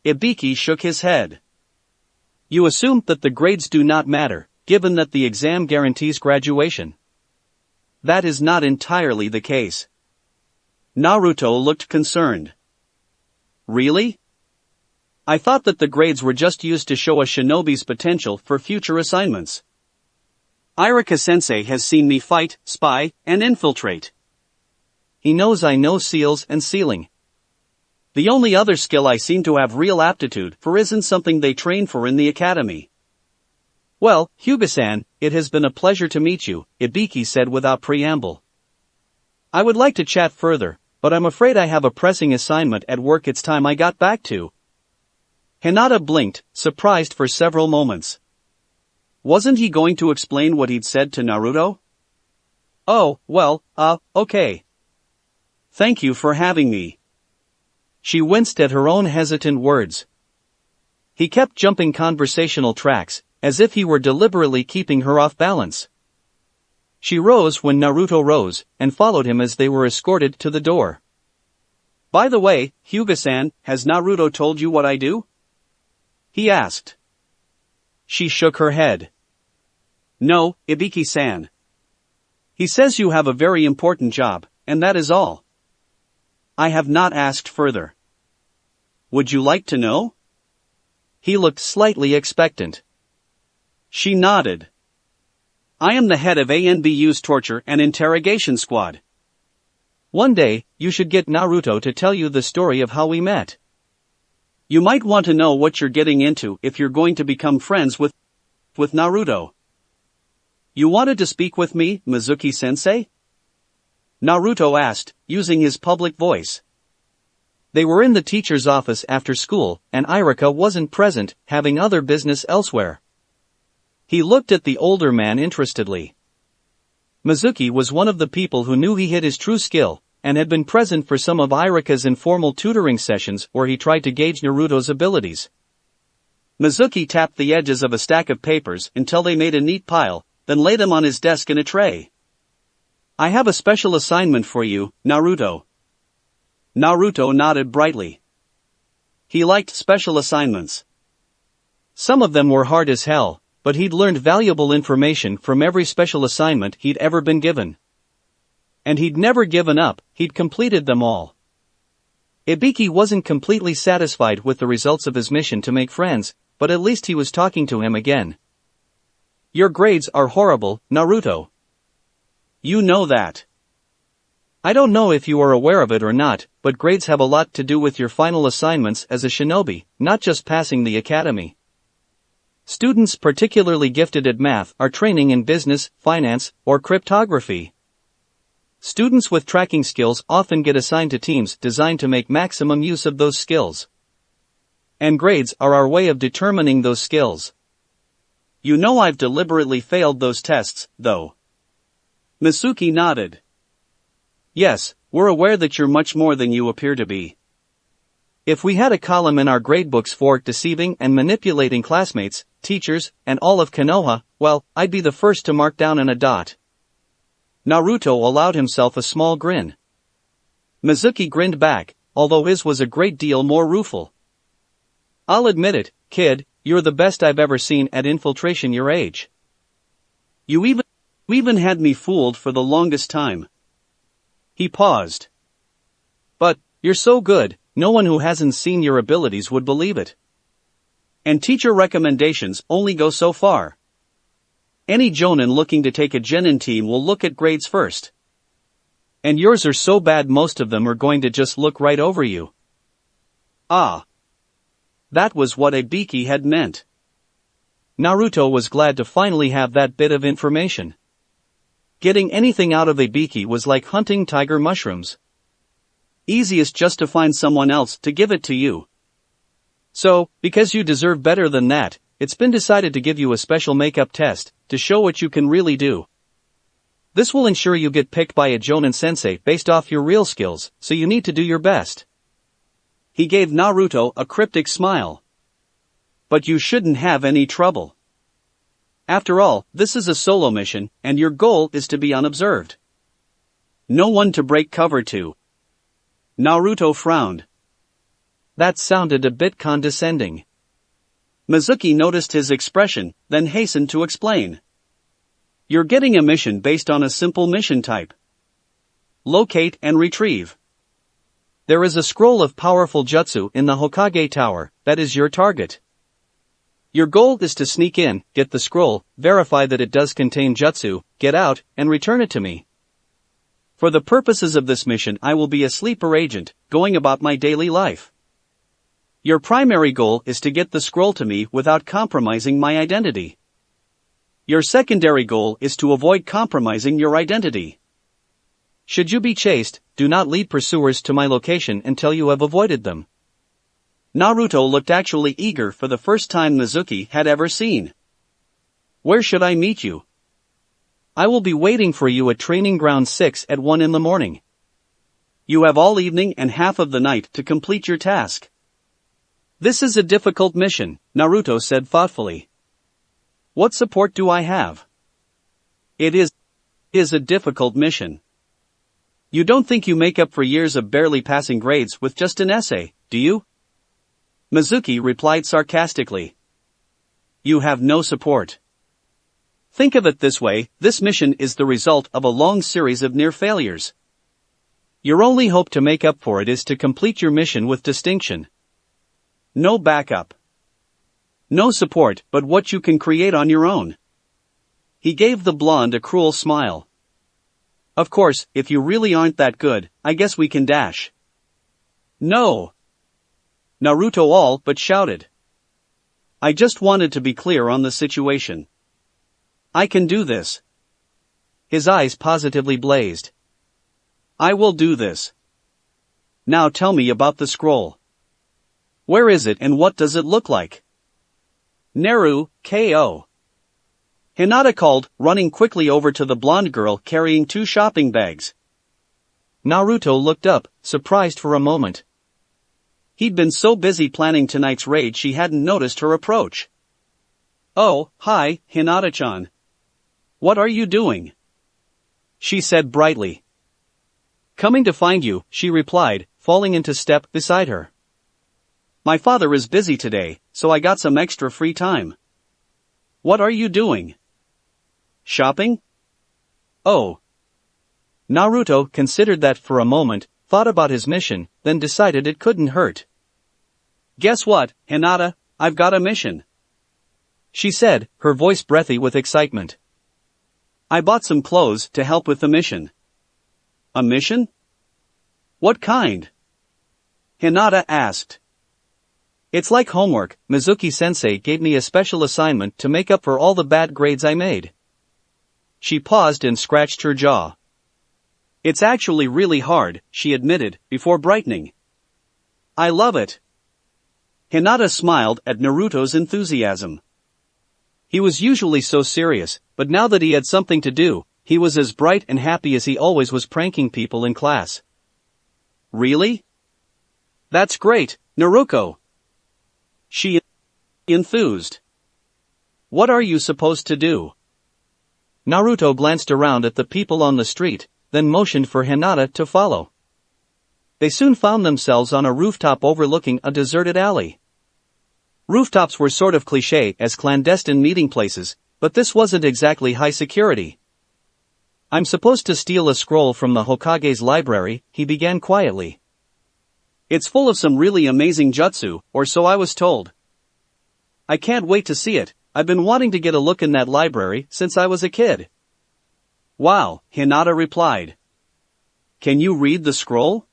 Ibiki shook his head. You assume that the grades do not matter, given that the exam guarantees graduation. That is not entirely the case. Naruto looked concerned. Really? I thought that the grades were just used to show a shinobi's potential for future assignments. Iraka-sensei has seen me fight, spy, and infiltrate. He knows I know seals and sealing. The only other skill I seem to have real aptitude for isn't something they train for in the academy. Well, Hyuga-san, it has been a pleasure to meet you, Ibiki said without preamble. I would like to chat further, but I'm afraid I have a pressing assignment at work it's time I got back to. Hinata blinked, surprised for several moments. Wasn't he going to explain what he'd said to Naruto? Oh, well, okay. Thank you for having me. She winced at her own hesitant words. He kept jumping conversational tracks, as if he were deliberately keeping her off balance. She rose when Naruto rose, and followed him as they were escorted to the door. By the way, Hyuga-san, has Naruto told you what I do? He asked. She shook her head. No, Ibiki-san. He says you have a very important job, and that is all. I have not asked further. Would you like to know? He looked slightly expectant. She nodded. I am the head of ANBU's torture and interrogation squad. One day, you should get Naruto to tell you the story of how we met. You might want to know what you're getting into if you're going to become friends with Naruto. You wanted to speak with me, Mizuki-sensei? Naruto asked, using his public voice. They were in the teacher's office after school, and Irika wasn't present, having other business elsewhere. He looked at the older man interestedly. Mizuki was one of the people who knew he hid his true skill, and had been present for some of Irika's informal tutoring sessions where he tried to gauge Naruto's abilities. Mizuki tapped the edges of a stack of papers until they made a neat pile, then laid them on his desk in a tray. I have a special assignment for you, Naruto. Naruto nodded brightly. He liked special assignments. Some of them were hard as hell, but he'd learned valuable information from every special assignment he'd ever been given. And he'd never given up, he'd completed them all. Ibiki wasn't completely satisfied with the results of his mission to make friends, but at least he was talking to him again. Your grades are horrible, Naruto. You know that. I don't know if you are aware of it or not, but grades have a lot to do with your final assignments as a shinobi, not just passing the academy. Students particularly gifted at math are training in business, finance, or cryptography. Students with tracking skills often get assigned to teams designed to make maximum use of those skills. And grades are our way of determining those skills. You know I've deliberately failed those tests, though. Mizuki nodded. Yes, we're aware that you're much more than you appear to be. If we had a column in our gradebooks for deceiving and manipulating classmates, teachers, and all of Konoha, well, I'd be the first to mark down in a dot. Naruto allowed himself a small grin. Mizuki grinned back, although his was a great deal more rueful. I'll admit it, kid, you're the best I've ever seen at infiltration your age. You even had me fooled for the longest time. He paused. But, you're so good, no one who hasn't seen your abilities would believe it. And teacher recommendations only go so far. Any jonin looking to take a genin team will look at grades first. And yours are so bad most of them are going to just look right over you. Ah. That was what Ibiki had meant. Naruto was glad to finally have that bit of information. Getting anything out of Ibiki was like hunting tiger mushrooms. Easiest just to find someone else to give it to you. So, because you deserve better than that, it's been decided to give you a special makeup test, to show what you can really do. This will ensure you get picked by a jonin sensei based off your real skills, so you need to do your best. He gave Naruto a cryptic smile. But you shouldn't have any trouble. After all, this is a solo mission, and your goal is to be unobserved. No one to break cover to. Naruto frowned. That sounded a bit condescending. Mizuki noticed his expression, then hastened to explain. You're getting a mission based on a simple mission type. Locate and retrieve. There is a scroll of powerful jutsu in the Hokage Tower, that is your target. Your goal is to sneak in, get the scroll, verify that it does contain jutsu, get out, and return it to me. For the purposes of this mission I will be a sleeper agent, going about my daily life. Your primary goal is to get the scroll to me without compromising my identity. Your secondary goal is to avoid compromising your identity. Should you be chased, do not lead pursuers to my location until you have avoided them. Naruto looked actually eager for the first time Mizuki had ever seen. Where should I meet you? I will be waiting for you at Training Ground 6 at 1 in the morning. You have all evening and half of the night to complete your task. This is a difficult mission, Naruto said thoughtfully. What support do I have? It is a difficult mission. You don't think you make up for years of barely passing grades with just an essay, do you? Mizuki replied sarcastically. You have no support. Think of it this way, this mission is the result of a long series of near failures. Your only hope to make up for it is to complete your mission with distinction. No backup. No support but what you can create on your own. He gave the blonde a cruel smile. Of course, if you really aren't that good, I guess we can dash. No. Naruto all but shouted. I just wanted to be clear on the situation. I can do this. His eyes positively blazed. I will do this. Now tell me about the scroll. Where is it and what does it look like? Naru, Ko. Hinata called, running quickly over to the blonde girl carrying 2 shopping bags. Naruto looked up, surprised for a moment. He'd been so busy planning tonight's raid she hadn't noticed her approach. Oh, hi, Hinata-chan. What are you doing? She said brightly. Coming to find you, she replied, falling into step beside her. My father is busy today, so I got some extra free time. What are you doing? Shopping? Oh. Naruto considered that for a moment, thought about his mission, then decided it couldn't hurt. Guess what, Hinata, I've got a mission. She said, her voice breathy with excitement. I bought some clothes to help with the mission. A mission? What kind? Hinata asked. It's like homework. Mizuki-sensei gave me a special assignment to make up for all the bad grades I made. She paused and scratched her jaw. It's actually really hard, she admitted, before brightening. I love it. Hinata smiled at Naruto's enthusiasm. He was usually so serious, but now that he had something to do, he was as bright and happy as he always was pranking people in class. Really? That's great, Naruto. She enthused. What are you supposed to do? Naruto glanced around at the people on the street, then motioned for Hinata to follow. They soon found themselves on a rooftop overlooking a deserted alley. Rooftops were sort of cliché as clandestine meeting places, but this wasn't exactly high security. I'm supposed to steal a scroll from the Hokage's library, he began quietly. It's full of some really amazing jutsu, or so I was told. I can't wait to see it. I've been wanting to get a look in that library since I was a kid. Wow, Hinata replied. Can you read the scroll?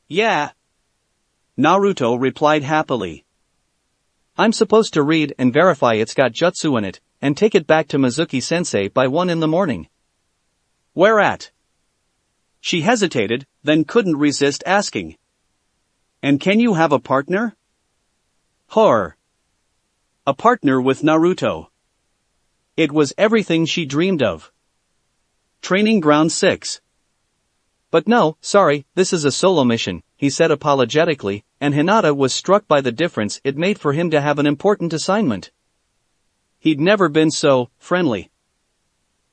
Yeah. Naruto replied happily. I'm supposed to read and verify it's got jutsu in it, and take it back to Mizuki-sensei by 1 in the morning. Where at? She hesitated, then couldn't resist asking. And can you have a partner? Horror. A partner with Naruto. It was everything she dreamed of. Training Ground 6. But no, sorry, this is a solo mission, he said apologetically, and Hinata was struck by the difference it made for him to have an important assignment. He'd never been so friendly.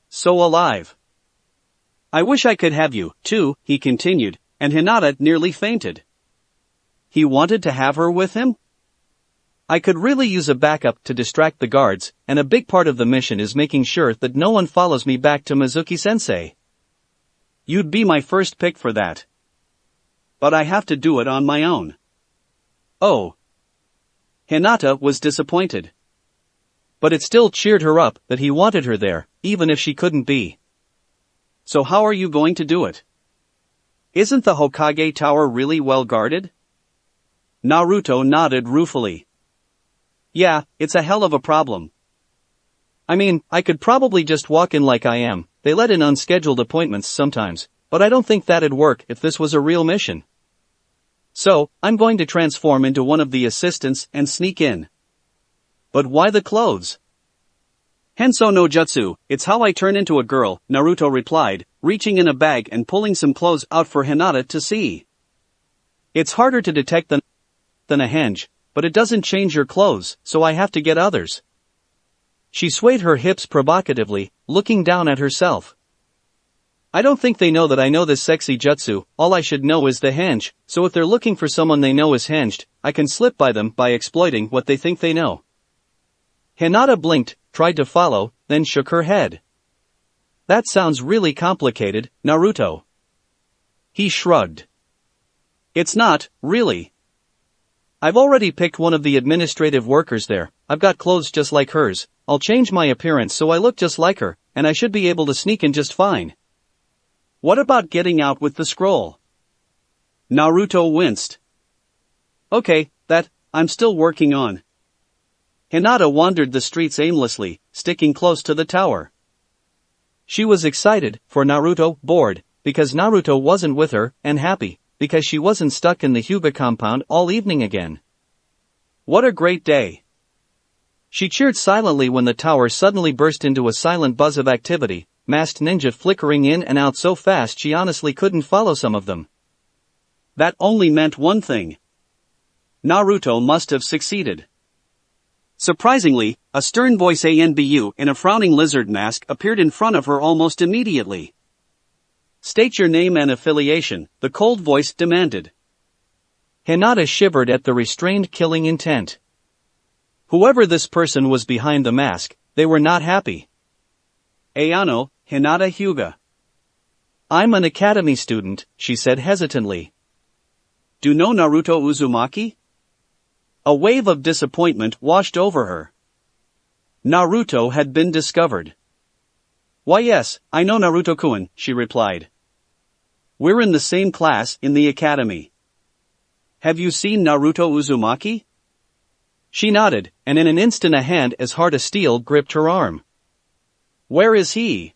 So alive. I wish I could have you, too, he continued, and Hinata nearly fainted. He wanted to have her with him? I could really use a backup to distract the guards, and a big part of the mission is making sure that no one follows me back to Mizuki-sensei. You'd be my first pick for that. But I have to do it on my own. Oh. Hinata was disappointed. But it still cheered her up that he wanted her there, even if she couldn't be. So how are you going to do it? Isn't the Hokage Tower really well guarded? Naruto nodded ruefully. Yeah, it's a hell of a problem. I mean, I could probably just walk in like I am. They let in unscheduled appointments sometimes, but I don't think that'd work if this was a real mission. So, I'm going to transform into one of the assistants and sneak in. But why the clothes? Henso no jutsu, it's how I turn into a girl, Naruto replied, reaching in a bag and pulling some clothes out for Hinata to see. It's harder to detect than a henge, but it doesn't change your clothes, so I have to get others. She swayed her hips provocatively, looking down at herself. I don't think they know that I know this sexy jutsu. All I should know is the henge, so if they're looking for someone they know is henged, I can slip by them by exploiting what they think they know. Hinata blinked, tried to follow, then shook her head. That sounds really complicated, Naruto. He shrugged. It's not, really. I've already picked one of the administrative workers there. I've got clothes just like hers. I'll change my appearance so I look just like her, and I should be able to sneak in just fine. What about getting out with the scroll? Naruto winced. Okay, that, I'm still working on. Hinata wandered the streets aimlessly, sticking close to the tower. She was excited, for Naruto, bored, because Naruto wasn't with her, and happy, because she wasn't stuck in the Hyuga compound all evening again. What a great day! She cheered silently when the tower suddenly burst into a silent buzz of activity, masked ninja flickering in and out so fast she honestly couldn't follow some of them. That only meant one thing. Naruto must have succeeded. Surprisingly, a stern voice ANBU in a frowning lizard mask appeared in front of her almost immediately. State your name and affiliation, the cold voice demanded. Hinata shivered at the restrained killing intent. Whoever this person was behind the mask, they were not happy. Ayano, Hinata Hyuga. I'm an academy student, she said hesitantly. Do know Naruto Uzumaki? A wave of disappointment washed over her. Naruto had been discovered. Why yes, I know Naruto-kun, she replied. We're in the same class in the academy. Have you seen Naruto Uzumaki? She nodded, and in an instant a hand as hard as steel gripped her arm. Where is he?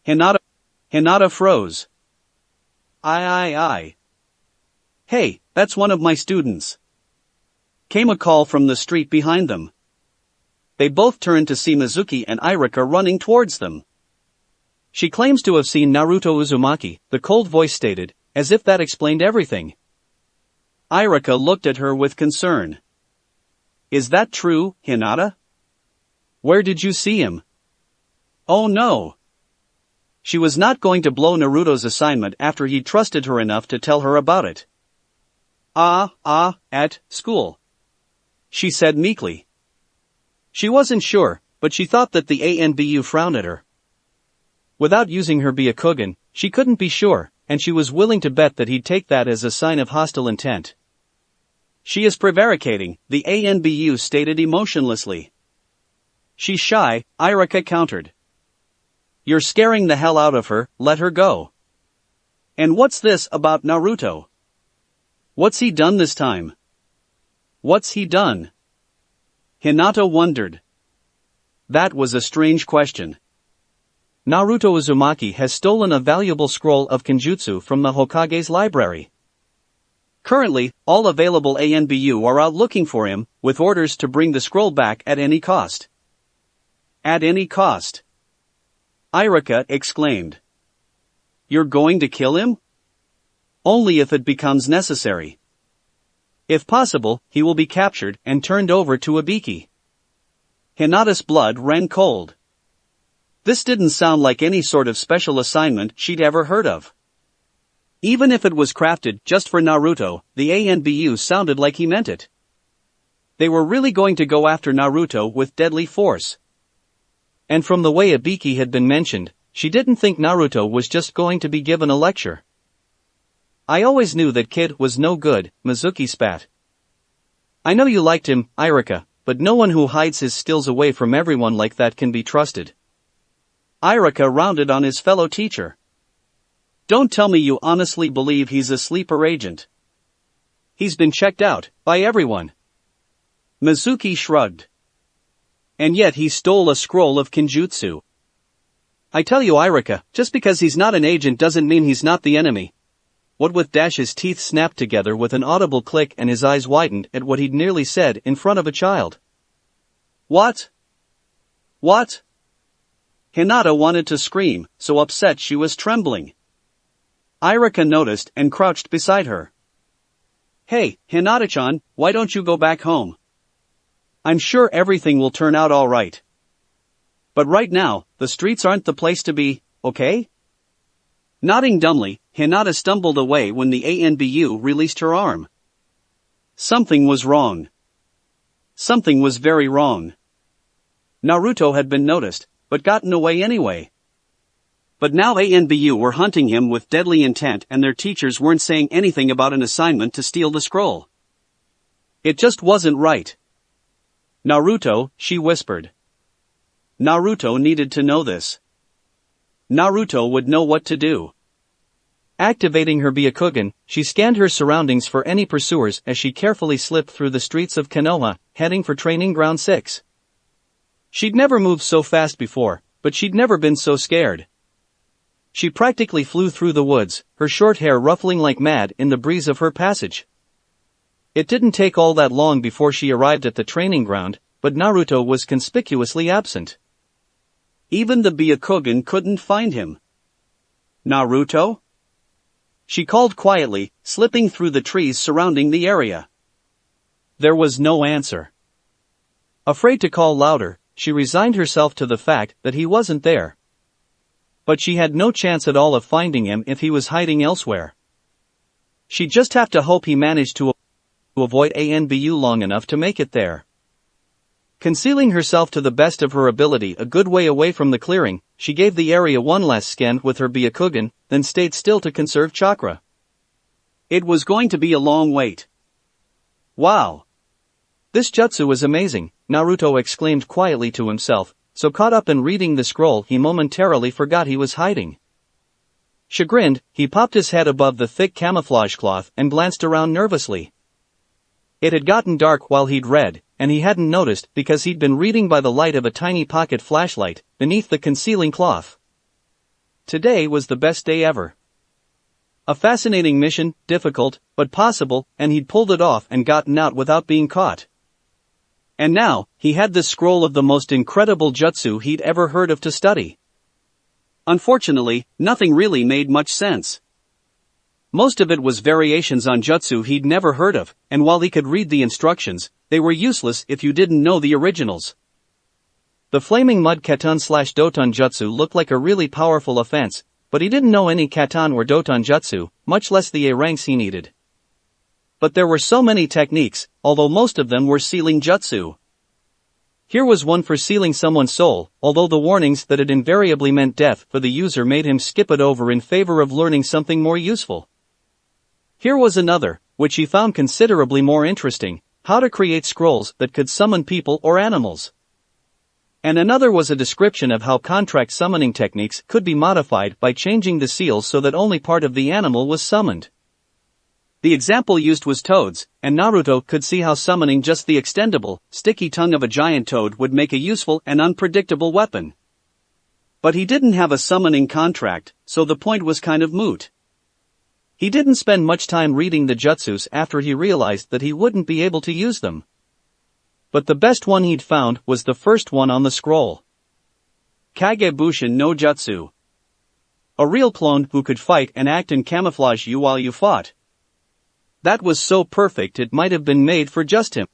Hinata froze. I. Hey, that's one of my students. Came a call from the street behind them. They both turned to see Mizuki and Irika running towards them. She claims to have seen Naruto Uzumaki, the cold voice stated, as if that explained everything. Irika looked at her with concern. Is that true, Hinata? Where did you see him? Oh no. She was not going to blow Naruto's assignment after he trusted her enough to tell her about it. At school. She said meekly. She wasn't sure, but she thought that the ANBU frowned at her. Without using her Byakugan, she couldn't be sure, and she was willing to bet that he'd take that as a sign of hostile intent. She is prevaricating, the ANBU stated emotionlessly. She's shy, Irika countered. You're scaring the hell out of her, let her go. And what's this about Naruto? What's he done this time? What's he done? Hinata wondered. That was a strange question. Naruto Uzumaki has stolen a valuable scroll of Kenjutsu from the Hokage's library. Currently, all available ANBU are out looking for him, with orders to bring the scroll back at any cost. At any cost. Irika exclaimed. You're going to kill him? Only if it becomes necessary. If possible, he will be captured and turned over to Ibiki. Hinata's blood ran cold. This didn't sound like any sort of special assignment she'd ever heard of. Even if it was crafted just for Naruto, the ANBU sounded like he meant it. They were really going to go after Naruto with deadly force. And from the way Ibiki had been mentioned, she didn't think Naruto was just going to be given a lecture. I always knew that kid was no good, Mizuki spat. I know you liked him, Irika, but no one who hides his skills away from everyone like that can be trusted. Irika rounded on his fellow teacher. Don't tell me you honestly believe he's a sleeper agent. He's been checked out, by everyone. Mizuki shrugged. And yet he stole a scroll of Kenjutsu. I tell you Irika, just because he's not an agent doesn't mean he's not the enemy. What with his teeth snapped together with an audible click and his eyes widened at what he'd nearly said in front of a child. What? What? Hinata wanted to scream, so upset she was trembling. Irika noticed and crouched beside her. Hey, Hinata-chan, why don't you go back home? I'm sure everything will turn out all right. But right now, the streets aren't the place to be, okay? Nodding dumbly, Hinata stumbled away when the ANBU released her arm. Something was wrong. Something was very wrong. Naruto had been noticed, but gotten away anyway. But now ANBU were hunting him with deadly intent and their teachers weren't saying anything about an assignment to steal the scroll. It just wasn't right. Naruto, she whispered. Naruto needed to know this. Naruto would know what to do. Activating her Byakugan, she scanned her surroundings for any pursuers as she carefully slipped through the streets of Konoha, heading for Training Ground 6. She'd never moved so fast before, but she'd never been so scared. She practically flew through the woods, her short hair ruffling like mad in the breeze of her passage. It didn't take all that long before she arrived at the training ground, but Naruto was conspicuously absent. Even the Byakugan couldn't find him. "Naruto?" she called quietly, slipping through the trees surrounding the area. There was no answer. Afraid to call louder, she resigned herself to the fact that he wasn't there. But she had no chance at all of finding him if he was hiding elsewhere. She'd just have to hope he managed to avoid ANBU long enough to make it there. Concealing herself to the best of her ability a good way away from the clearing, she gave the area one last scan with her Byakugan, then stayed still to conserve chakra. It was going to be a long wait. "Wow! This jutsu is amazing," Naruto exclaimed quietly to himself, so caught up in reading the scroll he momentarily forgot he was hiding. Chagrined, he popped his head above the thick camouflage cloth and glanced around nervously. It had gotten dark while he'd read, and he hadn't noticed because he'd been reading by the light of a tiny pocket flashlight beneath the concealing cloth. Today was the best day ever. A fascinating mission, difficult, but possible, and he'd pulled it off and gotten out without being caught. And now, he had this scroll of the most incredible jutsu he'd ever heard of to study. Unfortunately, nothing really made much sense. Most of it was variations on jutsu he'd never heard of, and while he could read the instructions, they were useless if you didn't know the originals. The flaming mud katan/doton jutsu looked like a really powerful offense, but he didn't know any katan or doton jutsu, much less the A ranks he needed. But there were so many techniques, although most of them were sealing jutsu. Here was one for sealing someone's soul, although the warnings that it invariably meant death for the user made him skip it over in favor of learning something more useful. Here was another, which he found considerably more interesting: how to create scrolls that could summon people or animals. And another was a description of how contract summoning techniques could be modified by changing the seals so that only part of the animal was summoned. The example used was toads, and Naruto could see how summoning just the extendable, sticky tongue of a giant toad would make a useful and unpredictable weapon. But he didn't have a summoning contract, so the point was kind of moot. He didn't spend much time reading the jutsus after he realized that he wouldn't be able to use them. But the best one he'd found was the first one on the scroll. Kagebushin no Jutsu. A real clone who could fight and act and camouflage you while you fought. That was so perfect it might have been made for just him.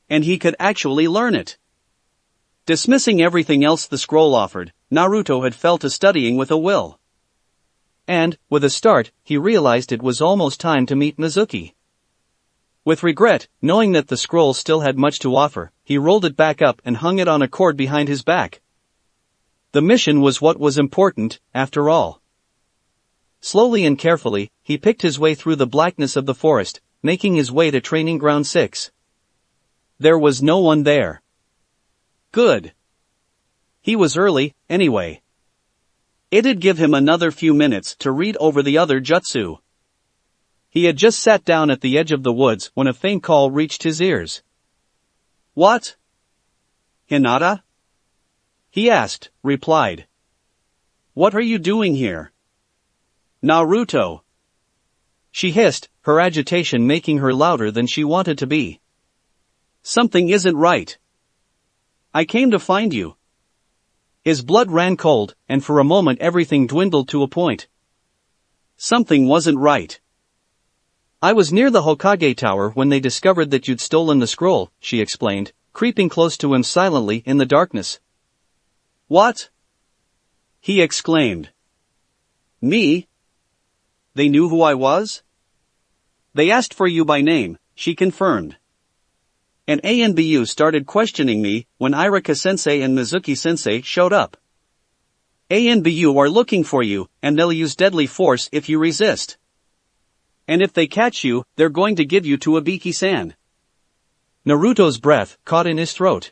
And he could actually learn it. Dismissing everything else the scroll offered, Naruto had fell to studying with a will. And, with a start, he realized it was almost time to meet Mizuki. With regret, knowing that the scroll still had much to offer, he rolled it back up and hung it on a cord behind his back. The mission was what was important, after all. Slowly and carefully, he picked his way through the blackness of the forest, making his way to Training Ground 6. There was no one there. Good. He was early, anyway. It'd give him another few minutes to read over the other jutsu. He had just sat down at the edge of the woods when a faint call reached his ears. "What? Hinata?" he asked, replied. "What are you doing here?" "Naruto," she hissed, her agitation making her louder than she wanted to be. "Something isn't right. I came to find you." His blood ran cold, and for a moment everything dwindled to a point. Something wasn't right. "I was near the Hokage Tower when they discovered that you'd stolen the scroll," she explained, creeping close to him silently in the darkness. "What?" he exclaimed. "Me? They knew who I was?" "They asked for you by name," she confirmed. "And ANBU started questioning me when Irika-sensei and Mizuki-sensei showed up. ANBU are looking for you, and they'll use deadly force if you resist. And if they catch you, they're going to give you to Ibiki-san." Naruto's breath caught in his throat.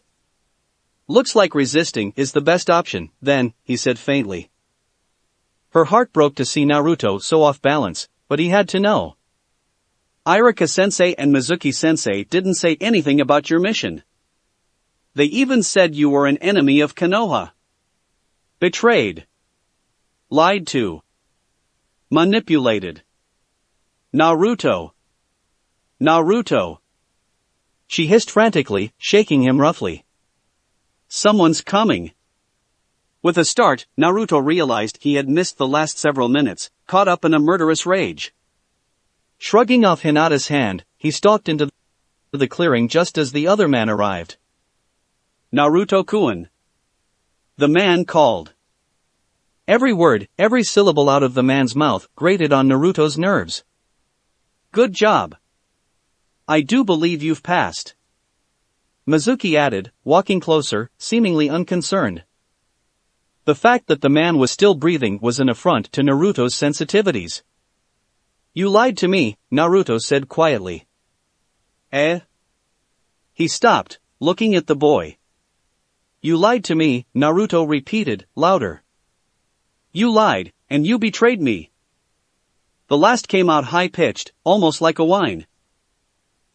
"Looks like resisting is the best option, then," he said faintly. Her heart broke to see Naruto so off balance, but he had to know. "Irika-sensei and Mizuki-sensei didn't say anything about your mission. They even said you were an enemy of Konoha. Betrayed. Lied to. Manipulated. Naruto. Naruto. She hissed frantically, shaking him roughly. Someone's coming. With a start, Naruto realized he had missed the last several minutes, caught up in a murderous rage. Shrugging off Hinata's hand, he stalked into the clearing just as the other man arrived. Naruto-kun. The man called. Every word, every syllable out of the man's mouth grated on Naruto's nerves. Good job. I do believe you've passed. Mizuki added, walking closer, seemingly unconcerned. The fact that the man was still breathing was an affront to Naruto's sensitivities. You lied to me, Naruto said quietly. Eh? He stopped, looking at the boy. You lied to me, Naruto repeated, louder. You lied, and you betrayed me. The last came out high-pitched, almost like a whine.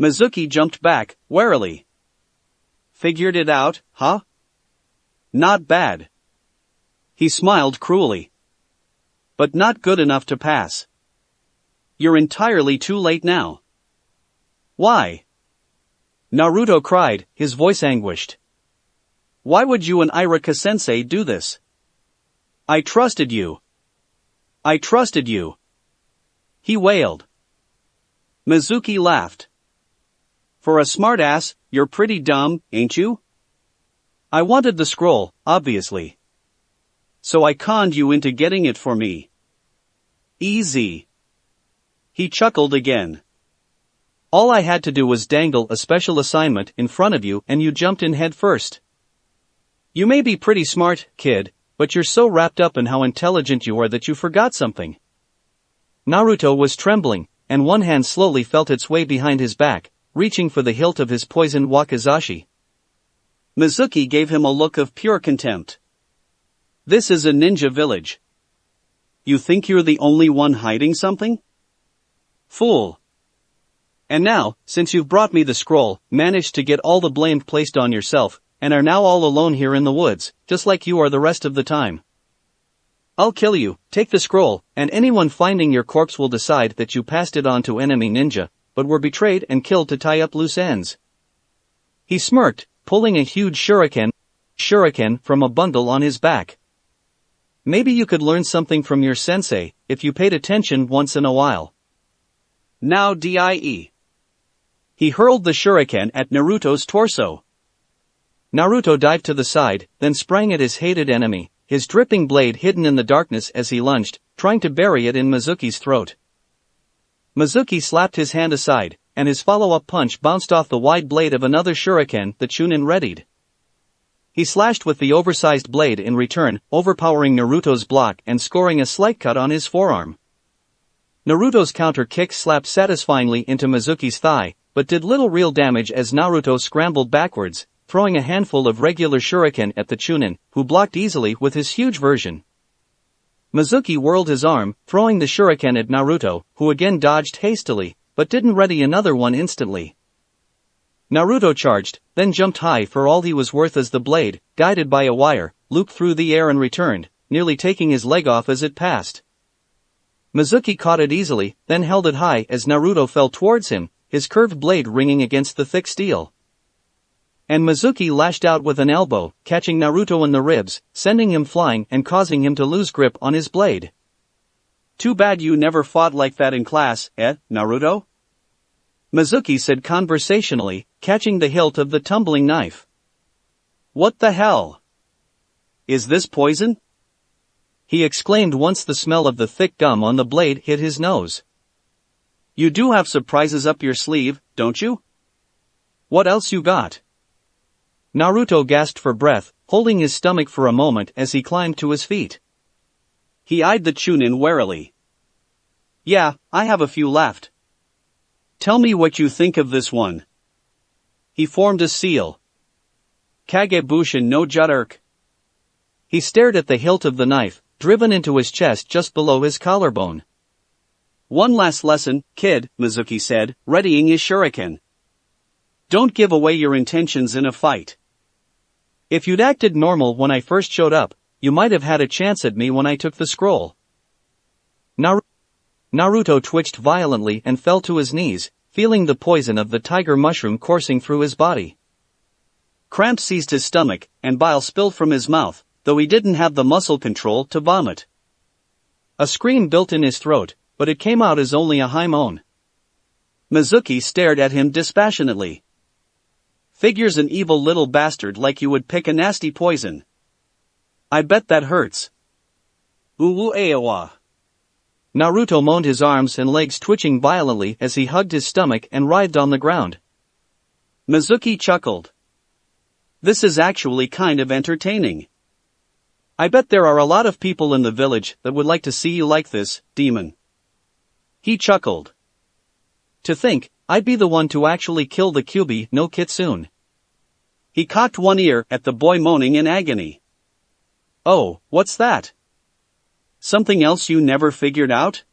Mizuki jumped back, warily. Figured it out, huh? Not bad. He smiled cruelly. But not good enough to pass. You're entirely too late now. Why? Naruto cried, his voice anguished. Why would you and Irika-sensei do this? I trusted you. I trusted you. He wailed. Mizuki laughed. For a smartass, you're pretty dumb, ain't you? I wanted the scroll, obviously. So I conned you into getting it for me. Easy. He chuckled again. All I had to do was dangle a special assignment in front of you and you jumped in head first. You may be pretty smart, kid, but you're so wrapped up in how intelligent you are that you forgot something. Naruto was trembling, and one hand slowly felt its way behind his back, reaching for the hilt of his poisoned wakizashi. Mizuki gave him a look of pure contempt. This is a ninja village. You think you're the only one hiding something? Fool. And now, since you've brought me the scroll, managed to get all the blame placed on yourself, and are now all alone here in the woods, just like you are the rest of the time. I'll kill you, take the scroll, and anyone finding your corpse will decide that you passed it on to enemy ninja, but were betrayed and killed to tie up loose ends. He smirked, pulling a huge shuriken from a bundle on his back. Maybe you could learn something from your sensei, if you paid attention once in a while. Now die. He hurled the shuriken at Naruto's torso. Naruto dived to the side, then sprang at his hated enemy, his dripping blade hidden in the darkness as he lunged, trying to bury it in Mizuki's throat. Mizuki slapped his hand aside, and his follow-up punch bounced off the wide blade of another shuriken that Chunin readied. He slashed with the oversized blade in return, overpowering Naruto's block and scoring a slight cut on his forearm. Naruto's counter kick slapped satisfyingly into Mizuki's thigh, but did little real damage as Naruto scrambled backwards, throwing a handful of regular shuriken at the Chunin, who blocked easily with his huge version. Mizuki whirled his arm, throwing the shuriken at Naruto, who again dodged hastily, but didn't ready another one instantly. Naruto charged, then jumped high for all he was worth as the blade, guided by a wire, looped through the air and returned, nearly taking his leg off as it passed. Mizuki caught it easily, then held it high as Naruto fell towards him, his curved blade ringing against the thick steel. And Mizuki lashed out with an elbow, catching Naruto in the ribs, sending him flying and causing him to lose grip on his blade. Too bad you never fought like that in class, Naruto? Mizuki said conversationally, catching the hilt of the tumbling knife. What the hell? Is this poison? He exclaimed once the smell of the thick gum on the blade hit his nose. You do have surprises up your sleeve, don't you? What else you got? Naruto gasped for breath, holding his stomach for a moment as he climbed to his feet. He eyed the Chunin warily. Yeah, I have a few left. Tell me what you think of this one. He formed a seal. Kagebushin no Judurk. He stared at the hilt of the knife, driven into his chest just below his collarbone. One last lesson, kid, Mizuki said, readying his shuriken. Don't give away your intentions in a fight. If you'd acted normal when I first showed up, you might have had a chance at me when I took the scroll. Naruto twitched violently and fell to his knees, feeling the poison of the tiger mushroom coursing through his body. Cramps seized his stomach, and bile spilled from his mouth, though he didn't have the muscle control to vomit. A scream built in his throat, but it came out as only a high moan. Mizuki stared at him dispassionately. Figures an evil little bastard like you would pick a nasty poison. I bet that hurts. Uwu Aowa. Naruto moaned, his arms and legs twitching violently as he hugged his stomach and writhed on the ground. Mizuki chuckled. This is actually kind of entertaining. I bet there are a lot of people in the village that would like to see you like this, demon. He chuckled. To think, I'd be the one to actually kill the Kyuubi no Kitsune. He cocked one ear at the boy moaning in agony. Oh, what's that? Something else you never figured out?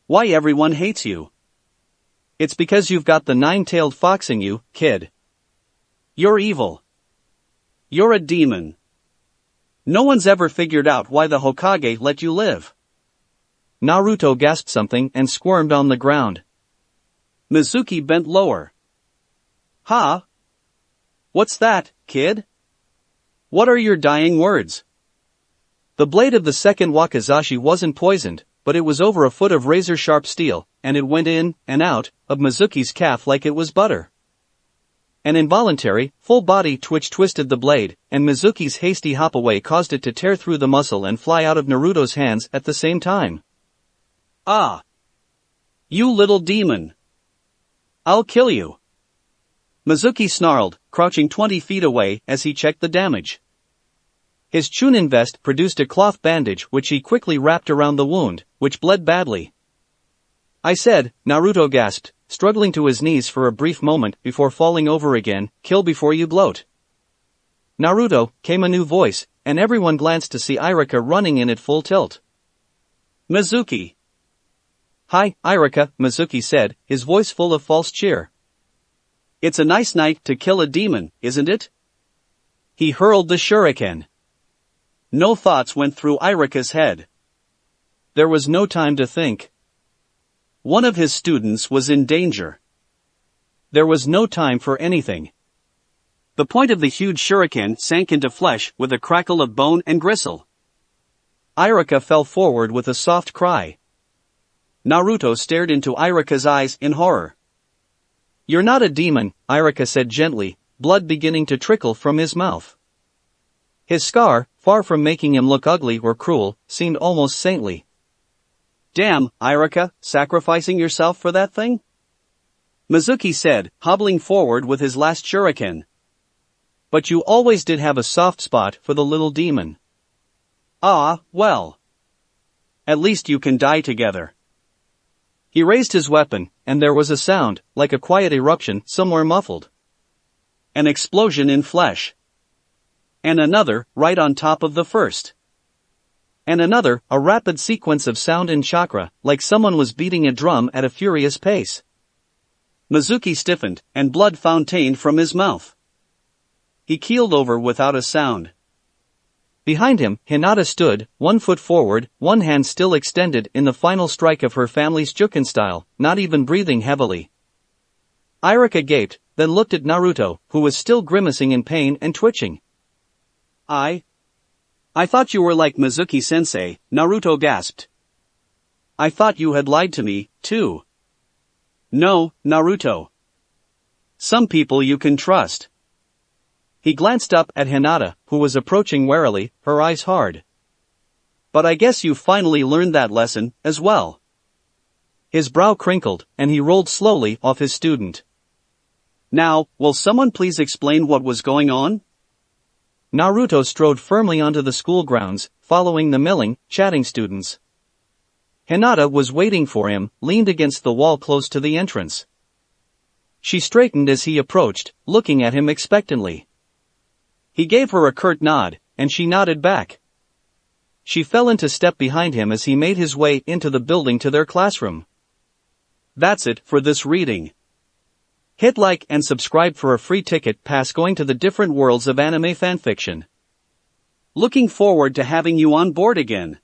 Why everyone hates you? It's because you've got the nine-tailed fox in you, kid. You're evil. You're a demon. No one's ever figured out why the Hokage let you live. Naruto gasped something and squirmed on the ground. Mizuki bent lower. Huh? What's that, kid? What are your dying words? The blade of the second wakizashi wasn't poisoned, but it was over a foot of razor-sharp steel, and it went in and out of Mizuki's calf like it was butter. An involuntary, full-body twitch twisted the blade, and Mizuki's hasty hop away caused it to tear through the muscle and fly out of Naruto's hands at the same time. Ah! You little demon! I'll kill you! Mizuki snarled, crouching 20 feet away as he checked the damage. His Chunin vest produced a cloth bandage which he quickly wrapped around the wound, which bled badly. I said, Naruto gasped, struggling to his knees for a brief moment before falling over again, kill before you gloat. Naruto, came a new voice, and everyone glanced to see Iruka running in at full tilt. Mizuki. Hi, Iruka, Mizuki said, his voice full of false cheer. It's a nice night to kill a demon, isn't it? He hurled the shuriken. No thoughts went through Iruka's head. There was no time to think. One of his students was in danger. There was no time for anything. The point of the huge shuriken sank into flesh with a crackle of bone and gristle. Iruka fell forward with a soft cry. Naruto stared into Iruka's eyes in horror. You're not a demon, Iruka said gently, blood beginning to trickle from his mouth. His scar, far from making him look ugly or cruel, seemed almost saintly. Damn, Iruka, sacrificing yourself for that thing? Mizuki said, hobbling forward with his last shuriken. But you always did have a soft spot for the little demon. Ah, well. At least you can die together. He raised his weapon, and there was a sound, like a quiet eruption, somewhere muffled. An explosion in flesh. And another, right on top of the first. And another, a rapid sequence of sound and chakra, like someone was beating a drum at a furious pace. Mizuki stiffened, and blood fountained from his mouth. He keeled over without a sound. Behind him, Hinata stood, 1 foot forward, one hand still extended in the final strike of her family's Juken style, not even breathing heavily. Iruka gaped, then looked at Naruto, who was still grimacing in pain and twitching. I thought you were like Mizuki-sensei, Naruto gasped. I thought you had lied to me, too. No, Naruto. Some people you can trust. He glanced up at Hinata, who was approaching warily, her eyes hard. But I guess you finally learned that lesson, as well. His brow crinkled, and he rolled slowly off his student. Now, will someone please explain what was going on? Naruto strode firmly onto the school grounds, following the milling, chatting students. Hinata was waiting for him, leaned against the wall close to the entrance. She straightened as he approached, looking at him expectantly. He gave her a curt nod, and she nodded back. She fell into step behind him as he made his way into the building to their classroom. That's it for this reading. Hit like and subscribe for a free ticket pass going to the different worlds of anime fanfiction. Looking forward to having you on board again.